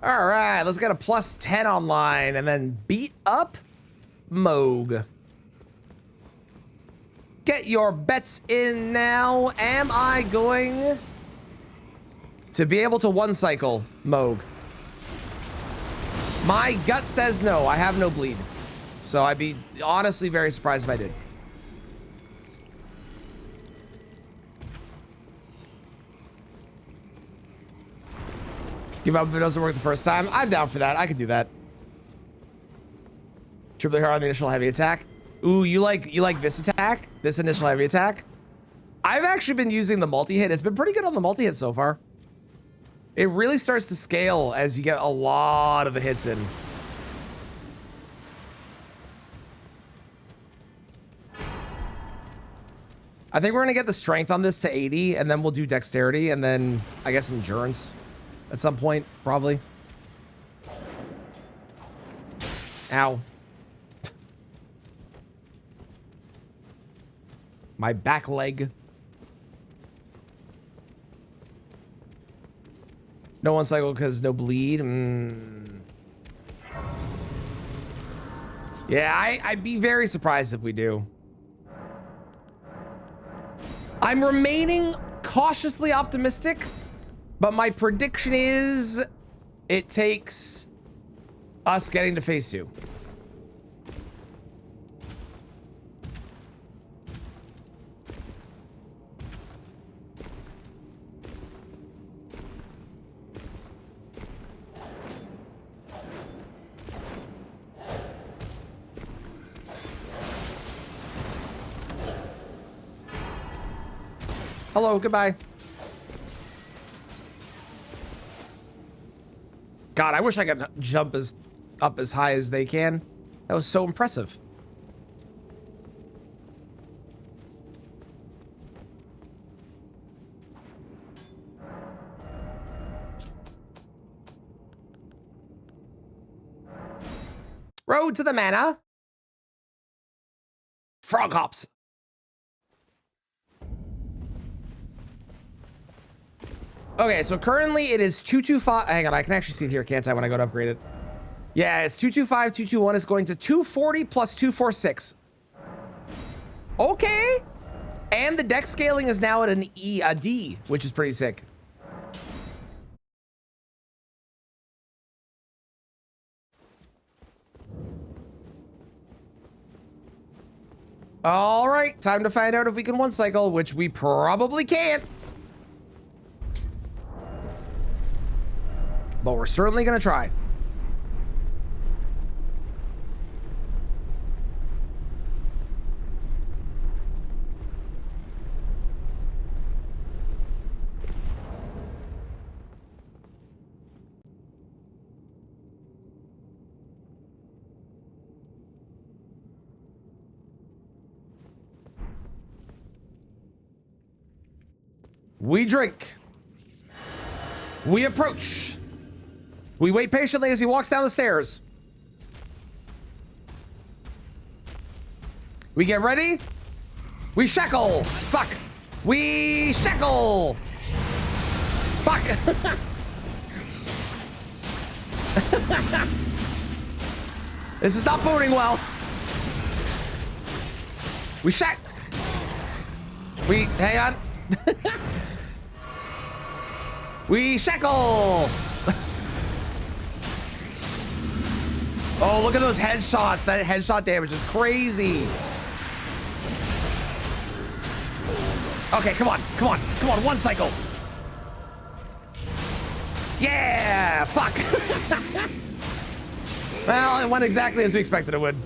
All right, let's get a +10 online and then beat up Moog. Get your bets in now. Am I going to be able to one cycle Moog? My gut says no. I have no bleed. So I'd be honestly very surprised if I did. Give up if it doesn't work the first time. I'm down for that. I could do that. Triple hard on the initial heavy attack. Ooh, you like this attack? This initial heavy attack? I've actually been using the multi-hit. It's been pretty good on the multi-hit so far. It really starts to scale as you get a lot of the hits in. I think we're gonna get the strength on this to 80, and then we'll do dexterity, and then I guess endurance at some point, probably. Ow. My back leg. No one cycle because no bleed. Yeah, I'd be very surprised if we do. I'm remaining cautiously optimistic, but my prediction is it takes us getting to phase 2. Hello, goodbye. God, I wish I could jump up as high as they can. That was so impressive. Road to the manor. Frog hops. Okay, so currently it is 225. Hang on, I can actually see it here, can't I, when I go to upgrade it? Yeah, it's 225, 221 is going to 240 plus 246. Okay. And the deck scaling is now at a D, which is pretty sick. All right, time to find out if we can one cycle, which we probably can't. But we're certainly gonna try. We drink. We approach. We wait patiently as he walks down the stairs. We get ready. We shackle. Fuck. We shackle. Fuck. This is not boding well. We hang on. We shackle. Oh, look at those headshots. That headshot damage is crazy. Okay, come on, come on, come on, one cycle. Yeah, fuck. Well, it went exactly as we expected it would.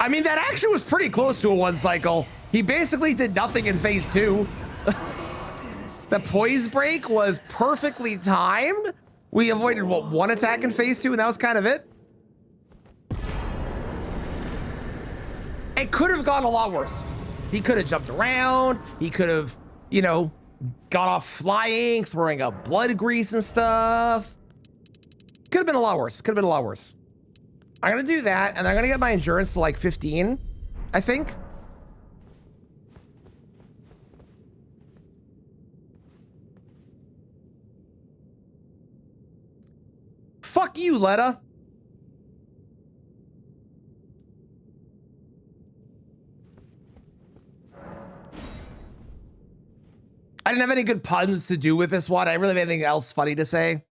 I mean, that actually was pretty close to a one cycle. He basically did nothing in phase 2. The poise break was perfectly timed. We avoided, what, one attack in phase 2, and that was kind of it. It could have gone a lot worse. He could have jumped around. He could have, you know, got off flying, throwing up blood grease and stuff. Could have been a lot worse. Could have been a lot worse. I'm gonna do that, and I'm gonna get my endurance to like 15, I think. Fuck you, Letta. I didn't have any good puns to do with this one. I didn't really have anything else funny to say.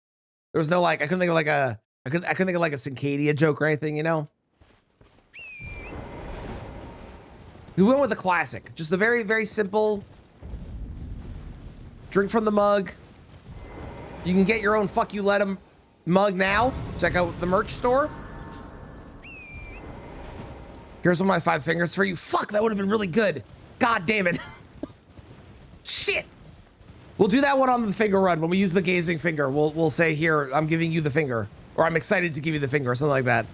There was no like, I couldn't think of like a, I couldn't think of like a Cinquedea joke or anything, you know? We went with a classic. Just a very, very simple drink from the mug. You can get your own fuck you let 'em mug now. Check out the merch store. Here's one of my 5 fingers for you. Fuck, that would have been really good. God damn it. Shit. We'll do that one on the finger run. When we use the gazing finger, we'll say, here, I'm giving you the finger. Or I'm excited to give you the finger, or something like that.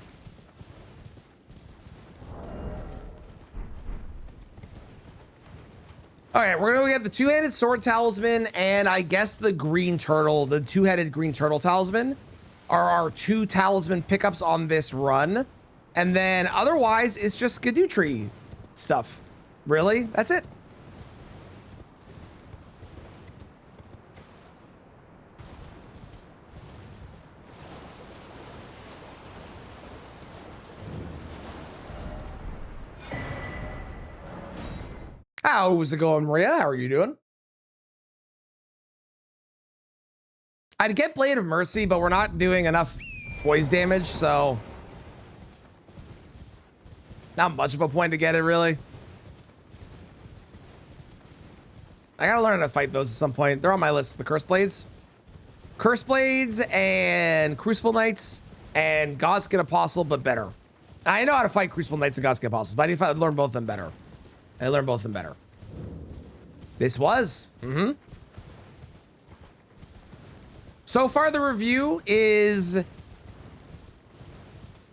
All right, we're gonna get the 2-handed sword talisman, and I guess the green turtle, the 2-headed green turtle talisman, are our 2 talisman pickups on this run. And then otherwise, it's just Gadutri stuff. Really? That's it. How's it going, Maria? How are you doing? I'd get Blade of Mercy, but we're not doing enough poise damage, so not much of a point to get it, really. I gotta learn how to fight those at some point. They're on my list. The Curse Blades. Curse Blades and Crucible Knights and Godskin Apostle, but better. I know how to fight Crucible Knights and Godskin Apostles, but I need to learn both of them better. I learned both of them better. This was. So far, the review is... It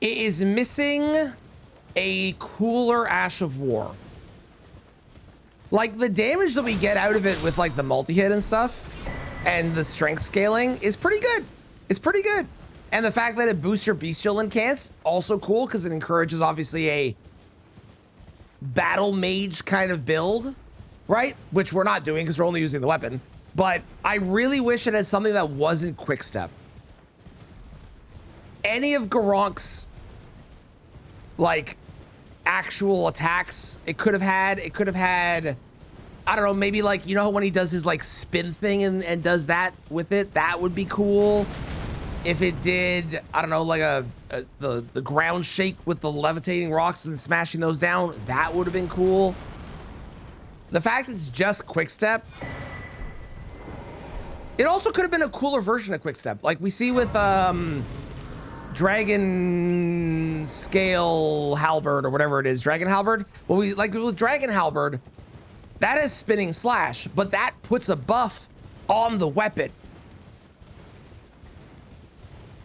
is missing a cooler Ash of War. Like, the damage that we get out of it with, like, the multi-hit and stuff, and the strength scaling is pretty good. It's pretty good. And the fact that it boosts your bestial incants, also cool, because it encourages, obviously, a battle mage kind of build, right? Which we're not doing, because we're only using the weapon. But I really wish it had something that wasn't quickstep. Any of Garonk's, like, actual attacks it could have had, I don't know, maybe like, you know when he does his like spin thing and does that with it, that would be cool. If it did, I don't know, like the ground shake with the levitating rocks and smashing those down, that would have been cool. The fact it's just quickstep, it also could have been a cooler version of quickstep, like we see with Dragon Scale Halberd or whatever it is, Dragon Halberd. Well, we like with Dragon Halberd, that is spinning slash, but that puts a buff on the weapon.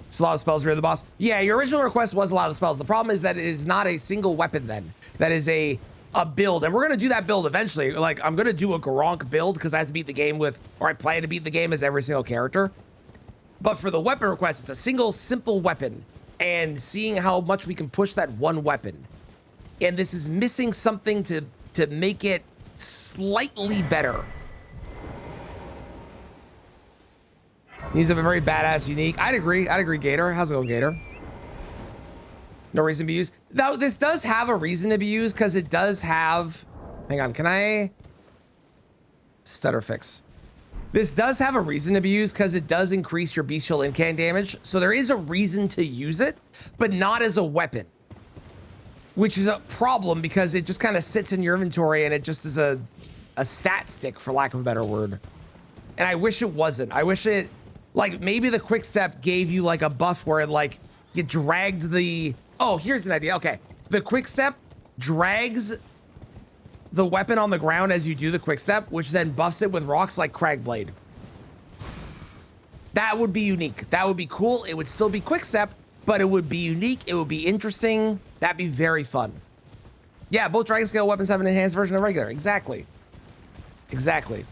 So a lot of spells rear the boss. Yeah, your original request was a lot of spells. The problem is that it is not a single weapon then. That is a build, and we're gonna do that build eventually. Like, I'm gonna do a Garonk build because I have to beat the game with, or I plan to beat the game as every single character. But for the weapon request, it's a single simple weapon, and seeing how much we can push that one weapon. And this is missing something to make it slightly better. Needs a very badass unique. I'd agree, Gator. How's it going, Gator? No reason to be used. Now, this does have a reason to be used because it does have... Hang on, can I... Stutter fix. This does have a reason to be used because it does increase your bestial incant damage. So there is a reason to use it, but not as a weapon. Which is a problem because it just kind of sits in your inventory and it just is a stat stick, for lack of a better word. And I wish it wasn't. I wish it... Like, maybe the quick step gave you, like, a buff where it, like, you dragged the... Oh, here's an idea. Okay. The quick step drags the weapon on the ground as you do the quick step, which then buffs it with rocks like Cragblade. That would be unique. That would be cool. It would still be quick step, but it would be unique. It would be interesting. That'd be very fun. Yeah, both Dragon Scale weapons have an enhanced version of regular. Exactly. Exactly.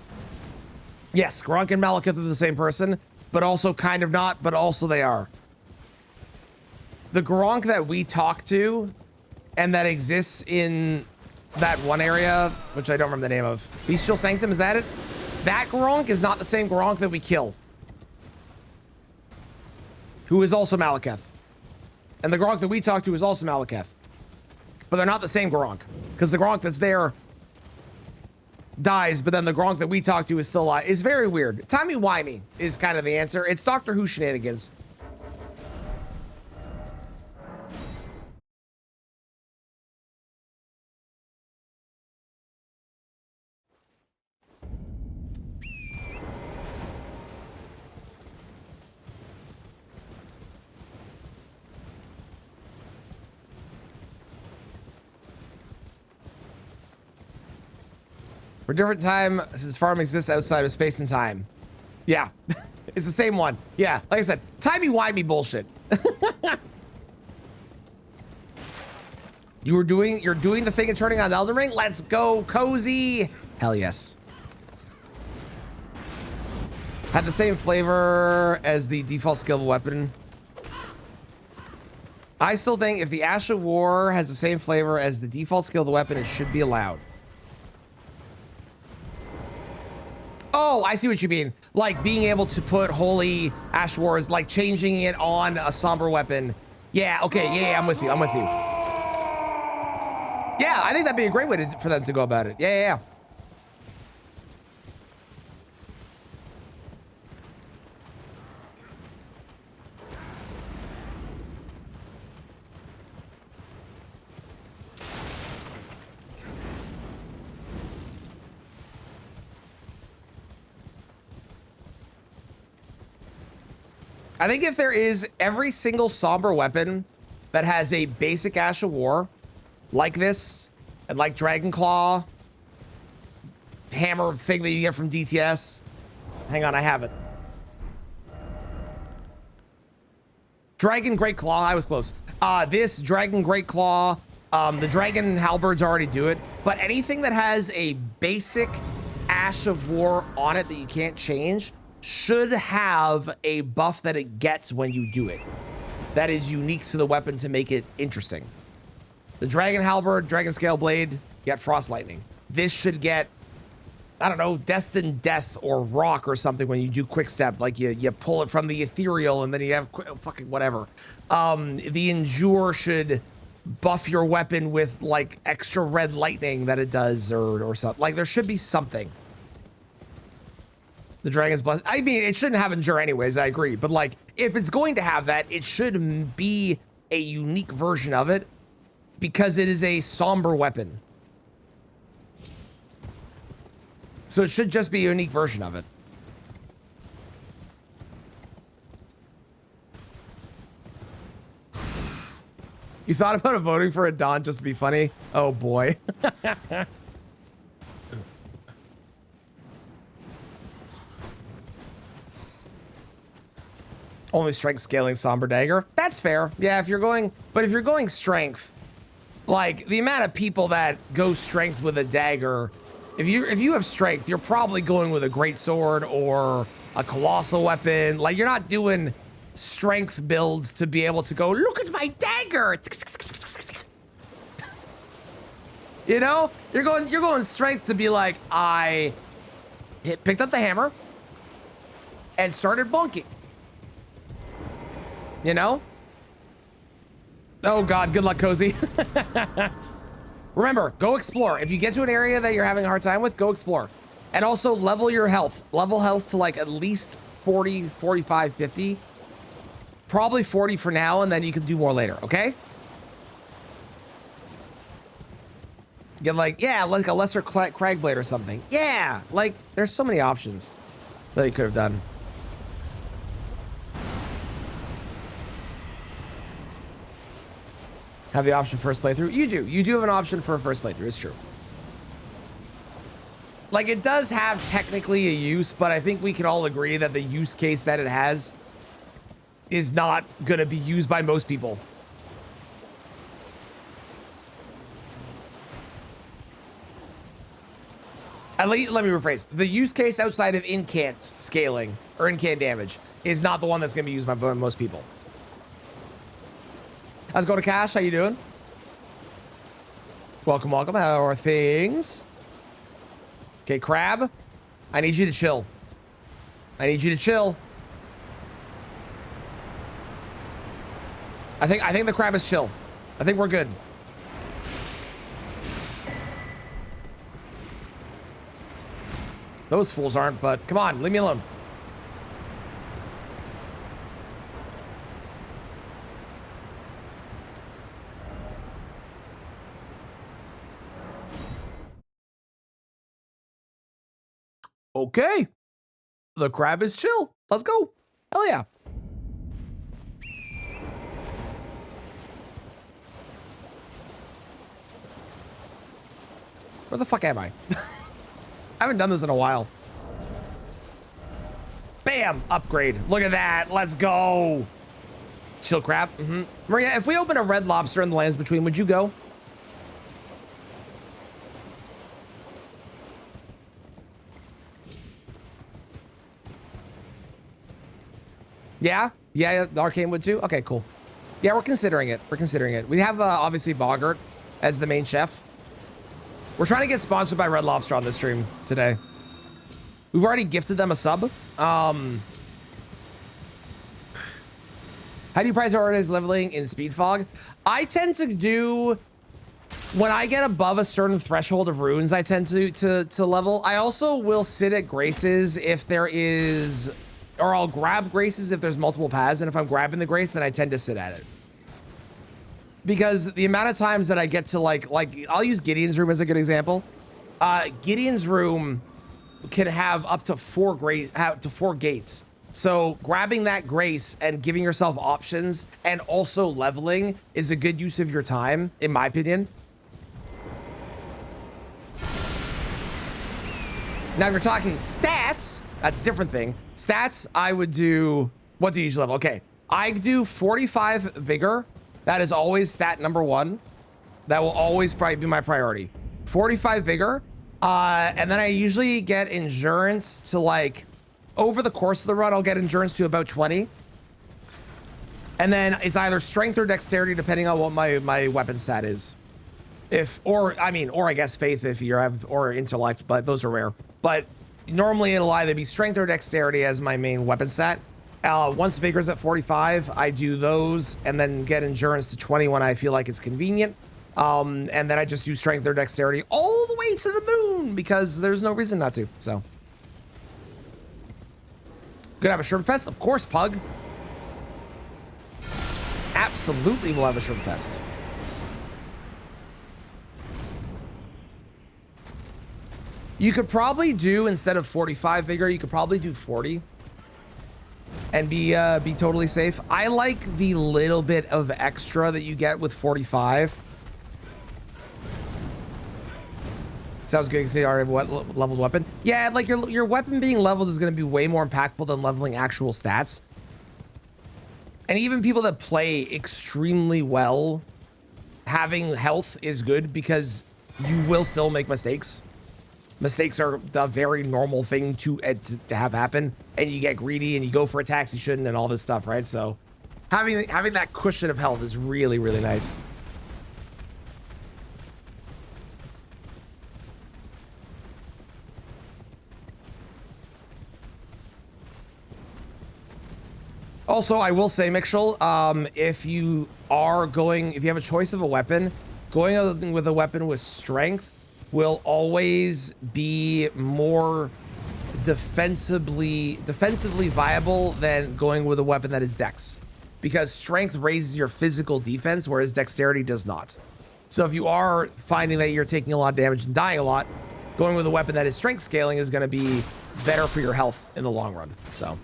Yes, Gronk and Malekith are the same person, but also kind of not, but also they are. The Gronk that we talk to and that exists in that one area, which I don't remember the name of. Bestial Sanctum, is that it? That Gronk is not the same Gronk that we kill. Who is also Malekith. And the Gronk that we talk to is also Malekith. But they're not the same Gronk. Because the Gronk that's there dies, but then the Gronk that we talk to is still alive. It's very weird. Timey-wimey is kind of the answer. It's Doctor Who shenanigans. For different time, since farm exists outside of space and time. Yeah, it's the same one. Yeah, like I said, timey-wimey bullshit. You're doing the thing and turning on Elden Ring? Let's go, Cozy! Hell yes. Had the same flavor as the default skill of a weapon. I still think if the Ash of War has the same flavor as the default skill of the weapon, it should be allowed. Oh, I see what you mean. Like being able to put Holy Ash Wars, like changing it on a somber weapon. Yeah, okay, yeah, I'm with you, I'm with you. Yeah, I think that'd be a great way for them to go about it. Yeah. I think if there is every single somber weapon that has a basic Ash of War, like this, and like Dragon Claw, hammer thing that you get from DTS. Hang on, I have it. Dragon Great Claw, I was close. This Dragon Great Claw, the Dragon Halberds already do it, but anything that has a basic Ash of War on it that you can't change should have a buff that it gets when you do it. That is unique to the weapon to make it interesting. The Dragon Halberd, Dragon Scale Blade, get Frost Lightning. This should get, I don't know, Destined Death or Rock or something when you do Quick Step. Like you pull it from the Ethereal and then you have fucking whatever. The Endure should buff your weapon with like extra red lightning that it does or something. Like there should be something. The Dragon's Blessing. I mean, it shouldn't have Endure anyways, I agree. But like, if it's going to have that, it should be a unique version of it because it is a somber weapon. So it should just be a unique version of it. You thought about voting for a Dawn just to be funny? Oh boy. Only strength scaling somber dagger. That's fair. Yeah, if you're going strength, like the amount of people that go strength with a dagger, if you have strength, you're probably going with a great sword or a colossal weapon. Like you're not doing strength builds to be able to go, look at my dagger. You know, you're going strength to be like, I picked up the hammer and started bonking. You know? Oh God, good luck, Cozy. Remember, go explore. If you get to an area that you're having a hard time with, go explore. And also level your health. Level health to like at least 40, 45, 50. Probably 40 for now, and then you can do more later, okay? Get like, yeah, like a lesser crag blade or something. Yeah, like there's so many options that you could have done. Have the option first playthrough? You do. You do have an option for a first playthrough. It's true. Like, it does have technically a use, but I think we can all agree that the use case that it has is not going to be used by most people. Let me rephrase. The use case outside of incant scaling or incant damage is not the one that's going to be used by most people. How's it going, Cash? How you doing? Welcome, welcome. How are things? Okay, Crab. I need you to chill. I need you to chill. I think the Crab is chill. I think we're good. Those fools aren't, but come on, leave me alone. Okay. The Crab is chill. Let's go. Hell yeah. Where the fuck am I? I haven't done this in a while. Bam! Upgrade. Look at that. Let's go. Chill Crab. Maria, if we open a Red Lobster in the Lands Between, would you go? Yeah? Yeah, the Arcane would too? Okay, cool. Yeah, we're considering it. We're considering it. We have, obviously, Boggart as the main chef. We're trying to get sponsored by Red Lobster on this stream today. We've already gifted them a sub. How do you prioritize leveling in Speed Fog? I tend to do... When I get above a certain threshold of runes, I tend to level. I also will sit at Graces if there is... Or I'll grab Graces if there's multiple paths, and if I'm grabbing the Grace, then I tend to sit at it. Because the amount of times that I get to like I'll use Gideon's room as a good example. Gideon's room can have up to 4 gates. So grabbing that grace and giving yourself options and also leveling is a good use of your time, in my opinion. Now, if you're talking stats, that's a different thing. Stats, I would do, what do you usually level? Okay, I do 45 vigor. That is always stat number 1. That will always probably be my priority. 45 vigor. And then I usually get endurance to like, over the course of the run, I'll get endurance to about 20. And then it's either strength or dexterity, depending on what my weapon stat is. Or I guess faith if you have, or intellect, but those are rare. But normally it'll either be strength or dexterity as my main weapon stat. Once vigor's at 45, I do those and then get endurance to 20 when I feel like it's convenient. And then I just do strength or dexterity all the way to the moon because there's no reason not to. So, gonna have a shrimp fest, of course, Pug. Absolutely, we'll have a shrimp fest. You could probably do, instead of 45 vigor, you could probably do 40 and be totally safe. I like the little bit of extra that you get with 45. Sounds good. See, already what leveled weapon? Yeah, like your weapon being leveled is going to be way more impactful than leveling actual stats. And even people that play extremely well, having health is good because you will still make mistakes. Mistakes are the very normal thing to have happen, and you get greedy and you go for attacks you shouldn't and all this stuff, right? So having that cushion of health is really, really nice. Also, I will say, Mixel, if you have a choice of a weapon, going with a weapon with strength will always be more defensively viable than going with a weapon that is dex, because strength raises your physical defense, whereas dexterity does not. So if you are finding that you're taking a lot of damage and dying a lot, going with a weapon that is strength scaling is going to be better for your health in the long run. So,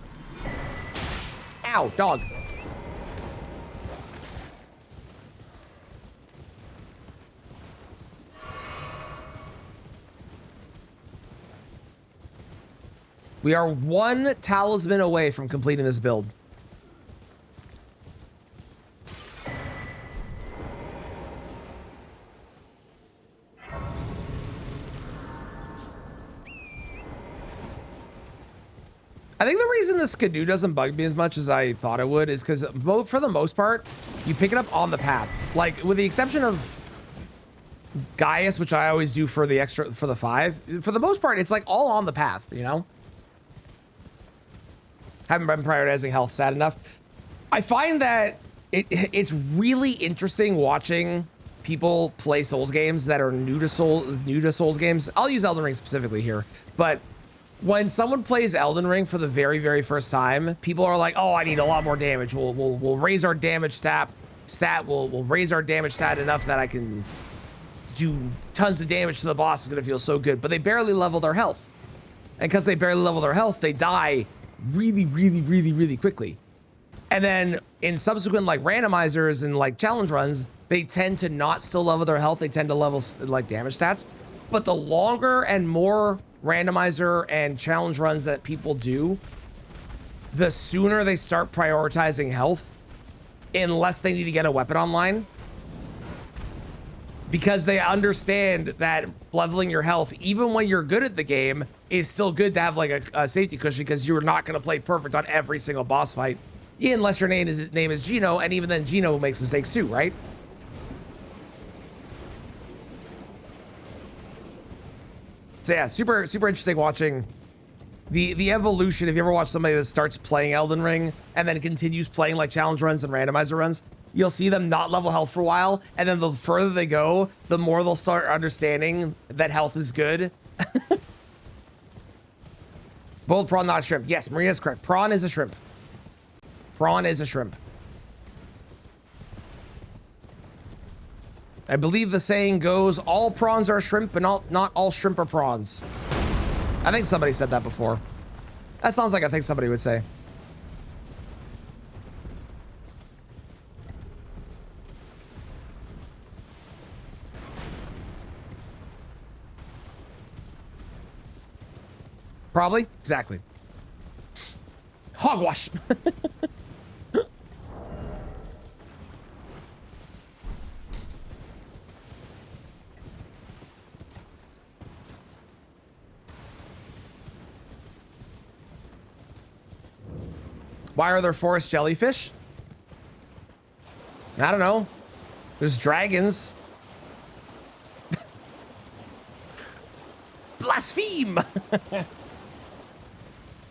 ow, dog. We are 1 talisman away from completing this build. I think the reason this canoe doesn't bug me as much as I thought it would is because for the most part, you pick it up on the path. Like, with the exception of Gaius, which I always do for the 5, for the most part, it's like all on the path, you know? Haven't been prioritizing health, sad enough. I find that it's really interesting watching people play Souls games that are new to Souls games. I'll use Elden Ring specifically here, but when someone plays Elden Ring for the very, very first time, people are like, "Oh, I need a lot more damage. We'll raise our damage stat. We'll raise our damage stat enough that I can do tons of damage to the boss. It's gonna feel so good." But they barely level their health, and because they barely level their health, they die really, really, really, really quickly. And then in subsequent like randomizers and like challenge runs, they tend to not still level their health. They tend to level like damage stats. But the longer and more randomizer and challenge runs that people do, the sooner they start prioritizing health, unless they need to get a weapon online. Because they understand that leveling your health, even when you're good at the game, is still good to have like a safety cushion, because you're not going to play perfect on every single boss fight, unless your name is Gino, and even then Gino makes mistakes too, right? So yeah, super interesting watching the evolution. If you ever watch somebody that starts playing Elden Ring and then continues playing like challenge runs and randomizer runs, you'll see them not level health for a while, and then the further they go, the more they'll start understanding that health is good. Boiled prawn, not shrimp. Yes, Maria is correct. Prawn is a shrimp. Prawn is a shrimp. I believe the saying goes, all prawns are shrimp, but not all shrimp are prawns. I think somebody said that before. That sounds like I think somebody would say. Probably. Exactly. Hogwash. Why are there forest jellyfish? I don't know. There's dragons. Blaspheme!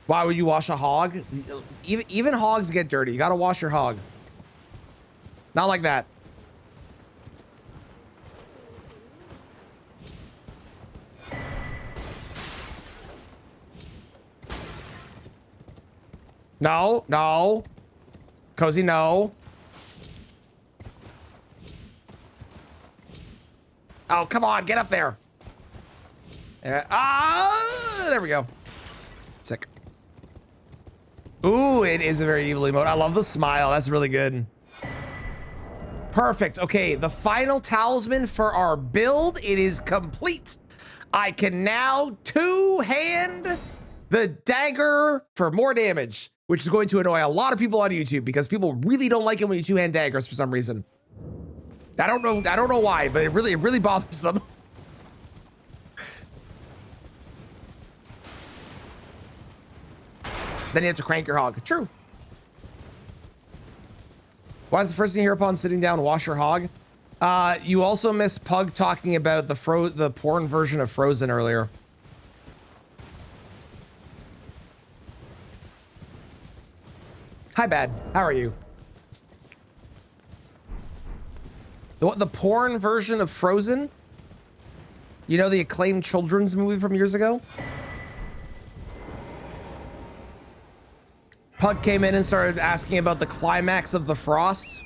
Why would you wash a hog? Even hogs get dirty. You gotta wash your hog. Not like that. No, no. Cozy, no. Oh, come on, get up there. There we go. Sick. Ooh, it is a very evil emote. I love the smile. That's really good. Perfect. Okay, the final talisman for our build. It is complete. I can now two-hand the dagger for more damage, which is going to annoy a lot of people on YouTube because people really don't like it when you two-hand daggers for some reason. I don't know why, but it really bothers them. Then you have to crank your hog. True. Why is the first thing you hear upon sitting down, wash your hog? You also missed Pug talking about the porn version of Frozen earlier. Hi, Bad. How are you? The porn version of Frozen? You know, the acclaimed children's movie from years ago? Pug came in and started asking about the climax of the Frost.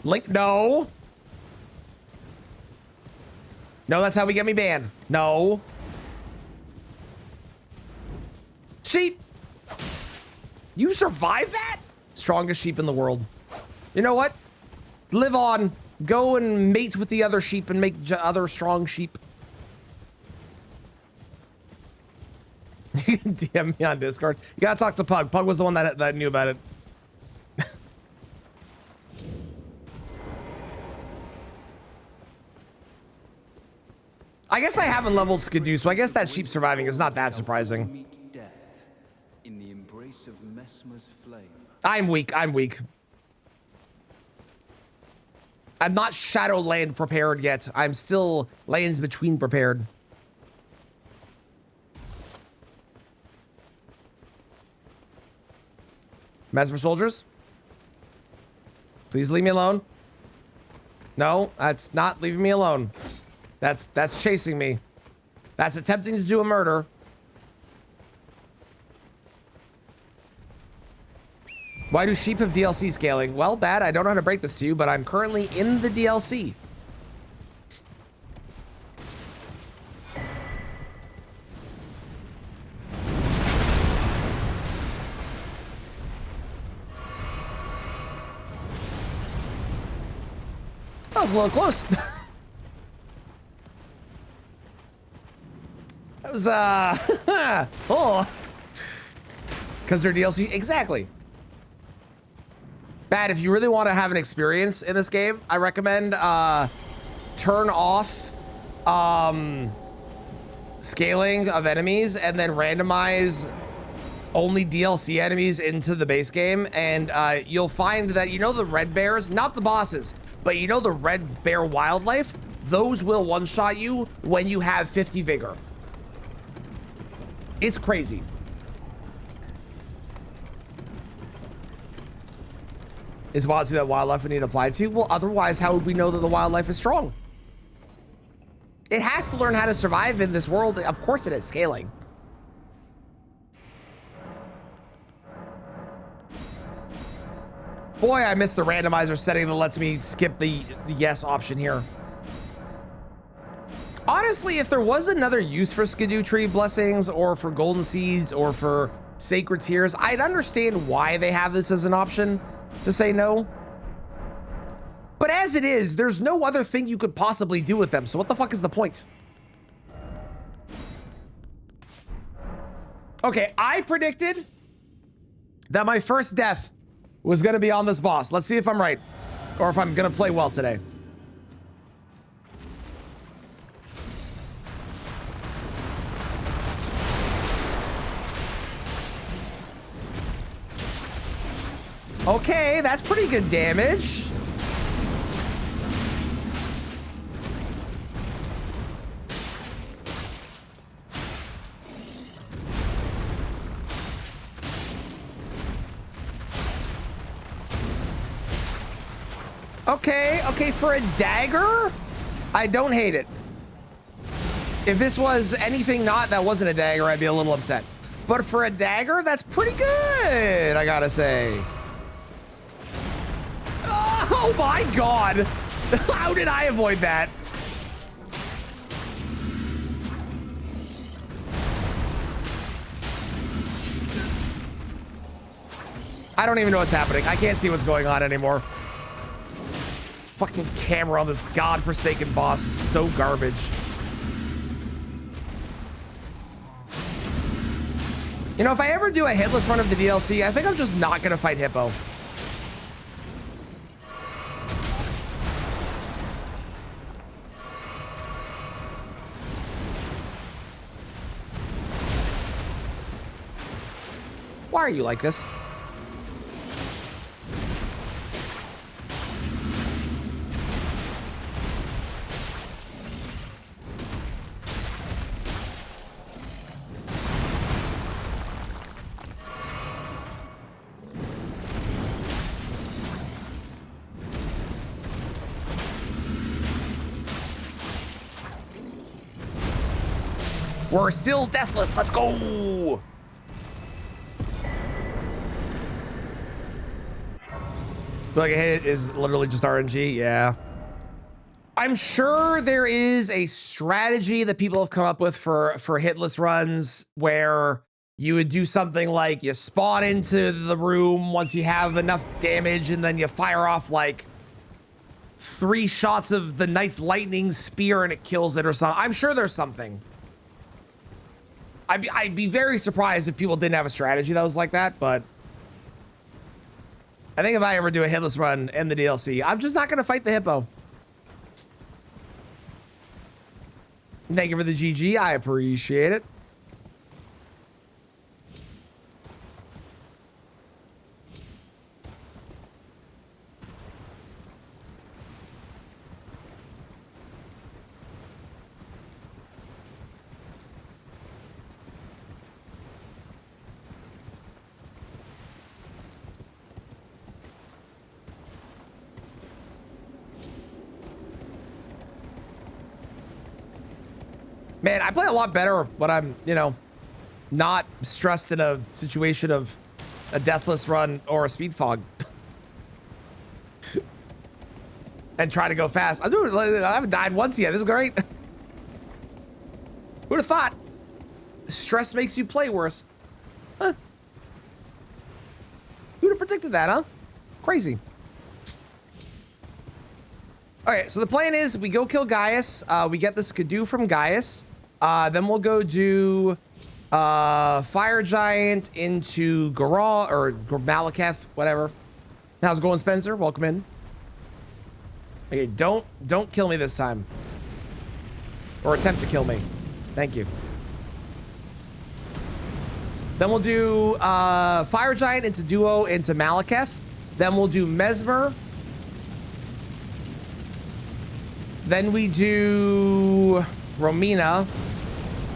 Link, no. No, that's how we get me banned. No. Sheep. You survived that? Strongest sheep in the world. You know what? Live on. Go and mate with the other sheep and make other strong sheep. You can DM me on Discord. You gotta talk to Pug. Pug was the one that knew about it. I guess I haven't leveled Skidoo, so I guess that sheep surviving is not that surprising. In the embrace of Mesmer's flame. I'm weak. I'm weak. I'm not Shadowland prepared yet. I'm still lands between prepared. Mesmer soldiers? Please leave me alone. No, that's not leaving me alone. That's chasing me. That's attempting to do a murder. Why do sheep have DLC scaling? Well, Bad, I don't know how to break this to you, but I'm currently in the DLC. That was a little close. That was, oh. Because they're DLC, exactly. Bad, if you really want to have an experience in this game, I recommend turn off scaling of enemies and then randomize only DLC enemies into the base game, and you'll find that, you know, the red bears, not the bosses, but you know the red bear wildlife, those will one-shot you when you have 50 vigor. It's crazy. Is wild to that wildlife we need to apply to? Well, otherwise, how would we know that the wildlife is strong? It has to learn how to survive in this world. Of course it is scaling. Boy, I missed the randomizer setting that lets me skip the yes option here. Honestly, if there was another use for Skidoo Tree Blessings or for Golden Seeds or for Sacred Tears, I'd understand why they have this as an option to say no. But as it is, there's no other thing you could possibly do with them, so what the fuck is the point? Okay, I predicted that my first death was gonna be on this boss. Let's see if I'm right, or if I'm gonna play well today. Okay, that's pretty good damage. Okay, for a dagger, I don't hate it. If this was anything that wasn't a dagger, I'd be a little upset. But for a dagger, that's pretty good, I gotta say. Oh my God. How did I avoid that? I don't even know what's happening. I can't see what's going on anymore. Fucking camera on this godforsaken boss is so garbage. You know, if I ever do a hitless run of the DLC, I think I'm just not gonna fight Hippo. Why are you like this? We're still deathless. Let's go. Like a hit is literally just RNG. Yeah. I'm sure there is a strategy that people have come up with for hitless runs where you would do something like you spawn into the room once you have enough damage and then you fire off like 3 shots of the Knight's Lightning Spear and it kills it or something. I'm sure there's something. I'd be very surprised if people didn't have a strategy that was like that, but I think if I ever do a hitless run in the DLC, I'm just not going to fight the Hippo. Thank you for the GG. I appreciate it. Man, I play a lot better when I'm, you know, not stressed in a situation of a deathless run or a speed fog. And try to go fast. I haven't died once yet. This is great. Who'd have thought? Stress makes you play worse. Huh. Who'd have predicted that, huh? Crazy. Okay, so the plan is we go kill Gaius. We get the Skidoo from Gaius. Then we'll go do Fire Giant into Garral or Malekith, whatever. How's it going, Spencer? Welcome in. Okay, don't kill me this time. Or attempt to kill me. Thank you. Then we'll do Fire Giant into Duo into Malekith. Then we'll do Mesmer. Then we do Romina.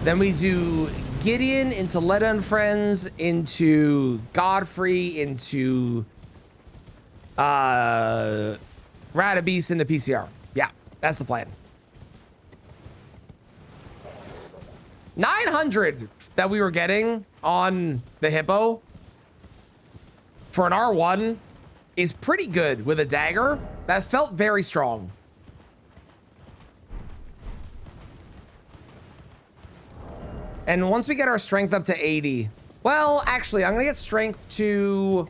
Then we do Gideon into Leda and Friends, into Godfrey, into Radabeast into PCR. Yeah, that's the plan. 900 that we were getting on the Hippo for an R1 is pretty good with a dagger. That felt very strong. And once we get our strength up to 80, well, actually, I'm gonna get strength to...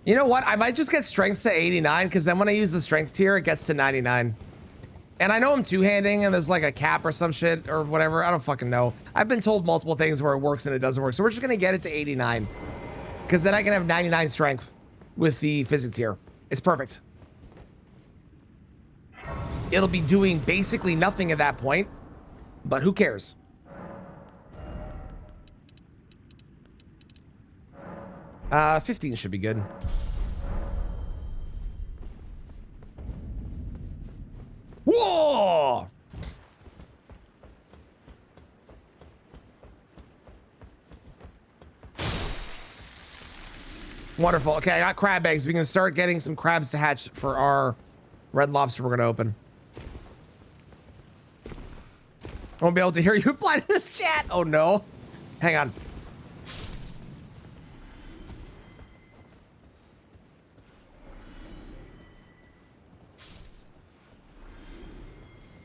You know what? I might just get strength to 89, because then when I use the strength tier, it gets to 99. And I know I'm two-handing, and there's like a cap or some shit or whatever. I don't fucking know. I've been told multiple things where it works and it doesn't work. So we're just gonna get it to 89. Because then I can have 99 strength with the physics tier. It's perfect. It'll be doing basically nothing at that point, but who cares? Uh, 15 should be good. Whoa! Wonderful. Okay, I got crab eggs. We can start getting some crabs to hatch for our red lobster we're gonna open. I won't be able to hear you reply to this chat. Oh no. Hang on.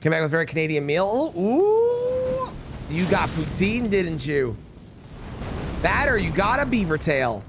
Came back with a very Canadian meal. Ooh. You got poutine, didn't you? That or you got a beaver tail.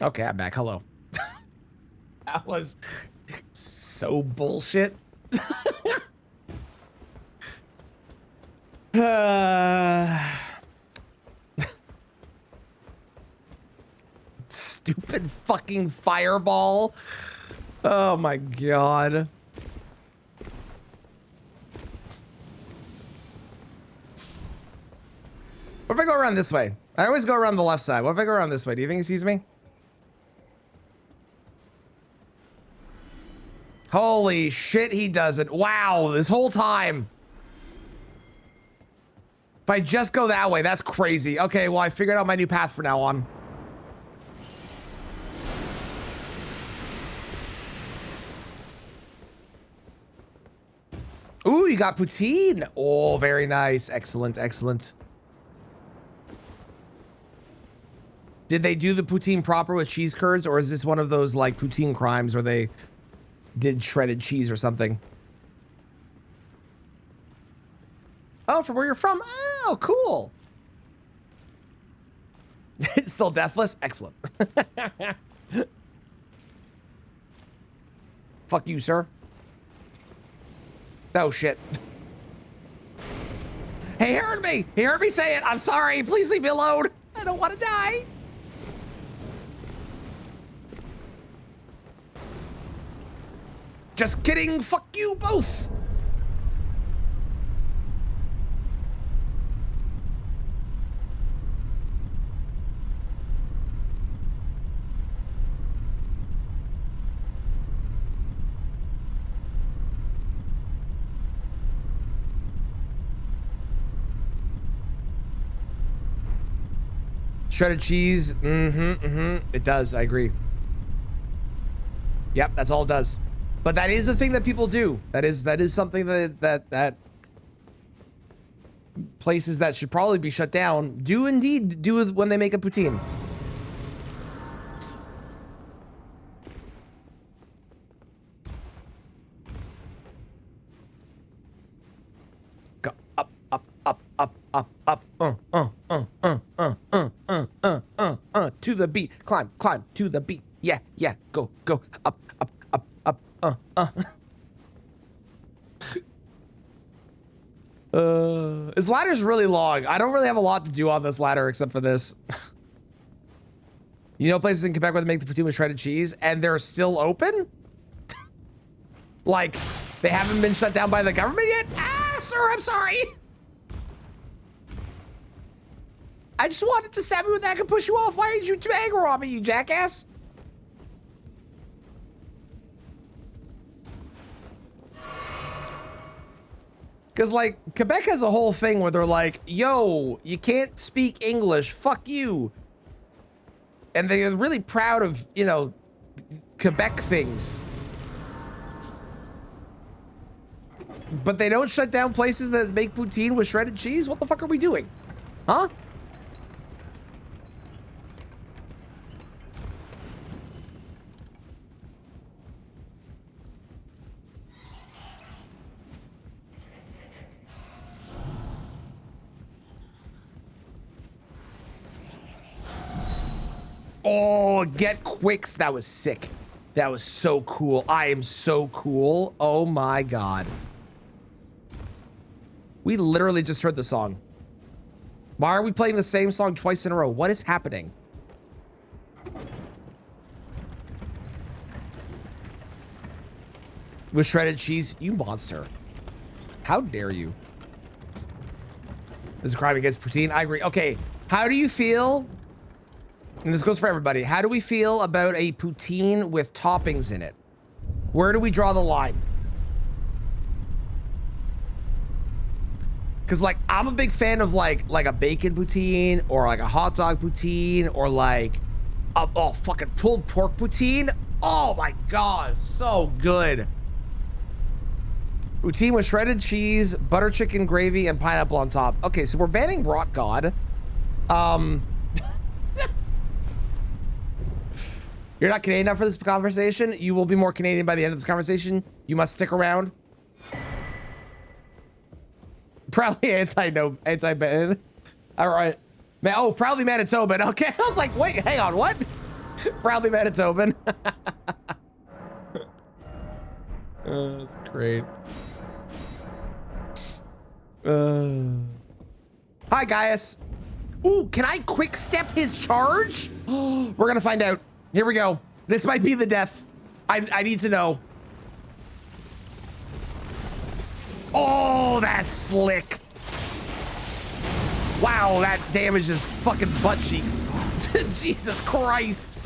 Okay, I'm back. Hello. That was so bullshit. Stupid fucking fireball. Oh my god. What if I go around this way? I always go around the left side. What if I go around this way? Do you think he sees me? Holy shit, he doesn't. Wow, this whole time. If I just go that way, that's crazy. Okay, well, I figured out my new path for now on. Ooh, you got poutine. Oh, very nice. Excellent, excellent. Did they do the poutine proper with cheese curds, or is this one of those, like, poutine crimes where they did shredded cheese or something? Oh, from where you're from? Oh, cool. It's still deathless? Excellent. Fuck you, sir. Oh, shit. He heard me! He heard me say it! I'm sorry! Please leave me alone! I don't want to die! Just kidding! Fuck you both! Shredded cheese, it does, I agree. Yep, that's all it does. But that is a thing that people do. That is something that places that should probably be shut down do indeed do when they make a poutine. Go up, up, up, up, up, up, to the beat. Climb, climb to the beat. Yeah, yeah. Go, go, up, up, up, up, This ladder's really long. I don't really have a lot to do on this ladder except for this. You know places in Quebec where they make the poutine with shredded cheese and they're still open? Like, they haven't been shut down by the government yet? Ah, sir, I'm sorry. I just wanted to stab you with that and push you off. Why did you anger on me, you jackass? Because, like, Quebec has a whole thing where they're like, yo, you can't speak English. Fuck you. And they're really proud of, you know, Quebec things. But they don't shut down places that make poutine with shredded cheese? What the fuck are we doing? Huh? Oh, get quicks. That was sick. That was so cool. I am so cool. Oh my God. We literally just heard the song. Why are we playing the same song twice in a row? What is happening? With shredded cheese? You monster. How dare you? This is a crime against poutine. I agree. Okay, how do you feel? And this goes for everybody. How do we feel about a poutine with toppings in it? Where do we draw the line? Because, like, I'm a big fan of, like a bacon poutine or, like, a hot dog poutine or, like, a fucking pulled pork poutine. Oh, my God. So good. Poutine with shredded cheese, butter chicken gravy, and pineapple on top. Okay, so we're banning Rot God. You're not Canadian enough for this conversation. You will be more Canadian by the end of this conversation. You must stick around. Probably anti-ban. All right. Oh, probably Manitoban. Okay, I was like, wait, hang on, what? Probably Manitoban. That's great. Hi, Gaius. Ooh, can I quick step his charge? We're gonna find out. Here we go. This might be the death. I need to know. Oh, that's slick. Wow, that damages fucking butt cheeks. Jesus Christ.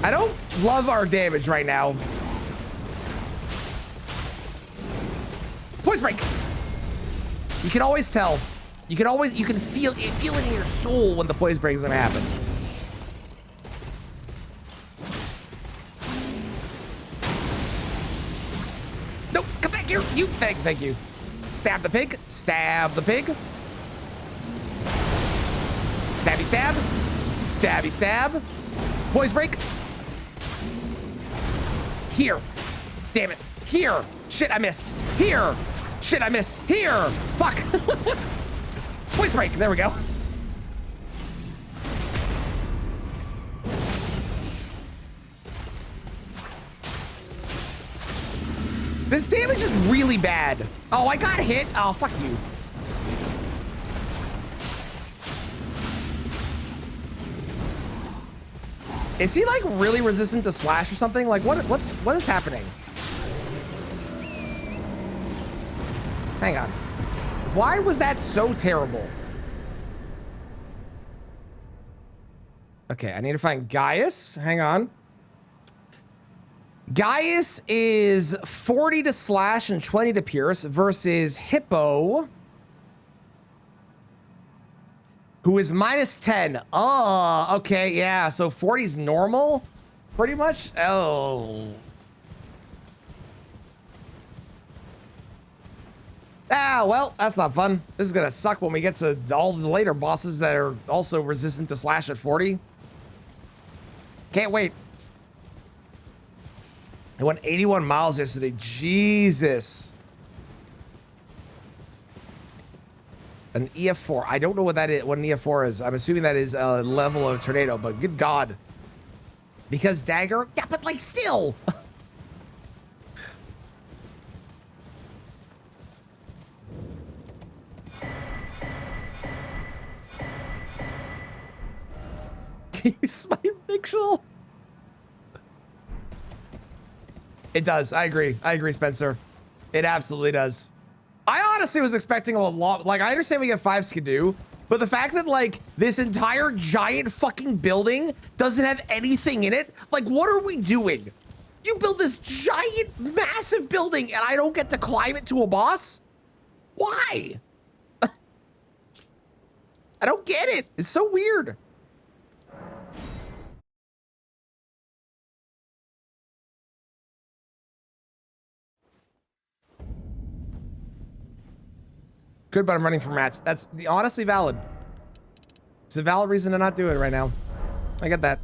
I don't love our damage right now. Poison break. You can always tell. You can feel it in your soul when the poison break is gonna happen. Nope, come back here. You thank you. Stab the pig. Stab the pig. Stabby stab. Stabby stab. Poison break. Here. Damn it. Here. Shit, I missed. Here. Shit, I missed. Here. Fuck. Voice break. There we go. This damage is really bad. Oh, I got hit. Oh, fuck you. Is he like really resistant to slash or something? Like what is happening? Hang on. Why was that so terrible? Okay, I need to find Gaius. Hang on. Gaius is 40 to slash and 20 to pierce versus Hippo, who is minus 10. Oh, okay, yeah. So 40's normal, pretty much. Oh. Ah, well, that's not fun. This is gonna suck when we get to all the later bosses that are also resistant to slash at 40. Can't wait. I went 81 miles yesterday. Jesus. An EF4. I don't know what that is. What an EF4 is. I'm assuming that is a level of tornado, but good God. Because dagger? Yeah, but like still. Can you smite Mixel? It does. I agree. I agree, Spencer. It absolutely does. I honestly was expecting a lot. Like, I understand we get 5 Skidoo, but the fact that, like, this entire giant fucking building doesn't have anything in it, like, what are we doing? You build this giant, massive building, and I don't get to climb it to a boss? Why? I don't get it. It's so weird. Good, but I'm running for mats. That's honestly valid. It's a valid reason to not do it right now. I get that.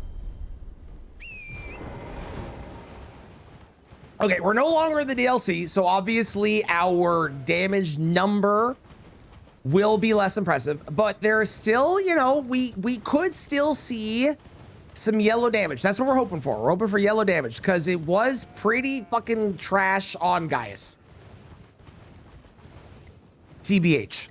Okay, we're no longer in the DLC, so obviously our damage number will be less impressive, but there's still, you know, we could still see some yellow damage. That's what we're hoping for. We're hoping for yellow damage because it was pretty fucking trash on Gaius. TBH.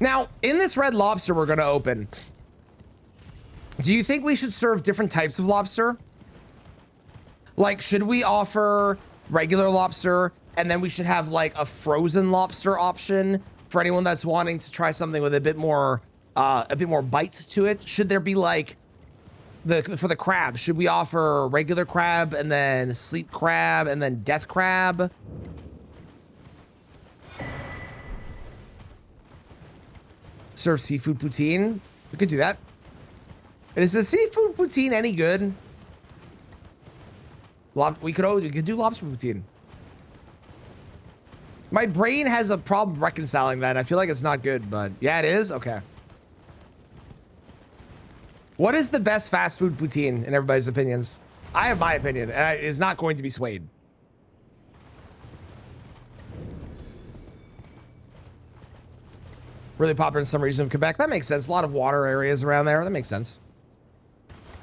Now, in this Red Lobster we're going to open, do you think we should serve different types of lobster? Like, should we offer regular lobster, and then we should have like a frozen lobster option for anyone that's wanting to try something with a bit more bites to it? Should there be like for the crab, should we offer regular crab and then sleep crab and then death crab? Serve seafood poutine. We could do that. Is the seafood poutine any good? We could do lobster poutine. My brain has a problem reconciling that. I feel like it's not good, but yeah, it is. Okay. What is the best fast food poutine in everybody's opinions? I have my opinion, and it's not going to be swayed. Really popular in some regions of Quebec. That makes sense. A lot of water areas around there. That makes sense.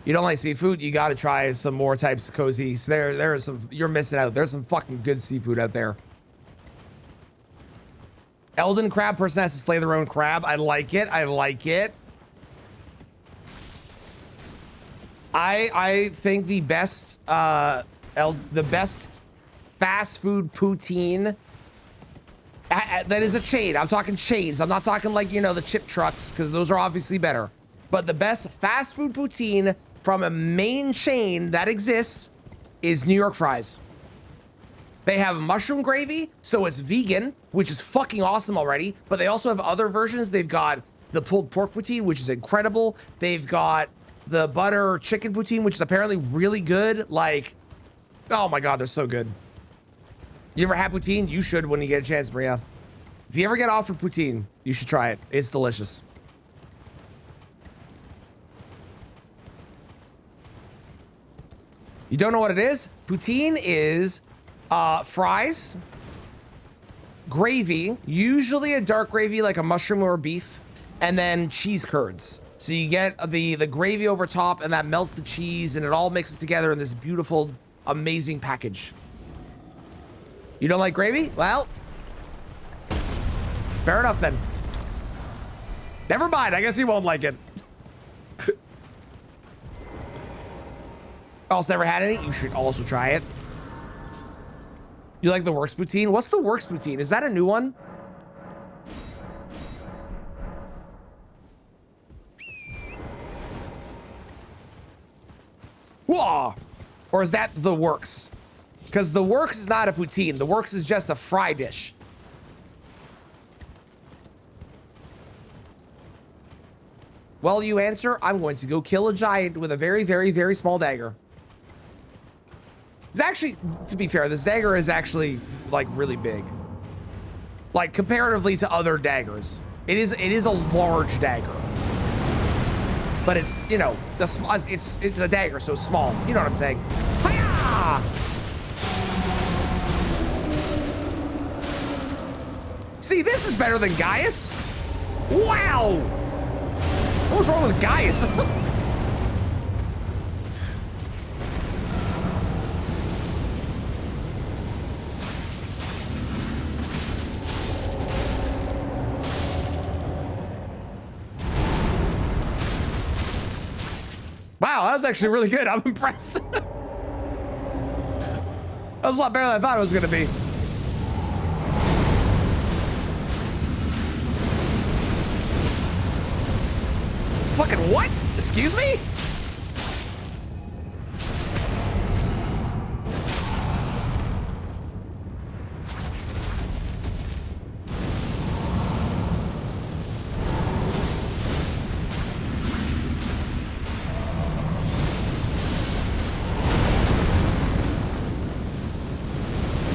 You don't like seafood? You got to try some more types of cozies. There is some. You're missing out. There's some fucking good seafood out there. Elden crab. Person has to slay their own crab. I like it. I like it. I think the best fast food poutine. That is a chain. I'm talking chains. I'm not talking like, you know, the chip trucks, because those are obviously better. But the best fast food poutine from a main chain that exists is New York Fries. They have mushroom gravy, so it's vegan, which is fucking awesome already. But they also have other versions. They've got the pulled pork poutine, which is incredible. They've got the butter chicken poutine, which is apparently really good. Like, oh my God, they're so good. You ever had poutine? You should when you get a chance, Maria. If you ever get offered poutine, you should try it. It's delicious. You don't know what it is? Poutine is fries, gravy, usually a dark gravy like a mushroom or beef, and then cheese curds. So you get the gravy over top, and that melts the cheese, and it all mixes together in this beautiful, amazing package. You don't like gravy? Well, fair enough then. Never mind. I guess you won't like it. Also never had any? You should also try it. You like the Works Poutine? What's the Works Poutine? Is that a new one? Whoa! Or is that the Works? Because the Works is not a poutine. The Works is just a fry dish. Well, you answer, I'm going to go kill a giant with a very, very, very small dagger. It's actually, to be fair, this dagger is actually, like, really big. Like comparatively to other daggers. It is a large dagger. But it's, you know, it's a dagger, so it's small. You know what I'm saying? Hiya! See, this is better than Gaius. Wow! What's wrong with Gaius? Wow, that was actually really good. I'm impressed. That was a lot better than I thought it was gonna be. Fucking what? Excuse me?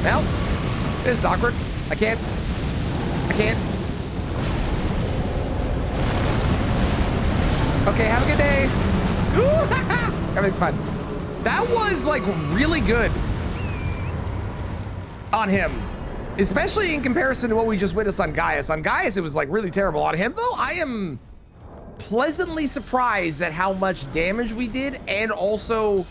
Well, this is awkward. I can't. Okay, have a good day. Everything's fine. That was like really good on him, especially in comparison to what we just witnessed on Gaius. On Gaius, it was like really terrible. On him, though, I am pleasantly surprised at how much damage we did, and also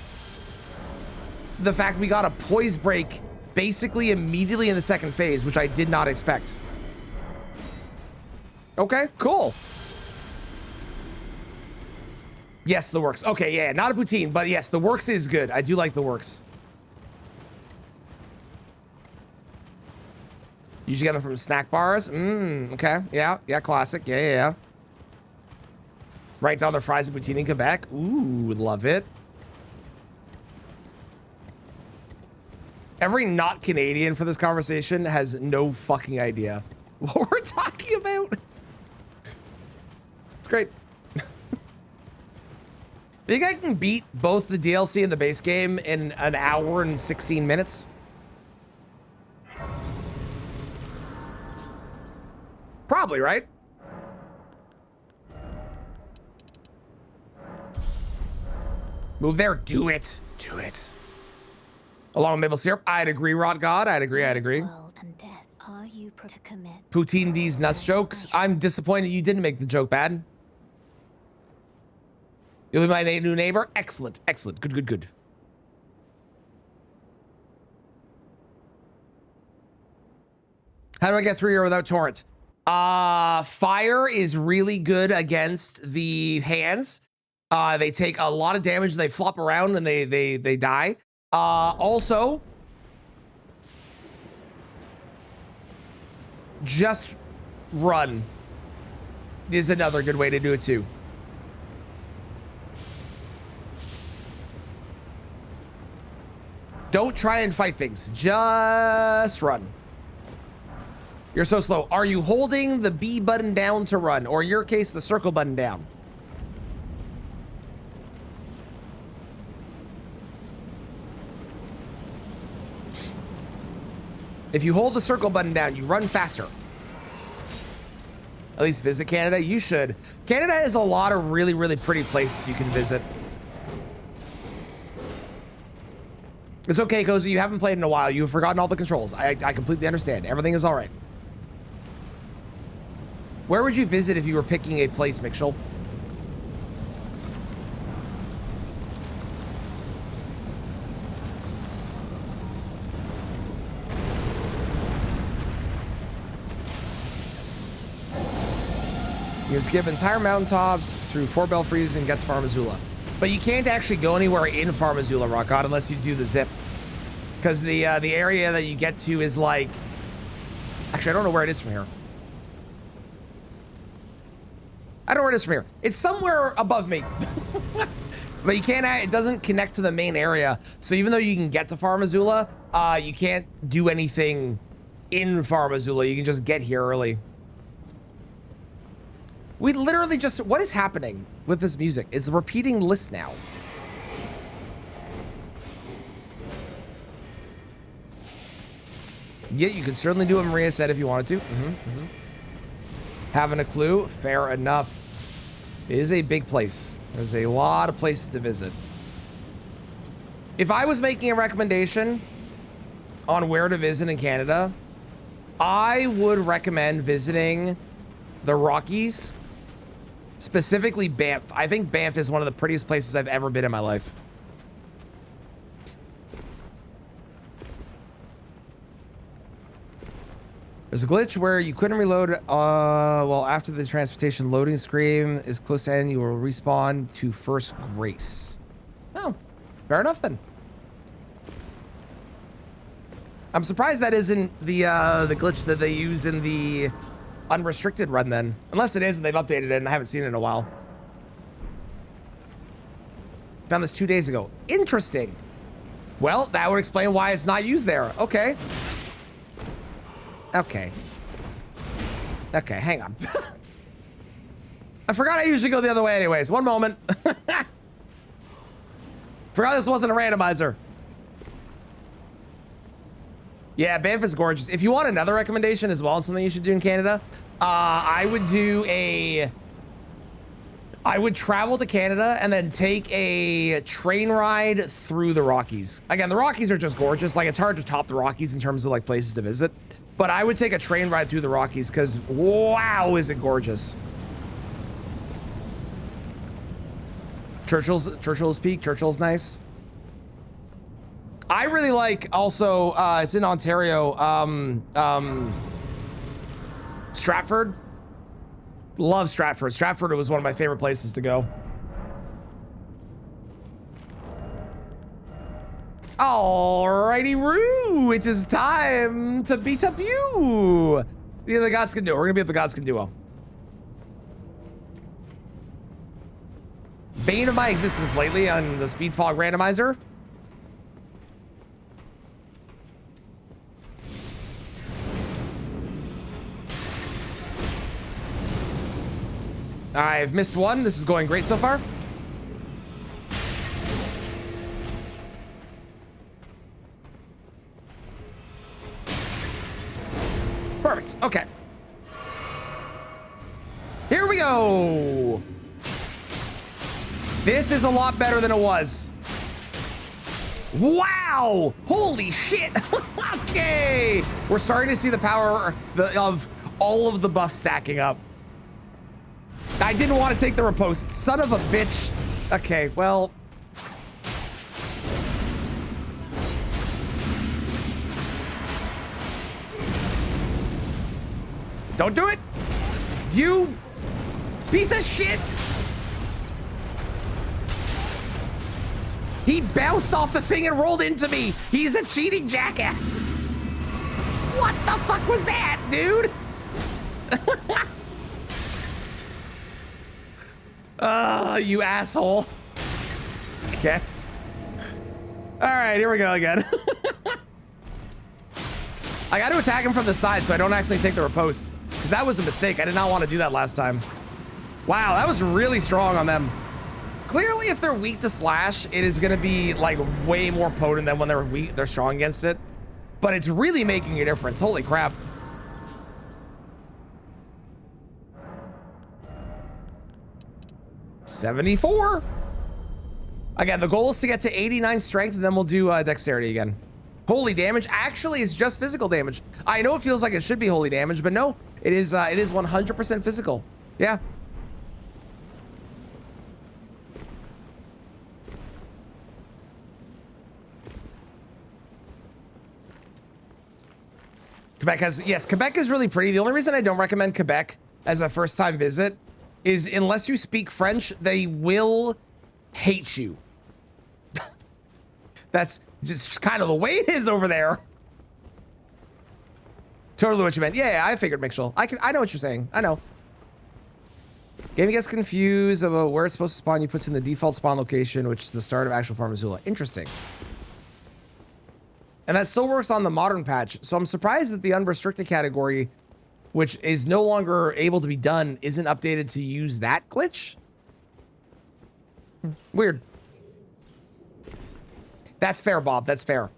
the fact we got a poise break basically immediately in the second phase, which I did not expect. Okay, cool. Yes, the works. Okay, yeah, not a poutine, but yes, the works is good. I do like the works. You should get them from snack bars. Okay, yeah, classic. Yeah. Right down their fries and poutine in Quebec. Ooh, love it. Every not Canadian for this conversation has no fucking idea what we're talking about. It's great. You think I can beat both the DLC and the base game in an hour and 16 minutes? Probably, right? Move there, do it. Do it. Along with maple syrup, I'd agree, Rot God. I'd agree. World and death. Are you to commit? Poutine D's nuts jokes. I'm disappointed you didn't make the joke bad. You'll be my new neighbor. Excellent. Good. How do I get through here without torrent? Fire is really good against the hands. They take a lot of damage and they flop around and they die. Also, just run is another good way to do it too. Don't try and fight things. Just run. You're so slow. Are you holding the B button down to run? Or in your case, the circle button down? If you hold the circle button down, you run faster. At least visit Canada. You should. Canada has a lot of really pretty places you can visit. It's okay, Cozy. You haven't played in a while. You've forgotten all the controls. I completely understand. Everything is all right. Where would you visit if you were picking a place, Mitchell? You skip entire mountaintops through Fort Belfries and get to Farmazula. But you can't actually go anywhere in Farmazula, Rock God, unless you do the zip. Because the area that you get to is like... Actually, I don't know where it is from here. I don't know where it is from here. It's somewhere above me. But you can't... It doesn't connect to the main area. So even though you can get to Farmazula, you can't do anything in Farmazula. You can just get here early. We literally just... What is happening with this music? It's a repeating list now. Yeah, you could certainly do what Maria said if you wanted to. Having a clue, fair enough. It is a big place. There's a lot of places to visit. If I was making a recommendation on where to visit in Canada, I would recommend visiting the Rockies, specifically Banff. I think Banff is one of the prettiest places I've ever been in my life. There's a glitch where you couldn't reload, well, after the transportation loading screen is close to end, you will respawn to first grace. Oh, fair enough then. I'm surprised that isn't the glitch that they use in the unrestricted run then. Unless it is and they've updated it and I haven't seen it in a while. Found this 2 days ago. Interesting. Well, that would explain why it's not used there. Okay. Okay. Okay, hang on. I forgot I usually go the other way anyways. One moment. Forgot this wasn't a randomizer. Yeah, Banff is gorgeous. If you want another recommendation as well, and something you should do in Canada, I would travel to Canada and then take a train ride through the Rockies. Again, the Rockies are just gorgeous. Like, it's hard to top the Rockies in terms of like places to visit. But I would take a train ride through the Rockies because, wow, is it gorgeous. Churchill's Peak. Churchill's nice. I really like also, it's in Ontario, Stratford. Love Stratford. Stratford was one of my favorite places to go. Alrighty, Roo, it is time to beat up you. Yeah, the gods can do it. We're gonna be at the gods can duo. Bane of my existence lately on the Speed Fog randomizer. I've missed one. This is going great so far. Perfect. Okay. Here we go. This is a lot better than it was. Wow. Holy shit. Okay. We're starting to see the power of all of the buffs stacking up. I didn't want to take the riposte. Son of a bitch. Okay, well. Don't do it. You piece of shit. He bounced off the thing and rolled into me. He's a cheating jackass. What the fuck was that, dude? You asshole. Okay. All right, here we go again. I got to attack him from the side so I don't actually take the riposte, because that was a mistake. I did not want to do that last time. Wow, that was really strong on them. Clearly, if they're weak to slash, it is going to be like way more potent than when they're weak, they're strong against it. But it's really making a difference. Holy crap. $74. Again, the goal is to get to 89 strength, and then we'll do dexterity again. Holy damage actually is just physical damage. I know it feels like it should be holy damage, but no, it is 100% physical. Yeah. Quebec has, yes, Quebec is really pretty. The only reason I don't recommend Quebec as a first time visit is unless you speak French, they will hate you. That's just kind of the way it is over there. Totally what you meant. Yeah, I figured, Mitchell. I know what you're saying. I know. Game gets confused about where it's supposed to spawn. You put in the default spawn location, which is the start of actual Farm Missoula. Interesting. And that still works on the modern patch. So I'm surprised that the unrestricted category, which is no longer able to be done, isn't updated to use that glitch. Weird. That's fair, Bob. That's fair.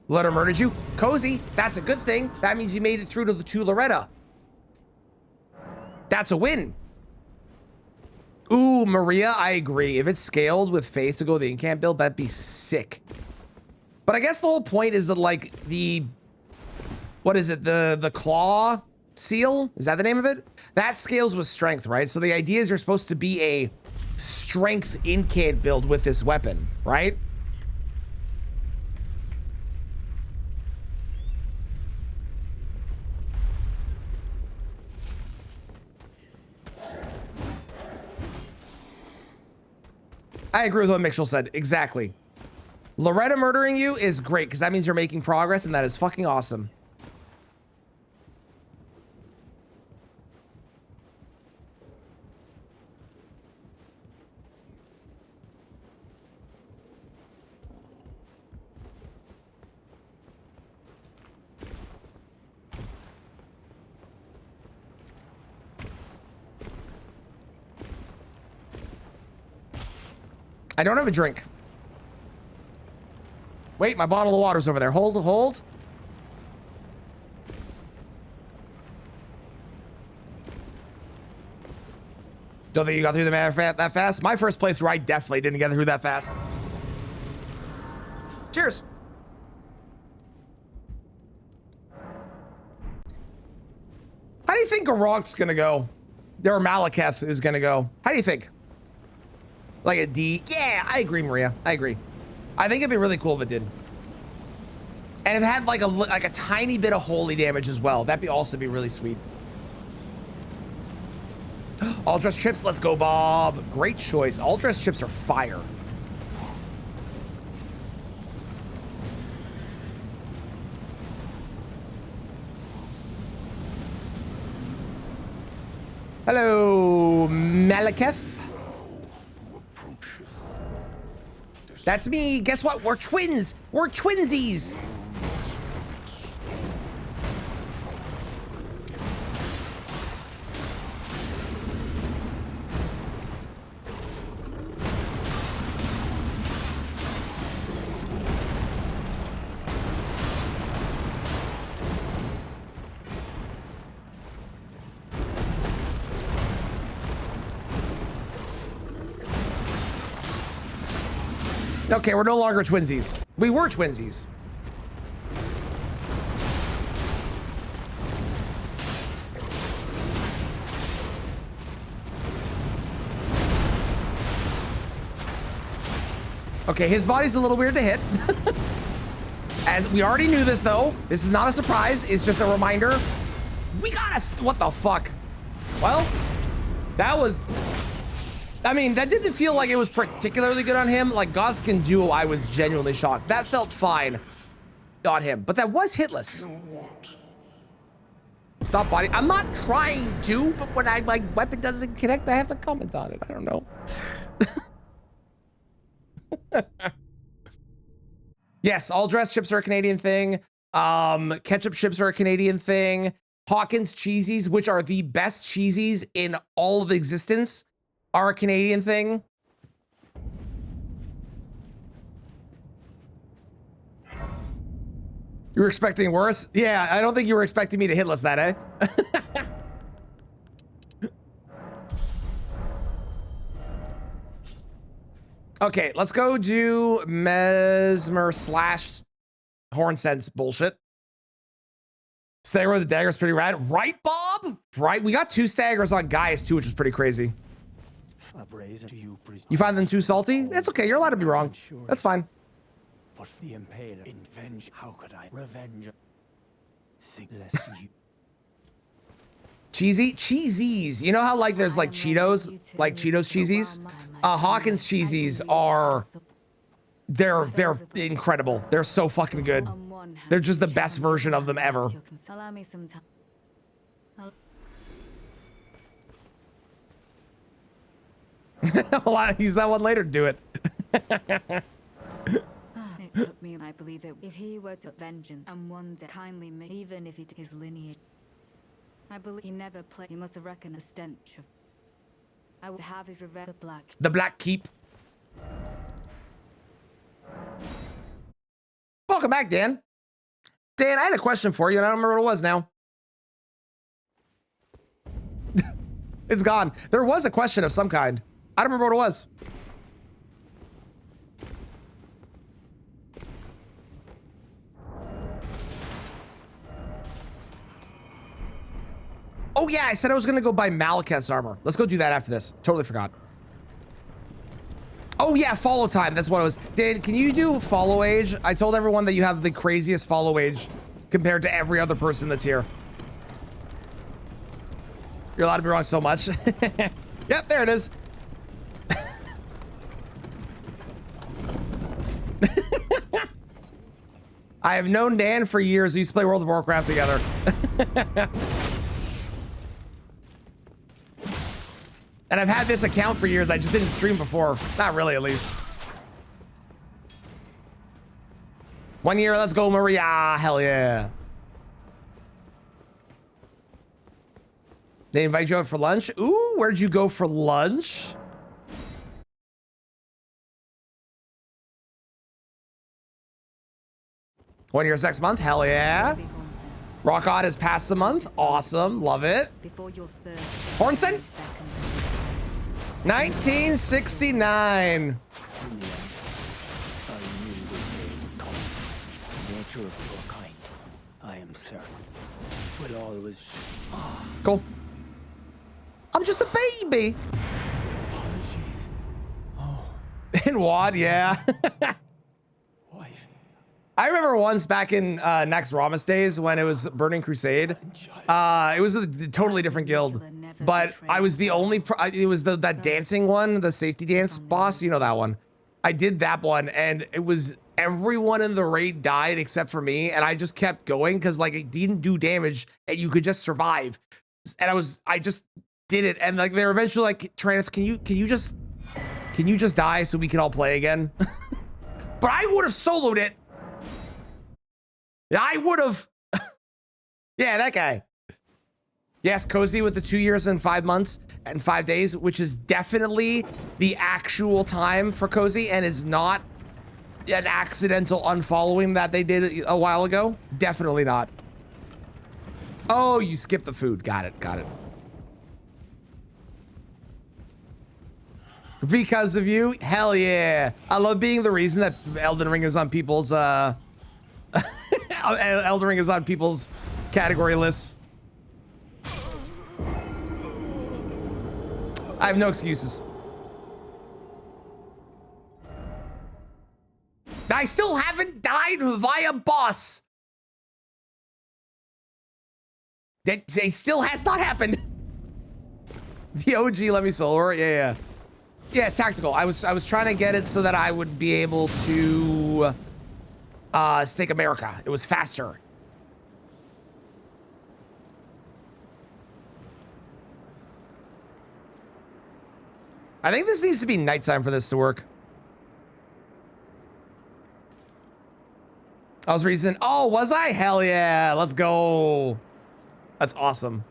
Loretta murdered you. Cozy. That's a good thing. That means you made it through to Loretta. That's a win. Ooh, Maria, I agree. If it's scaled with Faith to go the incant build, that'd be sick. But I guess the whole point is that, like, what is it? The claw seal? Is that the name of it? That scales with strength, right? So the idea is you're supposed to be a strength incant build with this weapon, right? I agree with what Mitchell said. Exactly. Loretta murdering you is great because that means you're making progress, and that is fucking awesome. I don't have a drink. Wait, my bottle of water's over there. Hold. Don't think you got through the map that fast? My first playthrough, I definitely didn't get through that fast. Cheers. How do you think Garonk's gonna go? Or Malekith is gonna go? How do you think? Like a D? Yeah, I agree, Maria. I agree. I think it'd be really cool if it did. And if it had like a tiny bit of holy damage as well, that'd also be really sweet. All dress chips, let's go, Bob. Great choice. All dress chips are fire. Hello, Malekith. That's me. Guess what? We're twins. We're twinsies. Okay, we're no longer twinsies. We were twinsies. Okay, his body's a little weird to hit. As we already knew this, though. This is not a surprise. It's just a reminder. We got us. What the fuck? Well, that was... I mean, that didn't feel like it was particularly good on him. Like, Godskin Duo, I was genuinely shocked. That felt fine on him, but that was hitless. Stop body. I'm not trying to, but when my weapon doesn't connect, I have to comment on it. I don't know. Yes, all dress chips are a Canadian thing. Ketchup chips are a Canadian thing. Hawkins cheesies, which are the best cheesies in all of existence, are a Canadian thing. You were expecting worse? Yeah, I don't think you were expecting me to hitless that, eh? Okay, let's go do Mesmer slash Horn Sense bullshit. Stagger with the dagger's pretty rad. Right, Bob? Right? We got 2 staggers on Gaius too, which was pretty crazy. You find them too salty? That's okay. You're allowed to be wrong. That's fine. But the impaler in revenge, how could I revenge? Think less you. Cheesy? Cheesies. You know how like there's like Cheetos? Like Cheetos cheesies? Hawkins cheesies are... They're incredible. They're so fucking good. They're just the best version of them ever. Well, I'll use that one later to do it. It took me, and I believe it. If he were to vengeance and one day kindly me, even if it his lineage, I believe he never played. He must have reckoned a stench of. I would have his revenge. The Black Keep. Welcome back, Dan. Dan, I had a question for you, and I don't remember what it was now. It's gone. There was a question of some kind. I don't remember what it was. Oh yeah, I said I was gonna go buy Malekith's armor. Let's go do that after this. Totally forgot. Oh yeah, follow time. That's what it was. Dan, can you do follow age? I told everyone that you have the craziest follow age compared to every other person that's here. You're allowed to be wrong so much. Yep, there it is. I have known Dan for years. We used to play World of Warcraft together. And I've had this account for years. I just didn't stream before. Not really, at least. 1 year, let's go, Maria. Hell yeah. They invite you out for lunch? Ooh, where'd you go for lunch? One year's next month? Hell yeah. Rock On is past the month. Awesome. Love it. Hornson? 1969. In the end, I knew the day would come. The nature of your kind, I am certain, will always. Cool. I'm just a baby. Apologies. Oh, In WoD, yeah. wife. I remember once back in Next Ramus days when it was Burning Crusade. It was a totally different guild, but I was the only. It was that dancing one, the safety dance boss. You know that one. I did that one, and it was everyone in the raid died except for me, and I just kept going because like it didn't do damage, and you could just survive. And I just did it, and like they're eventually like, Traneth, can you just die so we can all play again? But I would have soloed it. I would have. Yeah, that guy. Yes, Cozy with the 2 years and 5 months and 5 days, which is definitely the actual time for Cozy and is not an accidental unfollowing that they did a while ago. Definitely not. Oh, you skipped the food. Got it. Got it. Because of you? Hell yeah. I love being the reason that Elden Ring is on people's Elden Ring is on people's category lists. I have no excuses. I still haven't died via boss. That still has not happened. The OG let me solo. Yeah. Yeah, tactical. I was trying to get it so that I would be able to stake America. It was faster. I think this needs to be nighttime for this to work. I was recent. Oh, was I? Hell yeah. Let's go. That's awesome.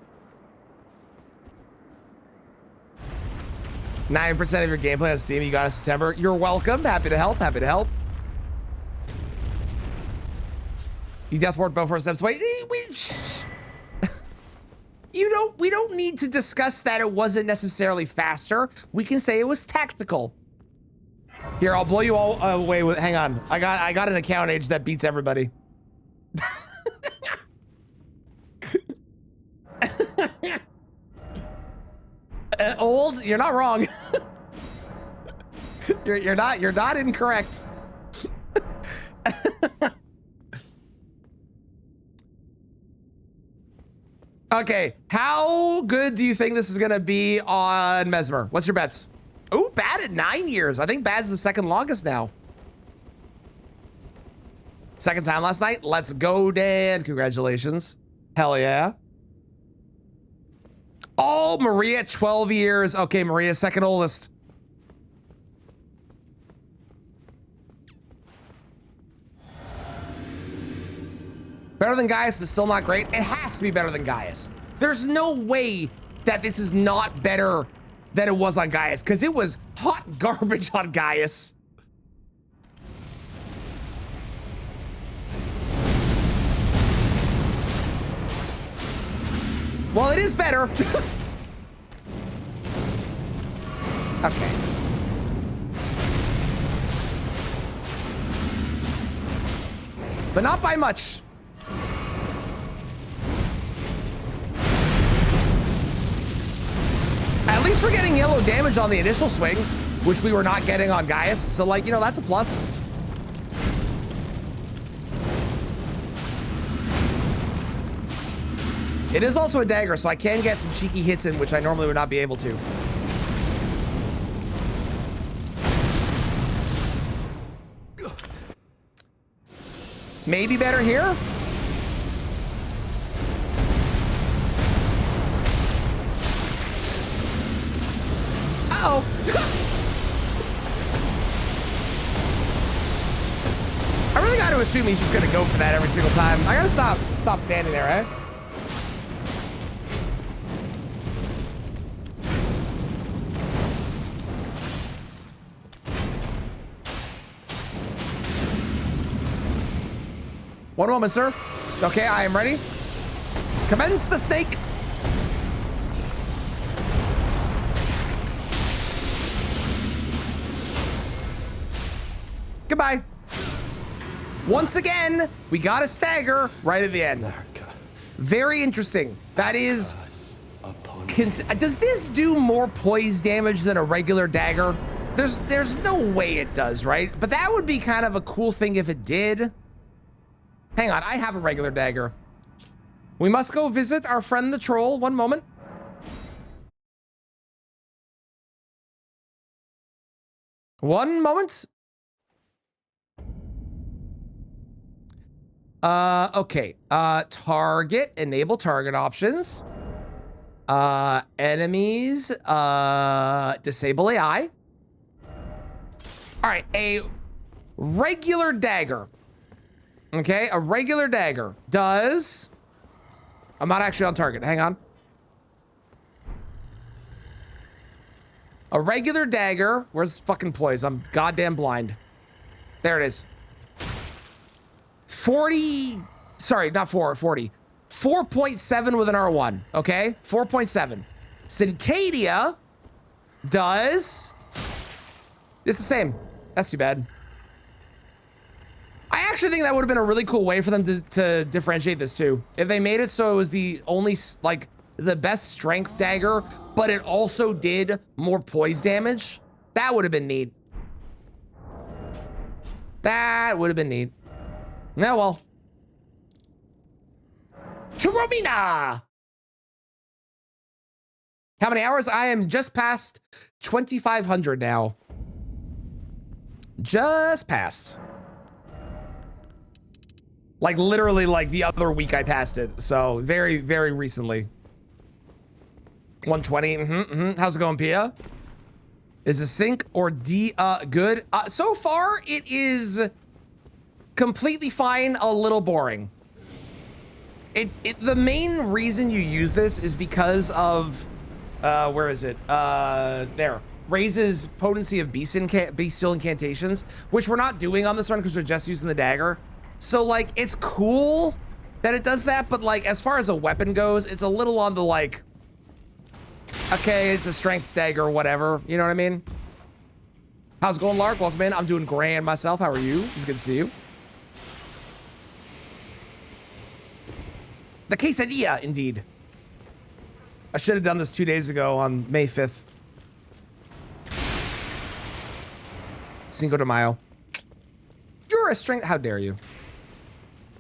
9% of your gameplay on Steam you got in September. You're welcome. Happy to help. Happy to help. You deathward bow 4 steps away. We don't need to discuss that it wasn't necessarily faster. We can say it was tactical. Here, I'll blow you all away with. Hang on. I got an account age that beats everybody. Old? You're not wrong. You're not incorrect. Okay, how good do you think this is gonna be on Mesmer? What's your bets? Ooh, Bad at 9 years. I think Bad's the second longest now. Second time last night. Let's go, Dan. Congratulations. Hell yeah. Oh, Maria, 12 years. Okay, Maria's second oldest. Better than Gaius, but still not great. It has to be better than Gaius. There's no way that this is not better than it was on Gaius, because it was hot garbage on Gaius. Well, it is better. Okay. But not by much. At least we're getting yellow damage on the initial swing, which we were not getting on Gaius. So, like, you know, that's a plus. It is also a dagger, so I can get some cheeky hits in, which I normally would not be able to. Maybe better here? Uh-oh. I really got to assume he's just going to go for that every single time. I got to stop standing there, right? One moment, sir. Okay, I am ready. Commence the snake. Goodbye. Once again, we got a stagger right at the end. Very interesting. That is... Does this do more poise damage than a regular dagger? There's no way it does, right? But that would be kind of a cool thing if it did. Hang on, I have a regular dagger. We must go visit our friend the troll. One moment. One moment. Okay. Target, enable target options. Enemies, disable AI. All right, a regular dagger. Okay, a regular dagger does... I'm not actually on target. Hang on. A regular dagger... Where's fucking poise? I'm goddamn blind. There it is. 40... Sorry, not 40. 4.7 with an R1. Okay? 4.7. Cinquedea does... It's the same. That's too bad. I actually think that would have been a really cool way for them to differentiate this too. If they made it so it was the only, like, the best strength dagger, but it also did more poise damage, that would have been neat. That would have been neat. Yeah, well. To Romina! How many hours? I am just past 2,500 now. Just past. Like literally like the other week I passed it. So very, very recently. 120. How's it going, Pia? Is the sync or D good? So far it is completely fine, a little boring. The main reason you use this is because of where is it? There. Raises potency of bestial incantations, which we're not doing on this run because we're just using the dagger. So, like, it's cool that it does that, but, like, as far as a weapon goes, it's a little on the, like, okay, it's a strength dagger or whatever. You know what I mean? How's it going, Lark? Welcome in. I'm doing grand myself. How are you? It's good to see you. The quesadilla, indeed. I should have done this 2 days ago on May 5th. Cinco de Mayo. You're a strength. How dare you?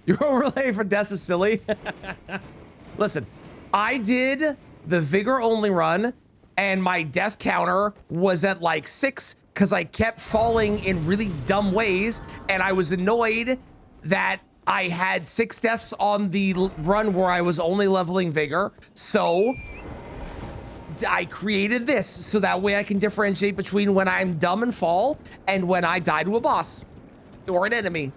Your overlay for death is silly. Listen, I did the vigor only run and my death counter was at like 6 because I kept falling in really dumb ways and I was annoyed that I had 6 deaths on the run where I was only leveling vigor. So I created this so that way I can differentiate between when I'm dumb and fall and when I die to a boss or an enemy.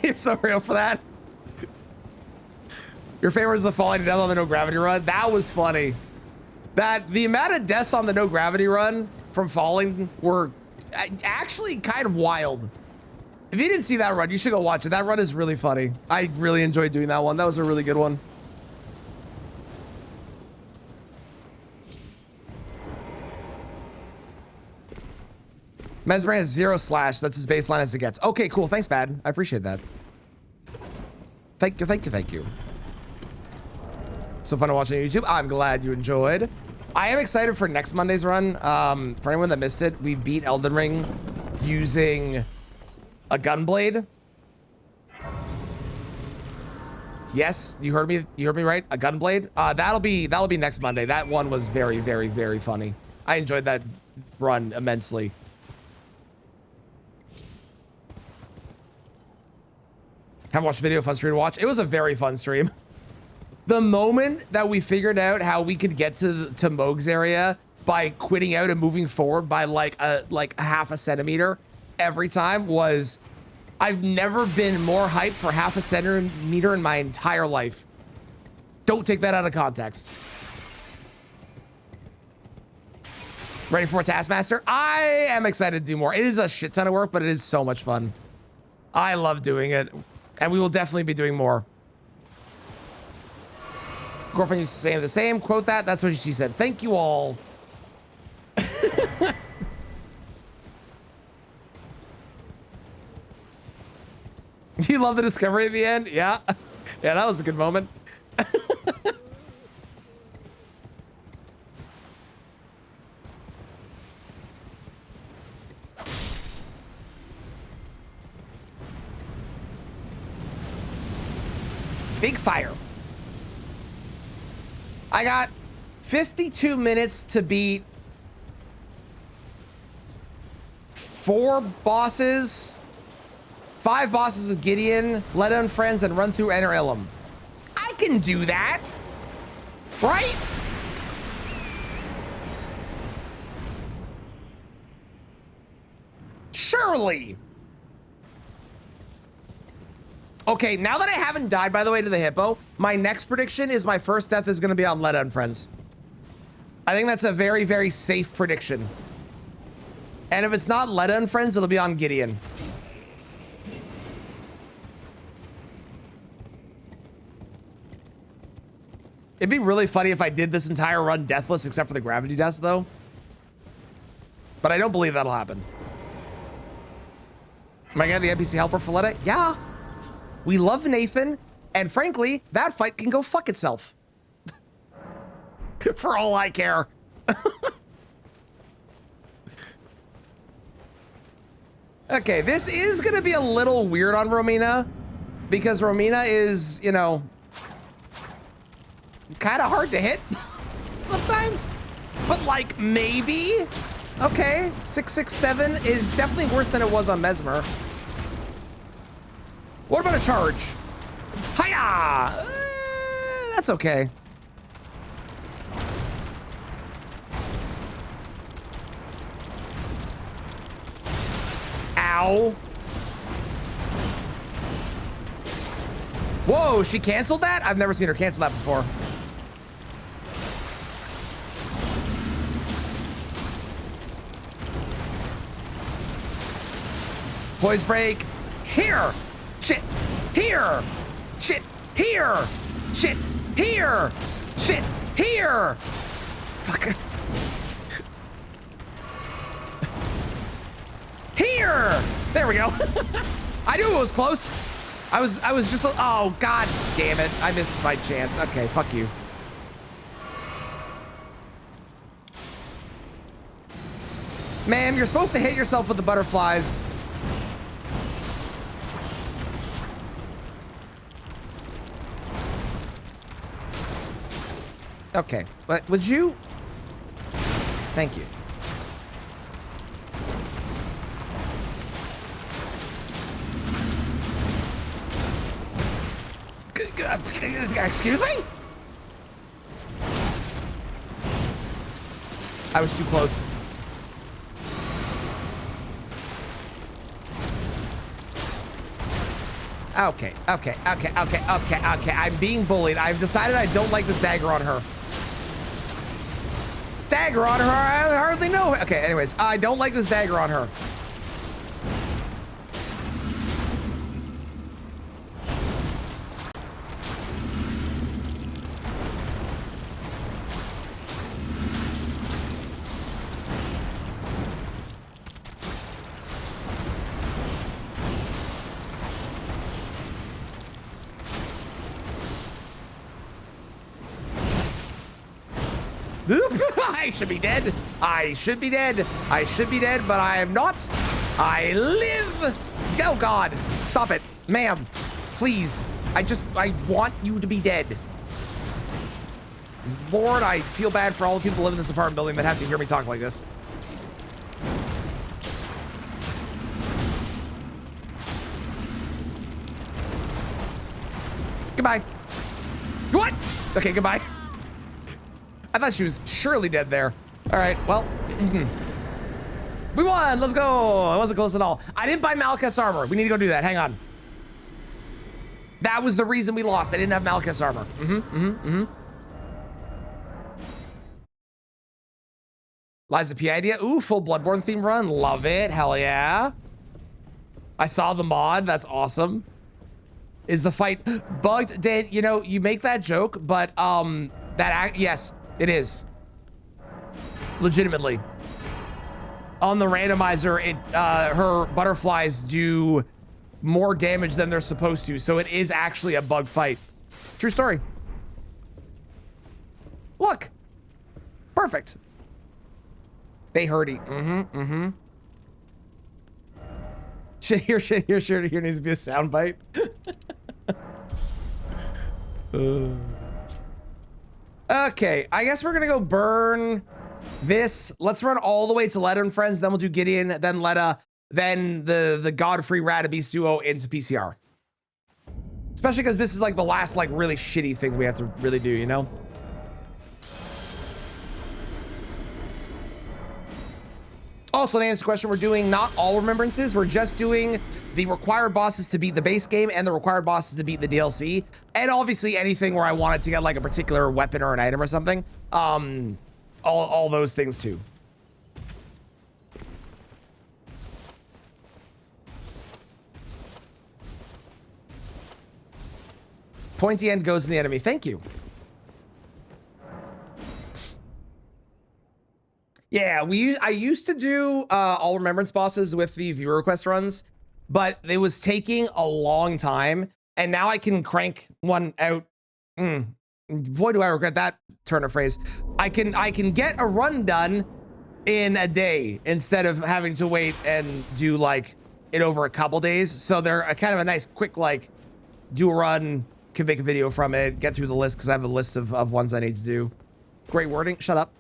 You're so real for that. Your favorite is the falling to death on the no gravity run. That was funny. The amount of deaths on the no gravity run from falling were actually kind of wild. If you didn't see that run, you should go watch it. That run is really funny. I really enjoyed doing that one. That was a really good one. Mesmer has 0 slash. That's his baseline as it gets. Okay, cool. Thanks, Bad. I appreciate that. Thank you, thank you, thank you. So fun to watch on YouTube. I'm glad you enjoyed. I am excited for next Monday's run. For anyone that missed it, we beat Elden Ring using a gunblade. Yes, you heard me. You heard me right. A gunblade. That'll be next Monday. That one was very, very, very funny. I enjoyed that run immensely. Haven't watched the video. Fun stream to watch. It was a very fun stream. The moment that we figured out how we could get to Moog's area by quitting out and moving forward by like a half a centimeter every time was, I've never been more hyped for half a centimeter in my entire life. Don't take that out of context. Ready for a Taskmaster? I am excited to do more. It is a shit ton of work, but it is so much fun. I love doing it, and we will definitely be doing more. Girlfriend used to say the same. Quote that. That's what she said. Thank you all. You love the discovery at the end? Yeah. Yeah, that was a good moment. Big fire. I got 52 minutes to beat 4 bosses, 5 bosses with Gideon, let down friends, and run through Enter Ilum. I can do that, right? Surely. Okay, now that I haven't died, by the way, to the hippo, my next prediction is my first death is going to be on Let Down Friends. I think that's a very, very safe prediction. And if it's not Let Down Friends, it'll be on Gideon. It'd be really funny if I did this entire run deathless except for the gravity deaths, though. But I don't believe that'll happen. Am I going to get the NPC helper for Letta? Yeah. We love Nathan, and frankly, that fight can go fuck itself. For all I care. Okay, this is gonna be a little weird on Romina, because Romina is, you know, kind of hard to hit sometimes. But like, maybe? Okay, 667 is definitely worse than it was on Mesmer. What about a charge? Hiya! That's okay. Ow. Whoa, she canceled that? I've never seen her cancel that before. Poise break. Here. Shit. Here. Shit. Here. Shit. Here. Shit. Here. Fuck. Here. There we go. I knew it was close. I was just, oh, god damn it. I missed my chance. Okay, fuck you. Ma'am, you're supposed to hit yourself with the butterflies. Okay, but would you? Thank you. Excuse me? I was too close. Okay. I'm being bullied. I've decided I don't like this dagger on her. Dagger on her? I hardly know her. Okay, anyways, I don't like this dagger on her. I should be dead. I should be dead. I should be dead, but I am not. I live. Oh God, stop it. Ma'am, please. I want you to be dead. Lord, I feel bad for all the people living in this apartment building that have to hear me talk like this. Goodbye. What? Okay, goodbye. I thought she was surely dead there. All right, well. We won, let's go. It wasn't close at all. I didn't buy Malekith's armor. We need to go do that, hang on. That was the reason we lost. I didn't have Malekith's armor. Liza P idea. Ooh, full Bloodborne theme run. Love it, hell yeah. I saw the mod, that's awesome. Is the fight bugged? Dan, you know, you make that joke, but yes, it is. Legitimately. On the randomizer, her butterflies do more damage than they're supposed to, so it is actually a bug fight. True story. Look. Perfect. They hurty. Shit here needs to be a soundbite. Okay, I guess we're gonna go burn this. Let's run all the way to Letta and Friends, then we'll do Gideon, then Letta, then the Godfrey Radabeast duo into PCR. Especially because this is like the last like really shitty thing we have to really do, you know? Also, to answer the question, we're doing not all remembrances. We're just doing the required bosses to beat the base game and the required bosses to beat the DLC. And obviously anything where I wanted to get like a particular weapon or an item or something. All those things too. Pointy end goes in the enemy. Thank you. Yeah, I used to do all remembrance bosses with the viewer request runs, but it was taking a long time, and now I can crank one out. Boy, do I regret that turn of phrase. I can get a run done in a day instead of having to wait and do like it over a couple days. So they're kind of a nice quick like do a run, can make a video from it, get through the list because I have a list of ones I need to do. Great wording. Shut up.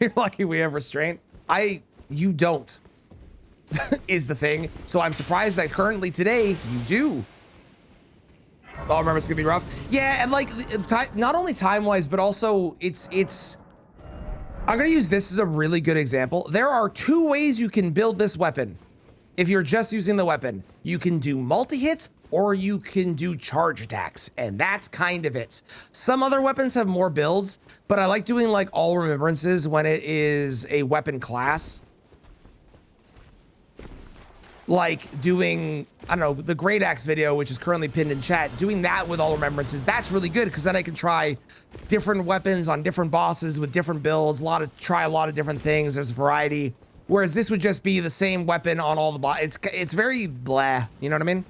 You're lucky we have restraint. You don't. Is the thing. So I'm surprised that currently today you do. Oh, remember it's gonna be rough. Yeah, and like not only time-wise, but also it's. I'm gonna use this as a really good example. There are two ways you can build this weapon. If you're just using the weapon, you can do multi-hits or you can do charge attacks, and that's kind of it. Some other weapons have more builds, but I like doing like all remembrances when it is a weapon class. Like doing, I don't know, the Great Axe video, which is currently pinned in chat, doing that with all remembrances, that's really good because then I can try different weapons on different bosses with different builds, try a lot of different things, there's variety. Whereas this would just be the same weapon on all the bosses. It's very blah, you know what I mean?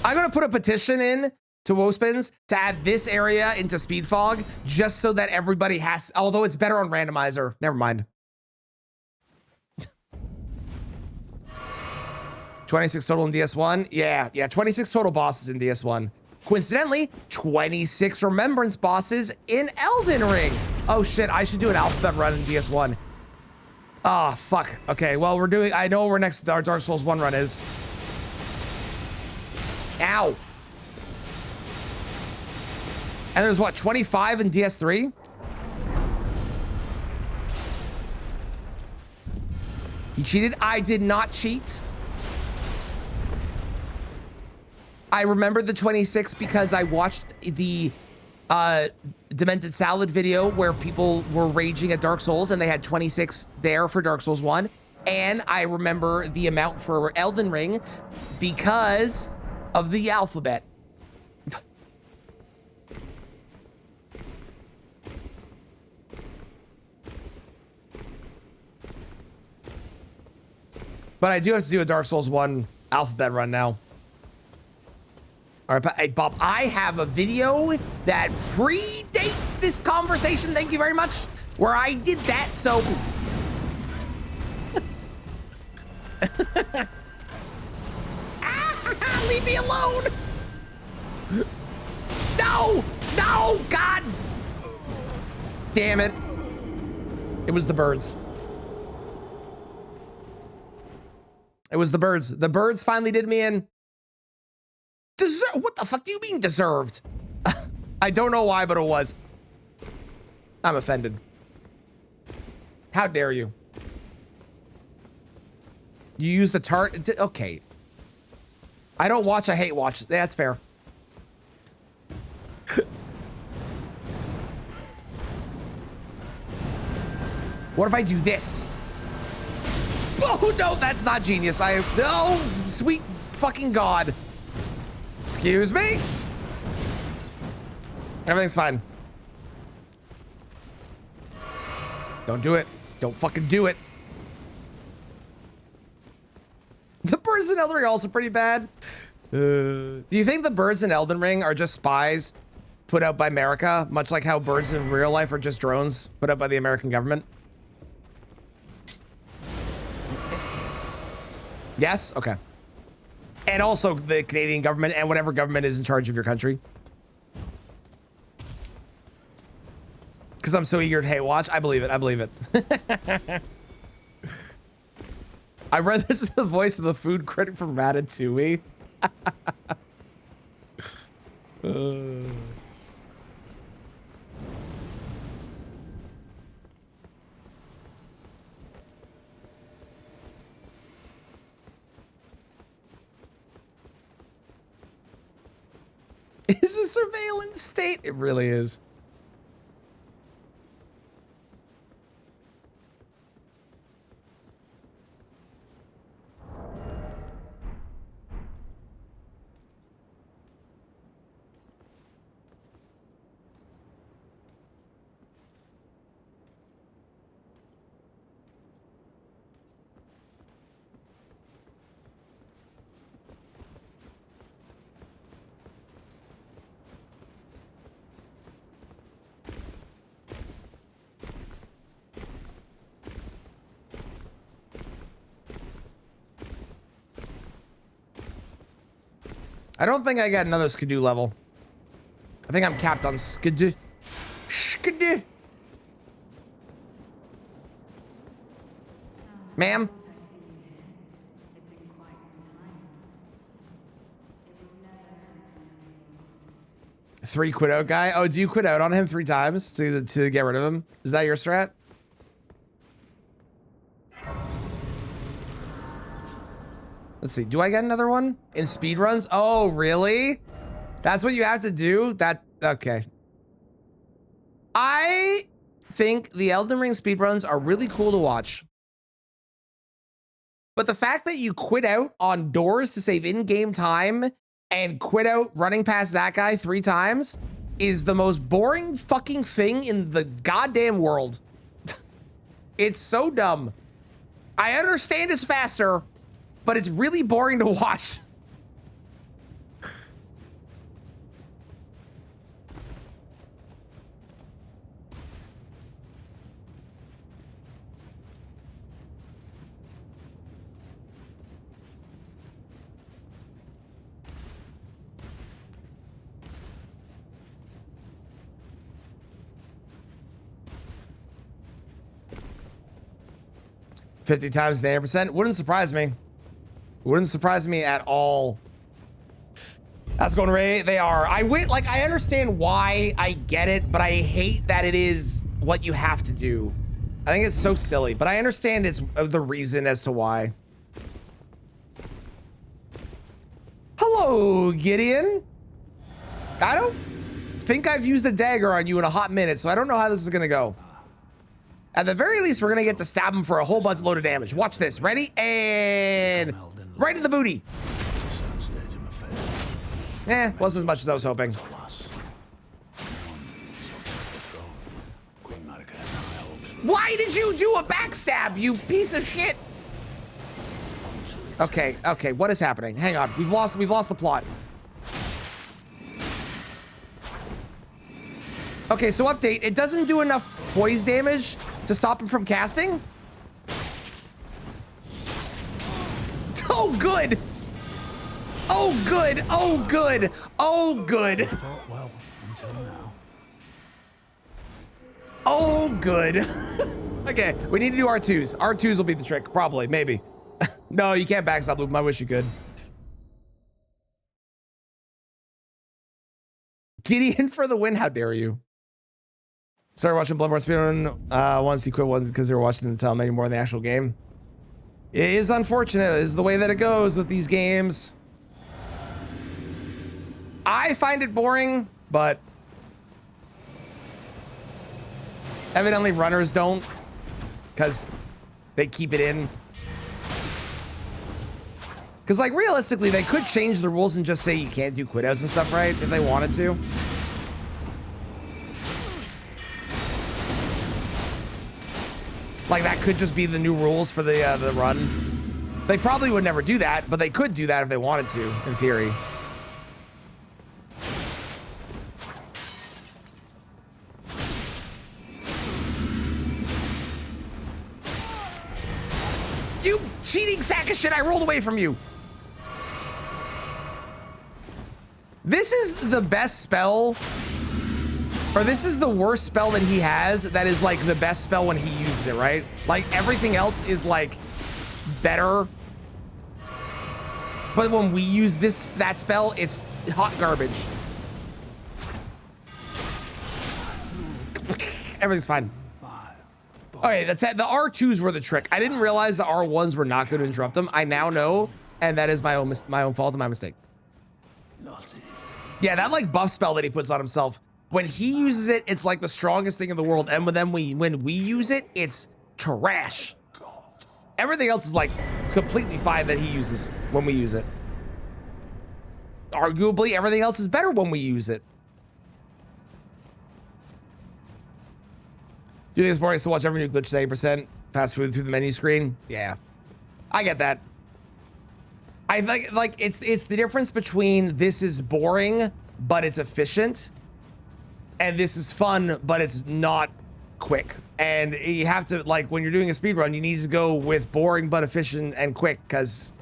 I'm gonna put a petition in to Wospins to add this area into Speed Fog, just so that everybody has, although it's better on randomizer, never mind. 26 total in DS1. Yeah, 26 total bosses in DS1. Coincidentally, 26 remembrance bosses in Elden Ring. Oh shit, I should do an alphabet run in DS1. Ah, fuck. Okay, well, I know where next our Dark Souls 1 run is. Ow. And there's what, 25 in DS3? You cheated? I did not cheat. I remember the 26 because I watched the Demented Salad video where people were raging at Dark Souls and they had 26 there for Dark Souls 1. And I remember the amount for Elden Ring because of the alphabet. But I do have to do a Dark Souls 1 alphabet run now. All right, hey, Bob, I have a video that predates this conversation, thank you very much, where I did that, so... Leave me alone! No! No! God! Damn it. It was the birds. It was the birds. The birds finally did me in. What the fuck do you mean deserved? I don't know why, but it was. I'm offended. How dare you? You use the tart? Okay. I don't watch, I hate watch. That's fair. What if I do this? Oh, no, that's not genius. Oh, sweet fucking God. Excuse me? Everything's fine. Don't do it. Don't fucking do it. The birds in Elden Ring are also pretty bad. Do you think the birds in Elden Ring are just spies put out by America, much like how birds in real life are just drones put out by the American government? Yes? Okay. And also the Canadian government and whatever government is in charge of your country. Because I'm so eager to hate watch. I believe it. I believe it. I read this in the voice of the food critic from Ratatouille. It's a surveillance state. It really is. I don't think I got another skidoo level. I think I'm capped on skidoo. Skidoo. Ma'am? Three quit out guy? Oh, do you quit out on him 3 times to get rid of him? Is that your strat? Let's see. Do I get another one in speed runs? Oh, really? That's what you have to do? Okay. I think the Elden Ring speedruns are really cool to watch. But the fact that you quit out on doors to save in-game time and quit out running past that guy 3 times is the most boring fucking thing in the goddamn world. It's so dumb. I understand it's faster, but it's really boring to watch. $50 times the 8% wouldn't surprise me. Wouldn't surprise me at all. That's going right. They are. I understand why. I get it, but I hate that it is what you have to do. I think it's so silly, but I understand it's the reason as to why. Hello, Gideon. I don't think I've used a dagger on you in a hot minute, so I don't know how this is gonna go. At the very least, we're gonna get to stab him for a whole bunch load of damage. Watch this. Ready? And right in the booty. Wasn't as much as I was hoping. Why did you do a backstab, you piece of shit? Okay, okay, what is happening? Hang on, we've lost the plot. Okay, so update, it doesn't do enough poise damage to stop him from casting? Oh, good! Oh, good! Oh, good! Oh, good! Well, until now. Oh, good. Okay, we need to do R2s. R2s will be the trick, probably, maybe. No, you can't backstop loop him. I wish you could. Gideon for the win, how dare you? Started watching Bloodborne speedrun once, he quit one because they were watching the tell many more than the actual game. It is unfortunate. It is the way that it goes with these games. I find it boring, but evidently runners don't, because they keep it in. Because, like, realistically, they could change the rules and just say you can't do quit outs and stuff, right? If they wanted to. Like, that could just be the new rules for the run. They probably would never do that, but they could do that if they wanted to, in theory. You cheating sack of shit, I rolled away from you. This is the best spell, or this is the worst spell that he has that is like the best spell when he uses it, right? Like everything else is like better. But when we use that spell, it's hot garbage. Everything's fine. Okay, that's it. The R2s were the trick. I didn't realize the R1s were not going to interrupt them. I now know, and that is my own fault and my mistake. Yeah, that like buff spell that he puts on himself. When he uses it, it's like the strongest thing in the world. And when we use it, it's trash. Everything else is like completely fine that he uses when we use it. Arguably, everything else is better when we use it. Do you think it's boring to watch every new glitch to 80%? Pass food through the menu screen? Yeah, I get that. I think like it's the difference between this is boring but it's efficient, and this is fun but it's not quick. And you have to, like, when you're doing a speed run, you need to go with boring but efficient and quick, because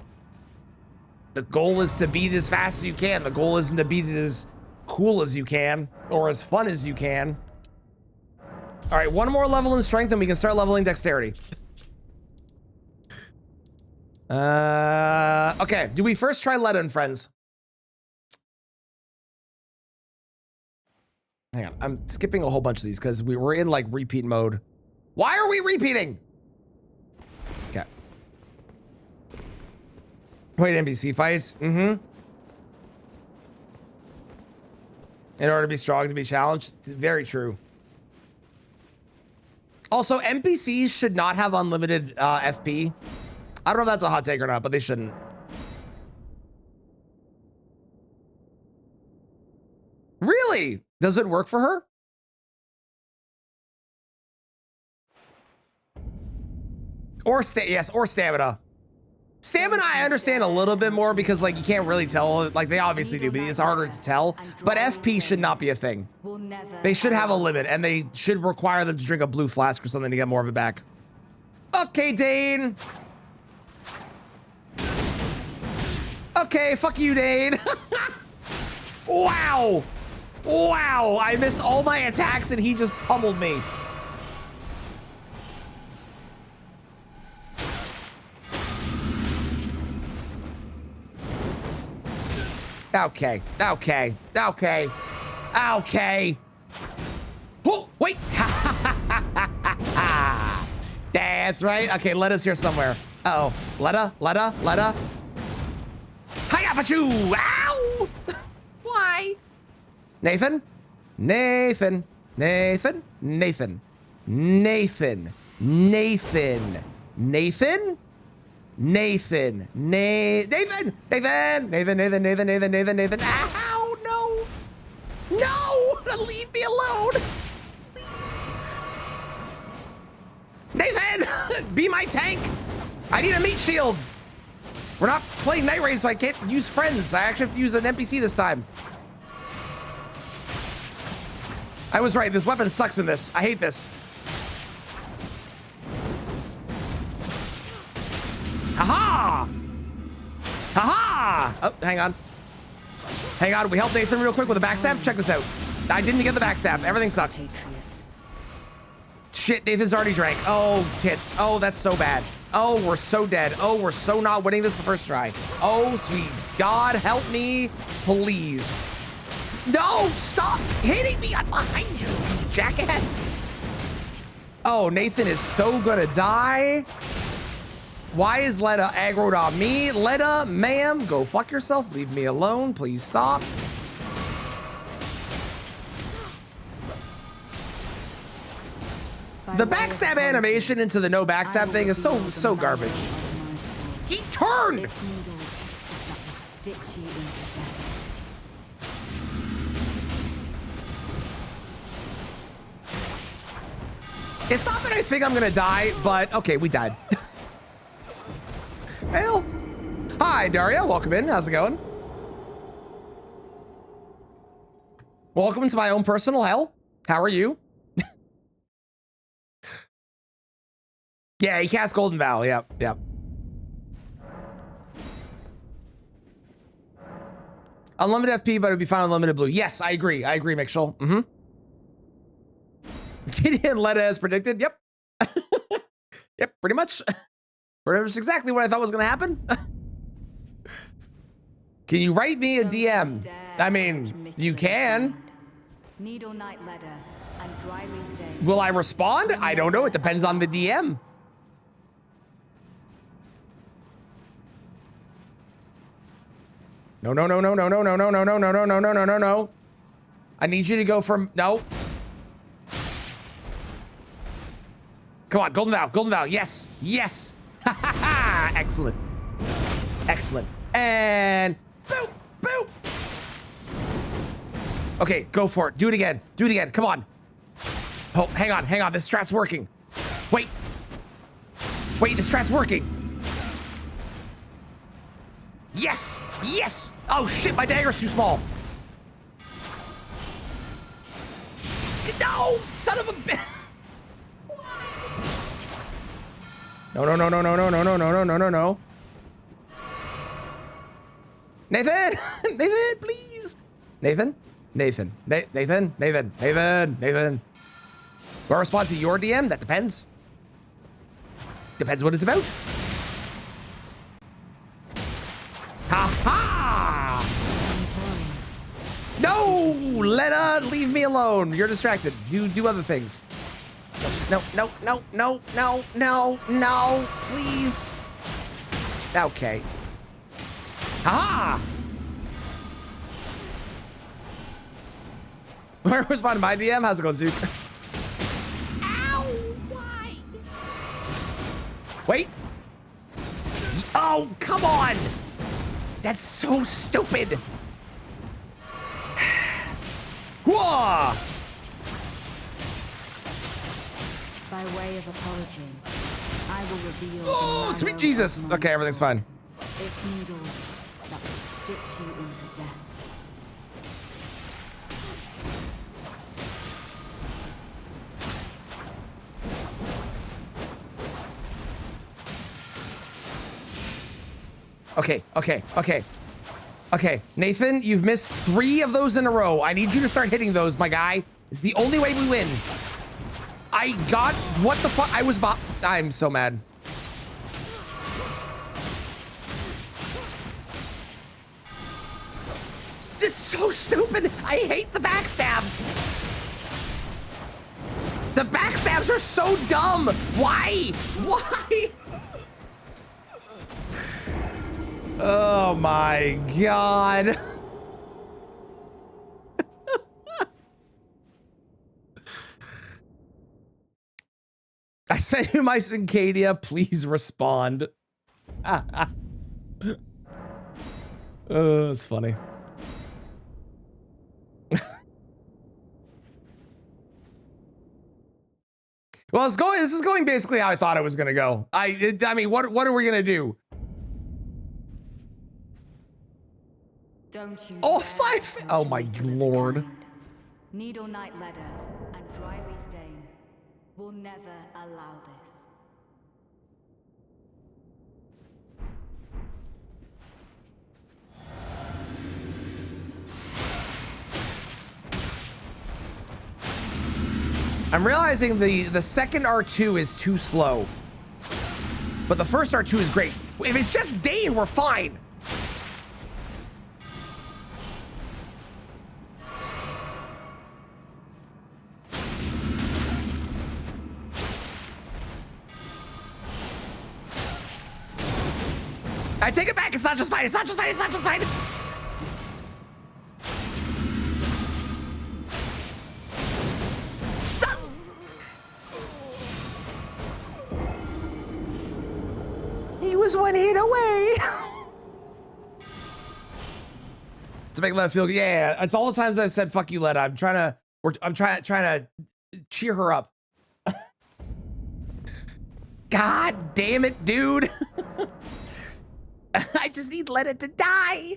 the goal is to beat it as fast as you can. The goal isn't to beat it as cool as you can or as fun as you can. All right, one more level in strength and we can start leveling dexterity. Okay, do we first try Letta and Friends? Hang on, I'm skipping a whole bunch of these because we were in like repeat mode. Why are we repeating? Okay. Wait, NPC fights? Mm-hmm. In order to be strong, to be challenged? Very true. Also, NPCs should not have unlimited FP. I don't know if that's a hot take or not, but they shouldn't. Really? Does it work for her? Or yes, or stamina. Stamina, I understand a little bit more because, like, you can't really tell. Like, they obviously do, but it's harder to tell. But FP should not be a thing. They should have a limit, and they should require them to drink a blue flask or something to get more of it back. Okay, Dane. Okay, fuck you, Dane. Wow. Wow, I missed all my attacks, and he just pummeled me. Okay, okay, okay, okay. Oh, wait. That's right. Okay, Letta's here somewhere. Uh-oh. Letta. Hi-ya-pa-choo! Ow! Why? Nathan? Nathan. Nathan? Nathan. Nathan. Nathan. Nathan? Nathan. Nathan! Nathan! Ow, no! No! Leave me alone! Please. Nathan! Be my tank! I need a meat shield! We're not playing Night Raid, so I can't use friends. I actually have to use an NPC this time. I was right. This weapon sucks in this. I hate this. Haha! Haha! Oh, hang on. Hang on. We helped Nathan real quick with a backstab. Check this out. I didn't get the backstab. Everything sucks. Shit, Nathan's already drank. Oh, tits. Oh, that's so bad. Oh, we're so dead. Oh, we're so not winning this the first try. Oh, sweet God, help me, please. No, stop hitting me. I'm behind you, you jackass. Oh, Nathan is so gonna die. Why is Letta aggroed on me? Letta, ma'am, go fuck yourself. Leave me alone. Please stop. The backstab animation into the no backstab thing is so garbage. He turned! It's not that I think I'm gonna die, but okay, we died. Well, hi Daria, welcome in. How's it going? Welcome to my own personal hell. How are you? Yeah, he cast Golden Vow. Yep, yep. Unlimited FP, but it'd be fine unlimited blue. Yes, I agree. I agree, Mitchell. Mm-hmm. Gideon Letta as predicted. Yep. Yep, pretty much. Pretty much exactly what I thought was going to happen. Can you write me a DM? I mean, you can. Needle Night Ladder and Dry Leaf Day. Will I respond? I don't know. It depends on the DM. No, no, no, no, no, no, no, no, no, no, no, no, no, no, no, no, no. I need you to go from no. Come on, Golden Vow, Golden Vow. Yes, yes. Ha ha ha. Excellent. Excellent. And boop, boop. Okay, go for it. Do it again. Do it again. Come on. Oh, hang on, hang on. This strat's working. Wait. Wait, this strat's working. Yes! Yes! Oh shit, my dagger's too small. No! Son of a bitch! No, no, no, no, no, no, no, no, no, no, no, no, no. Nathan! Nathan, please! Nathan? Nathan. Nathan? Nathan. Nathan. Nathan. Do I respond to your DM? That depends. Depends what it's about. Ha ha! No! Letta, leave me alone. You're distracted. Do other things. No, no, no, no, no, no, no, please. Okay. Ha ha! Where respond to my DM? How's it going, Zook? Ow! Why? Wait. Oh, come on! That's so stupid. Whoa! By way of apology, I will reveal. Oh, sweet Jesus! Okay, everything's fine. It's needles that will stitch you into death. Okay, okay, okay. Okay, Nathan, you've missed 3 of those in a row. I need you to start hitting those, my guy. It's the only way we win. I got, what the fuck? I'm so mad. This is so stupid. I hate the backstabs. The backstabs are so dumb. Why? Why? Oh my God. I sent you my Cinquedea, please respond. Oh, it's funny. Well, this is going basically how I thought it was gonna go. I mean, what are we gonna do? Don't you Oh, dare 5. approach Oh my me with the lord. kind. Needle Knight Ledder and Dryleaf Dane will never allow this. I'm realizing the second R2 is too slow. But the first R2 is great. If it's just Dane, we're fine. I take it back. It's not just fine. It's not just fine. It's not just fine. He was one hit away. To make Letta feel good. Yeah, it's all the times I've said "fuck you, Letta." I'm trying to cheer her up. God damn it, dude. I just need Letta to die.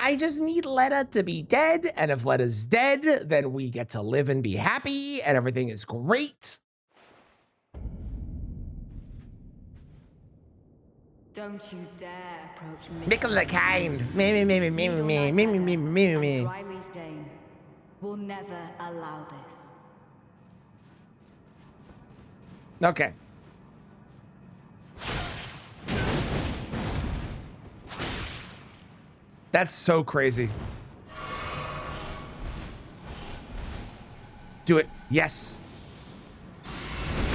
I just need Letta to be dead. And if Letta's dead, then we get to live and be happy and everything is great. Don't you dare approach me. Mickle the kind. Me. Needle Knight Ledder and Dryleaf Dane will never allow this. Okay. That's so crazy. Do it. Yes.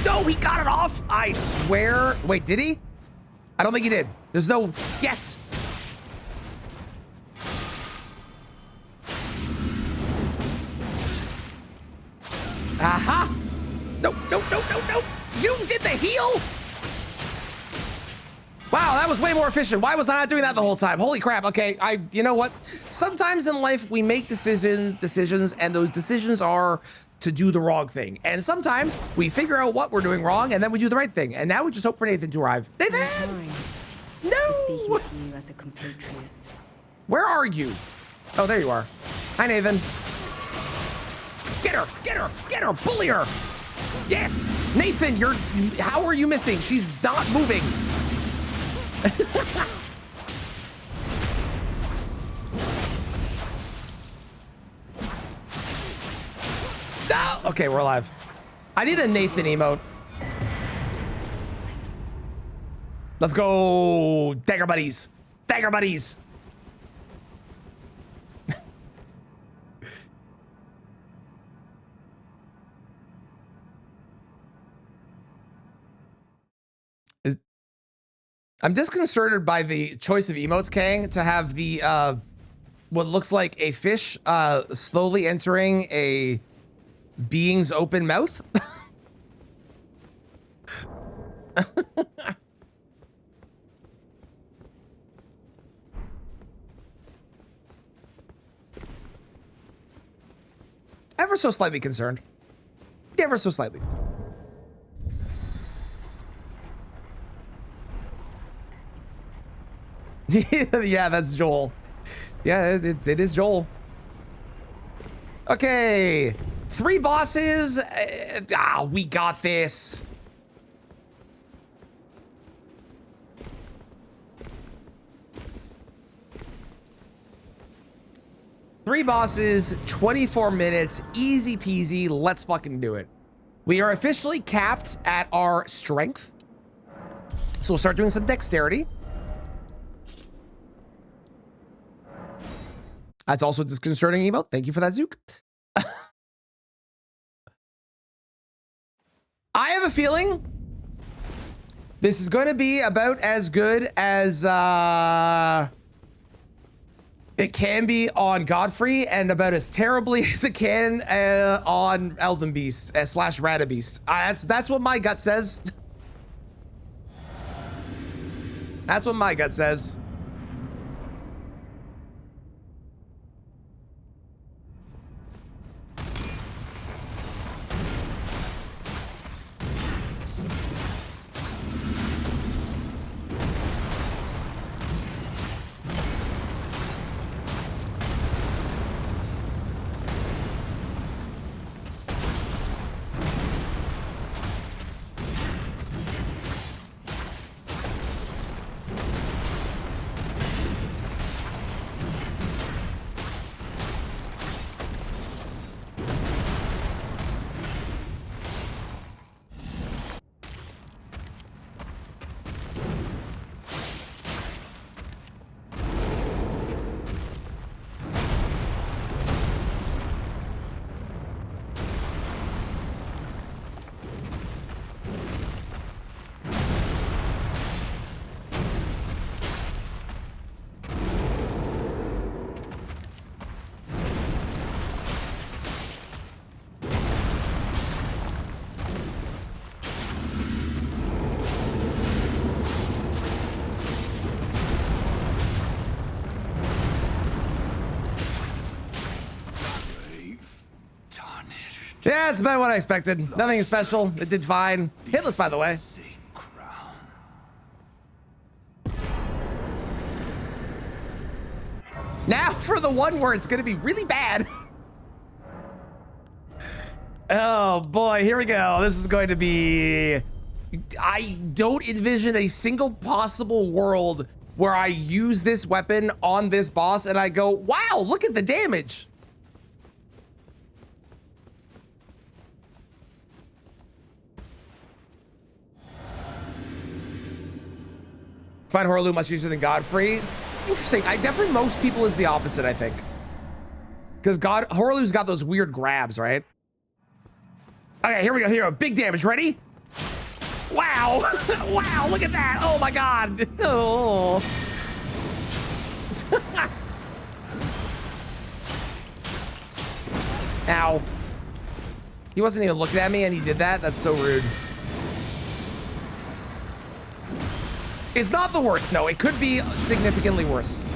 No, he got it off. I swear. Wait, did he? I don't think he did. There's no. Yes. Aha. No. You did the heal? Wow, that was way more efficient. Why was I not doing that the whole time? Holy crap. Okay, you know what? Sometimes in life we make decisions, and those decisions are to do the wrong thing. And sometimes we figure out what we're doing wrong, and then we do the right thing. And now we just hope for Nathan to arrive. Nathan! Speaking No! to you as a compatriot. Where are you? Oh, there you are. Hi, Nathan. Get her, bully her. Yes, Nathan, how are you missing? She's not moving. No! Okay, we're alive. I need a Nathan emote. Let's go, Dagger Buddies. Dagger Buddies. I'm disconcerted by the choice of emotes, Kang, to have the what looks like a fish slowly entering a being's open mouth. Ever so slightly concerned. Ever so slightly. Yeah, that's Joel. Yeah, it is Joel. Okay, 3 bosses. We got this. Three bosses, 24 minutes, easy peasy. Let's fucking do it. We are officially capped at our strength. So we'll start doing some dexterity. That's also a disconcerting emote. Thank you for that, Zook. I have a feeling this is going to be about as good as it can be on Godfrey, and about as terribly as it can on Elven Beast / Rada Beast. That's what my gut says. That's what my gut says. Yeah, it's about what I expected. Nothing special. It did fine. Hitless, by the way. Now for the one where it's going to be really bad. Oh boy, here we go. This is going to be... I don't envision a single possible world where I use this weapon on this boss and I go, wow, look at the damage. Find Horlu much easier than Godfrey. Interesting. Most people is the opposite, I think. Because Horlu's got those weird grabs, right? Okay, here we go. Here, big damage. Ready? Wow. Wow, look at that. Oh my God. Oh. Ow. He wasn't even looking at me and he did that? That's so rude. It's not the worst, no. It could be significantly worse.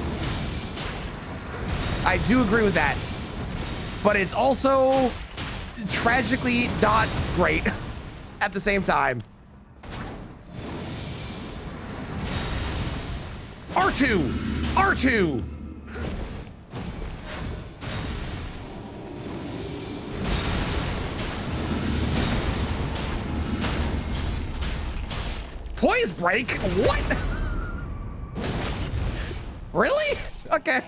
I do agree with that. But it's also tragically not great at the same time. R2! R2! Poise break? What? Really? Okay.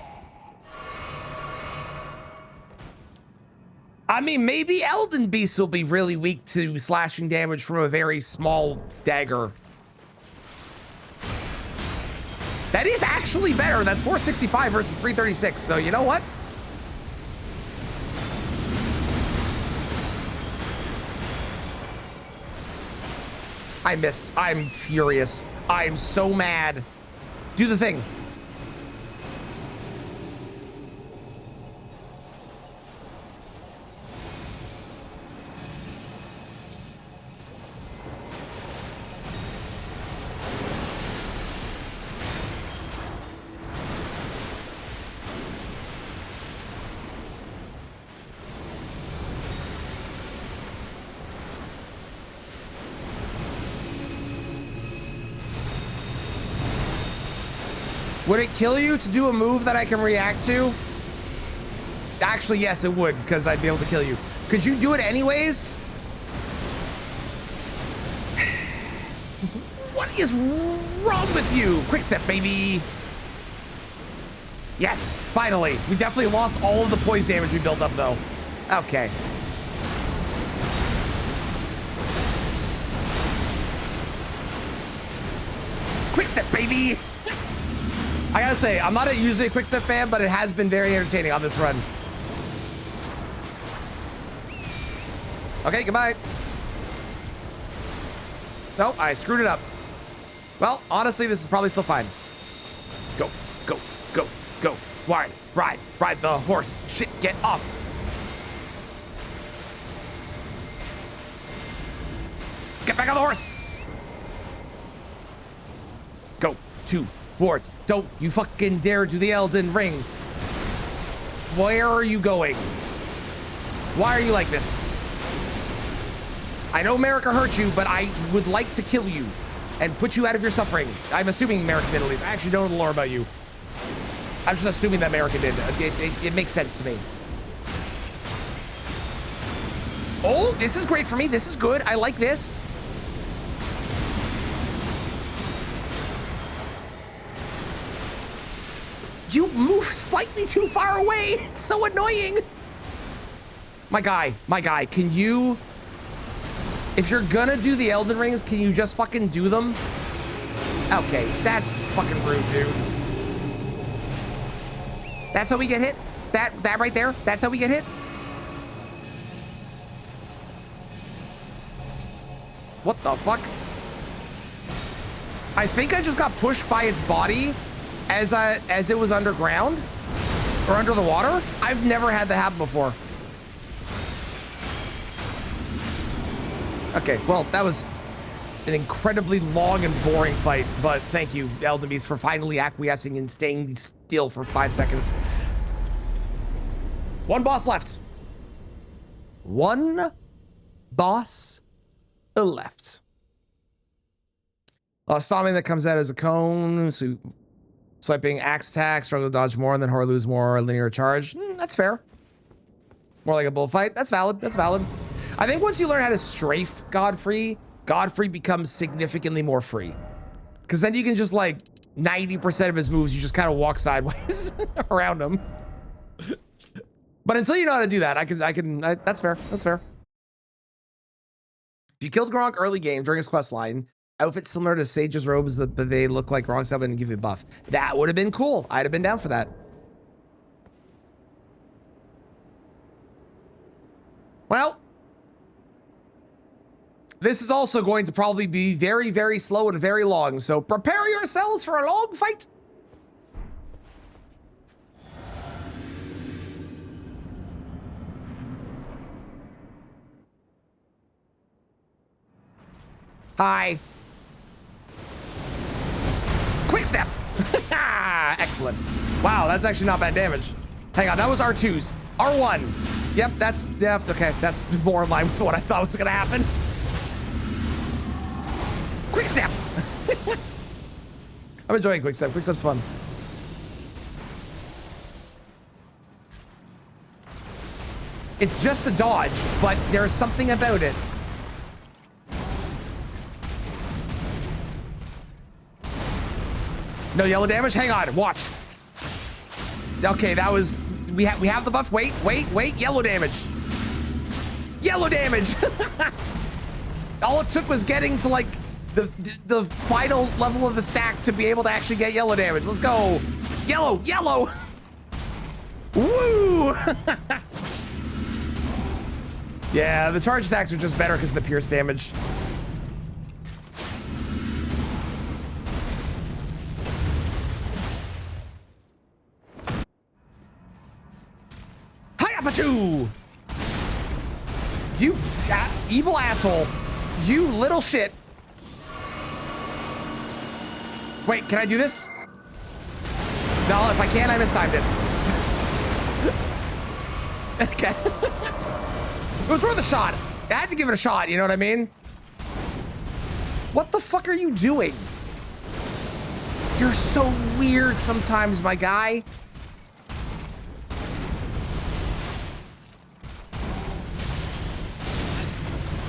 I mean, maybe Elden Beast will be really weak to slashing damage from a very small dagger. That is actually better. That's 465 versus 336. So you know what? I missed. I'm furious. I'm so mad. Do the thing. Would it kill you to do a move that I can react to? Actually, yes, it would, because I'd be able to kill you. Could you do it anyways? What is wrong with you? Quick step, baby. Yes, finally. We definitely lost all of the poise damage we built up, though. Okay. Quick step, baby. I gotta say, I'm not usually a quick step fan, but it has been very entertaining on this run. Okay, goodbye. Nope, I screwed it up. Well, honestly, this is probably still fine. Go, go, go, go. Ride, ride, ride the horse. Shit, get off. Get back on the horse. Go, towards. Don't you fucking dare do the Elden Rings. Where are you going? Why are you like this? I know America hurt you, but I would like to kill you and put you out of your suffering. I'm assuming America did at least. I actually don't know the lore about you. I'm just assuming that America did. It makes sense to me. Oh, this is great for me. This is good. I like this. You move slightly too far away. It's so annoying. My guy, can you... If you're gonna do the Elden Rings, can you just fucking do them? Okay, that's fucking rude, dude. That's how we get hit? That right there? That's how we get hit? What the fuck? I think I just got pushed by its body as it was underground or under the water. I've never had that happen before. Okay, well, that was an incredibly long and boring fight, but thank you, Elden Beast, for finally acquiescing and staying still for 5 seconds. One boss left. One boss left. Stomping that comes out as a cone. So swiping axe attack, struggle to dodge more, and then horror lose more, linear charge. That's fair. More like a bullfight. That's valid. That's valid. I think once you learn how to strafe Godfrey, Godfrey becomes significantly more free. Because then you can just like 90% of his moves, you just kind of walk sideways around him. But until you know how to do that, that's fair. That's fair. If you killed Gronk early game during his quest line, outfit similar to Sage's robes, but they look like Gronk's outfit and give you a buff. That would have been cool. I'd have been down for that. Well, this is also going to probably be very, very slow and very long, so prepare yourselves for a long fight. Hi. Quick step. Excellent. Wow, that's actually not bad damage. Hang on, that was R2's. R1. Yep, okay, that's more in line with what I thought was gonna happen. Quick step. I'm enjoying quick step. Quick step's fun. It's just a dodge, but there's something about it. No yellow damage? Hang on, watch. Okay, that was... We have the buff. Wait. Yellow damage. Yellow damage. All it took was getting to, like, the final level of the stack to be able to actually get yellow damage. Let's go. Yellow. Woo! Yeah, the charge attacks are just better because of the pierce damage. Hiya-pachu! You evil asshole. You little shit. Wait, can I do this? No, if I can, I mistimed it. Okay. It was worth a shot. I had to give it a shot, you know what I mean? What the fuck are you doing? You're so weird sometimes, my guy.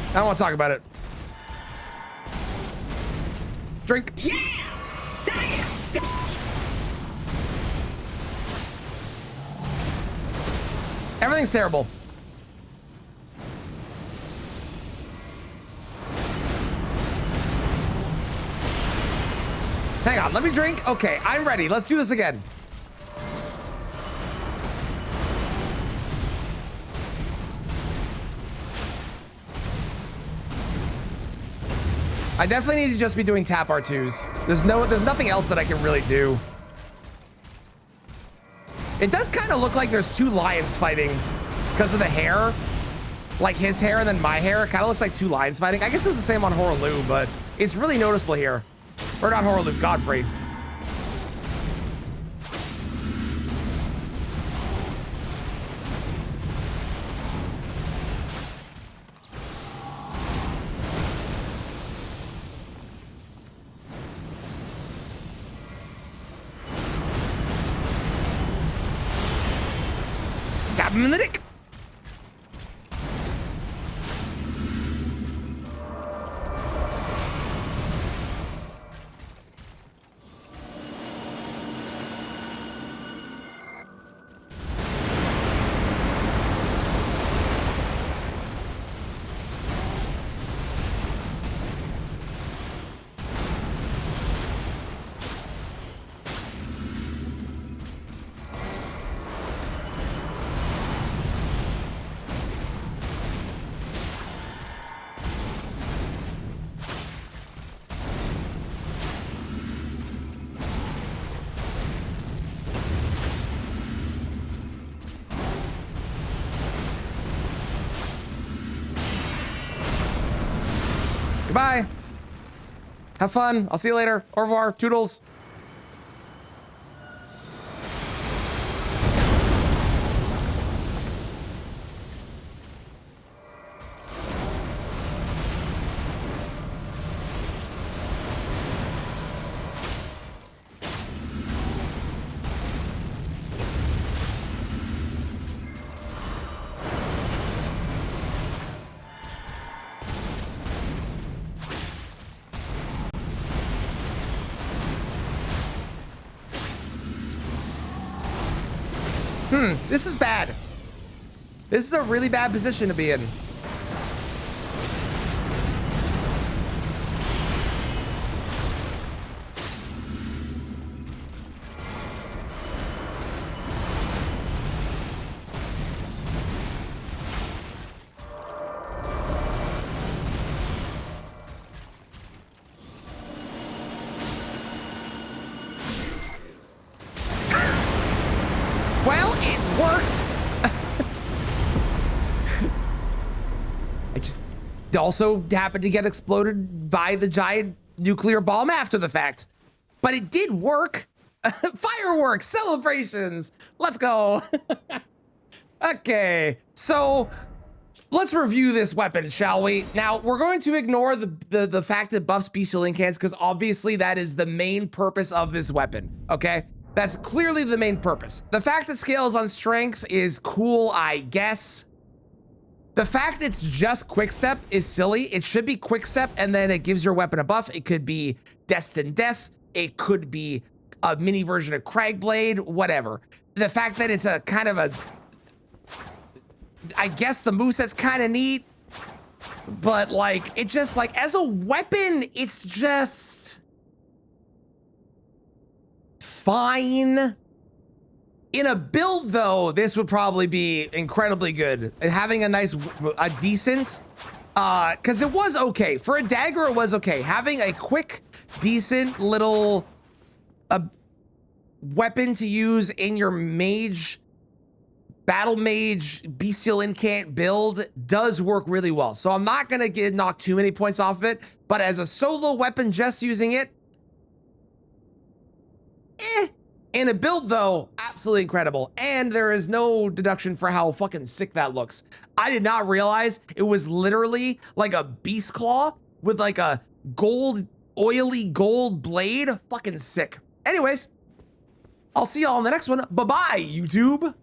I don't want to talk about it. Drink. Yeah! Say it! Everything's terrible. Hang on, let me drink. Okay, I'm ready. Let's do this again. I definitely need to just be doing tap R2s. There's nothing else that I can really do. It does kind of look like there's two lions fighting because of the hair. Like his hair and then my hair. It kind of looks like two lions fighting. I guess it was the same on Horaloo, but it's really noticeable here. Or not Horaloo, Godfrey. Stab him in the dick. Goodbye. Have fun. I'll see you later. Au revoir. Toodles. This is bad. This is a really bad position to be in. Well, it worked. I just also happened to get exploded by the giant nuclear bomb after the fact. But it did work. Fireworks, celebrations. Let's go. Okay, so let's review this weapon, shall we? Now, we're going to ignore the fact that buffs bestial incants because obviously that is the main purpose of this weapon, okay? That's clearly the main purpose. The fact that scales on strength is cool, I guess. The fact it's just quick step is silly. It should be quick step and then it gives your weapon a buff. It could be Destined Death. It could be a mini version of Cragblade, whatever. The fact that it's a kind of a, I guess the moveset's kind of neat, but like, it just like, as a weapon, it's just fine. In a build though, this would probably be incredibly good. Having a decent, cause it was okay. For a dagger, it was okay. Having a quick, decent little weapon to use in your mage, battle mage, bestial incant build does work really well. So I'm not gonna knock too many points off of it, but as a solo weapon, just using it, in a build though, absolutely incredible. And there is no deduction for how fucking sick that looks. I did not realize it was literally like a beast claw with like a gold, oily gold blade. Fucking sick. Anyways, I'll see y'all in the next one. Bye-bye, YouTube.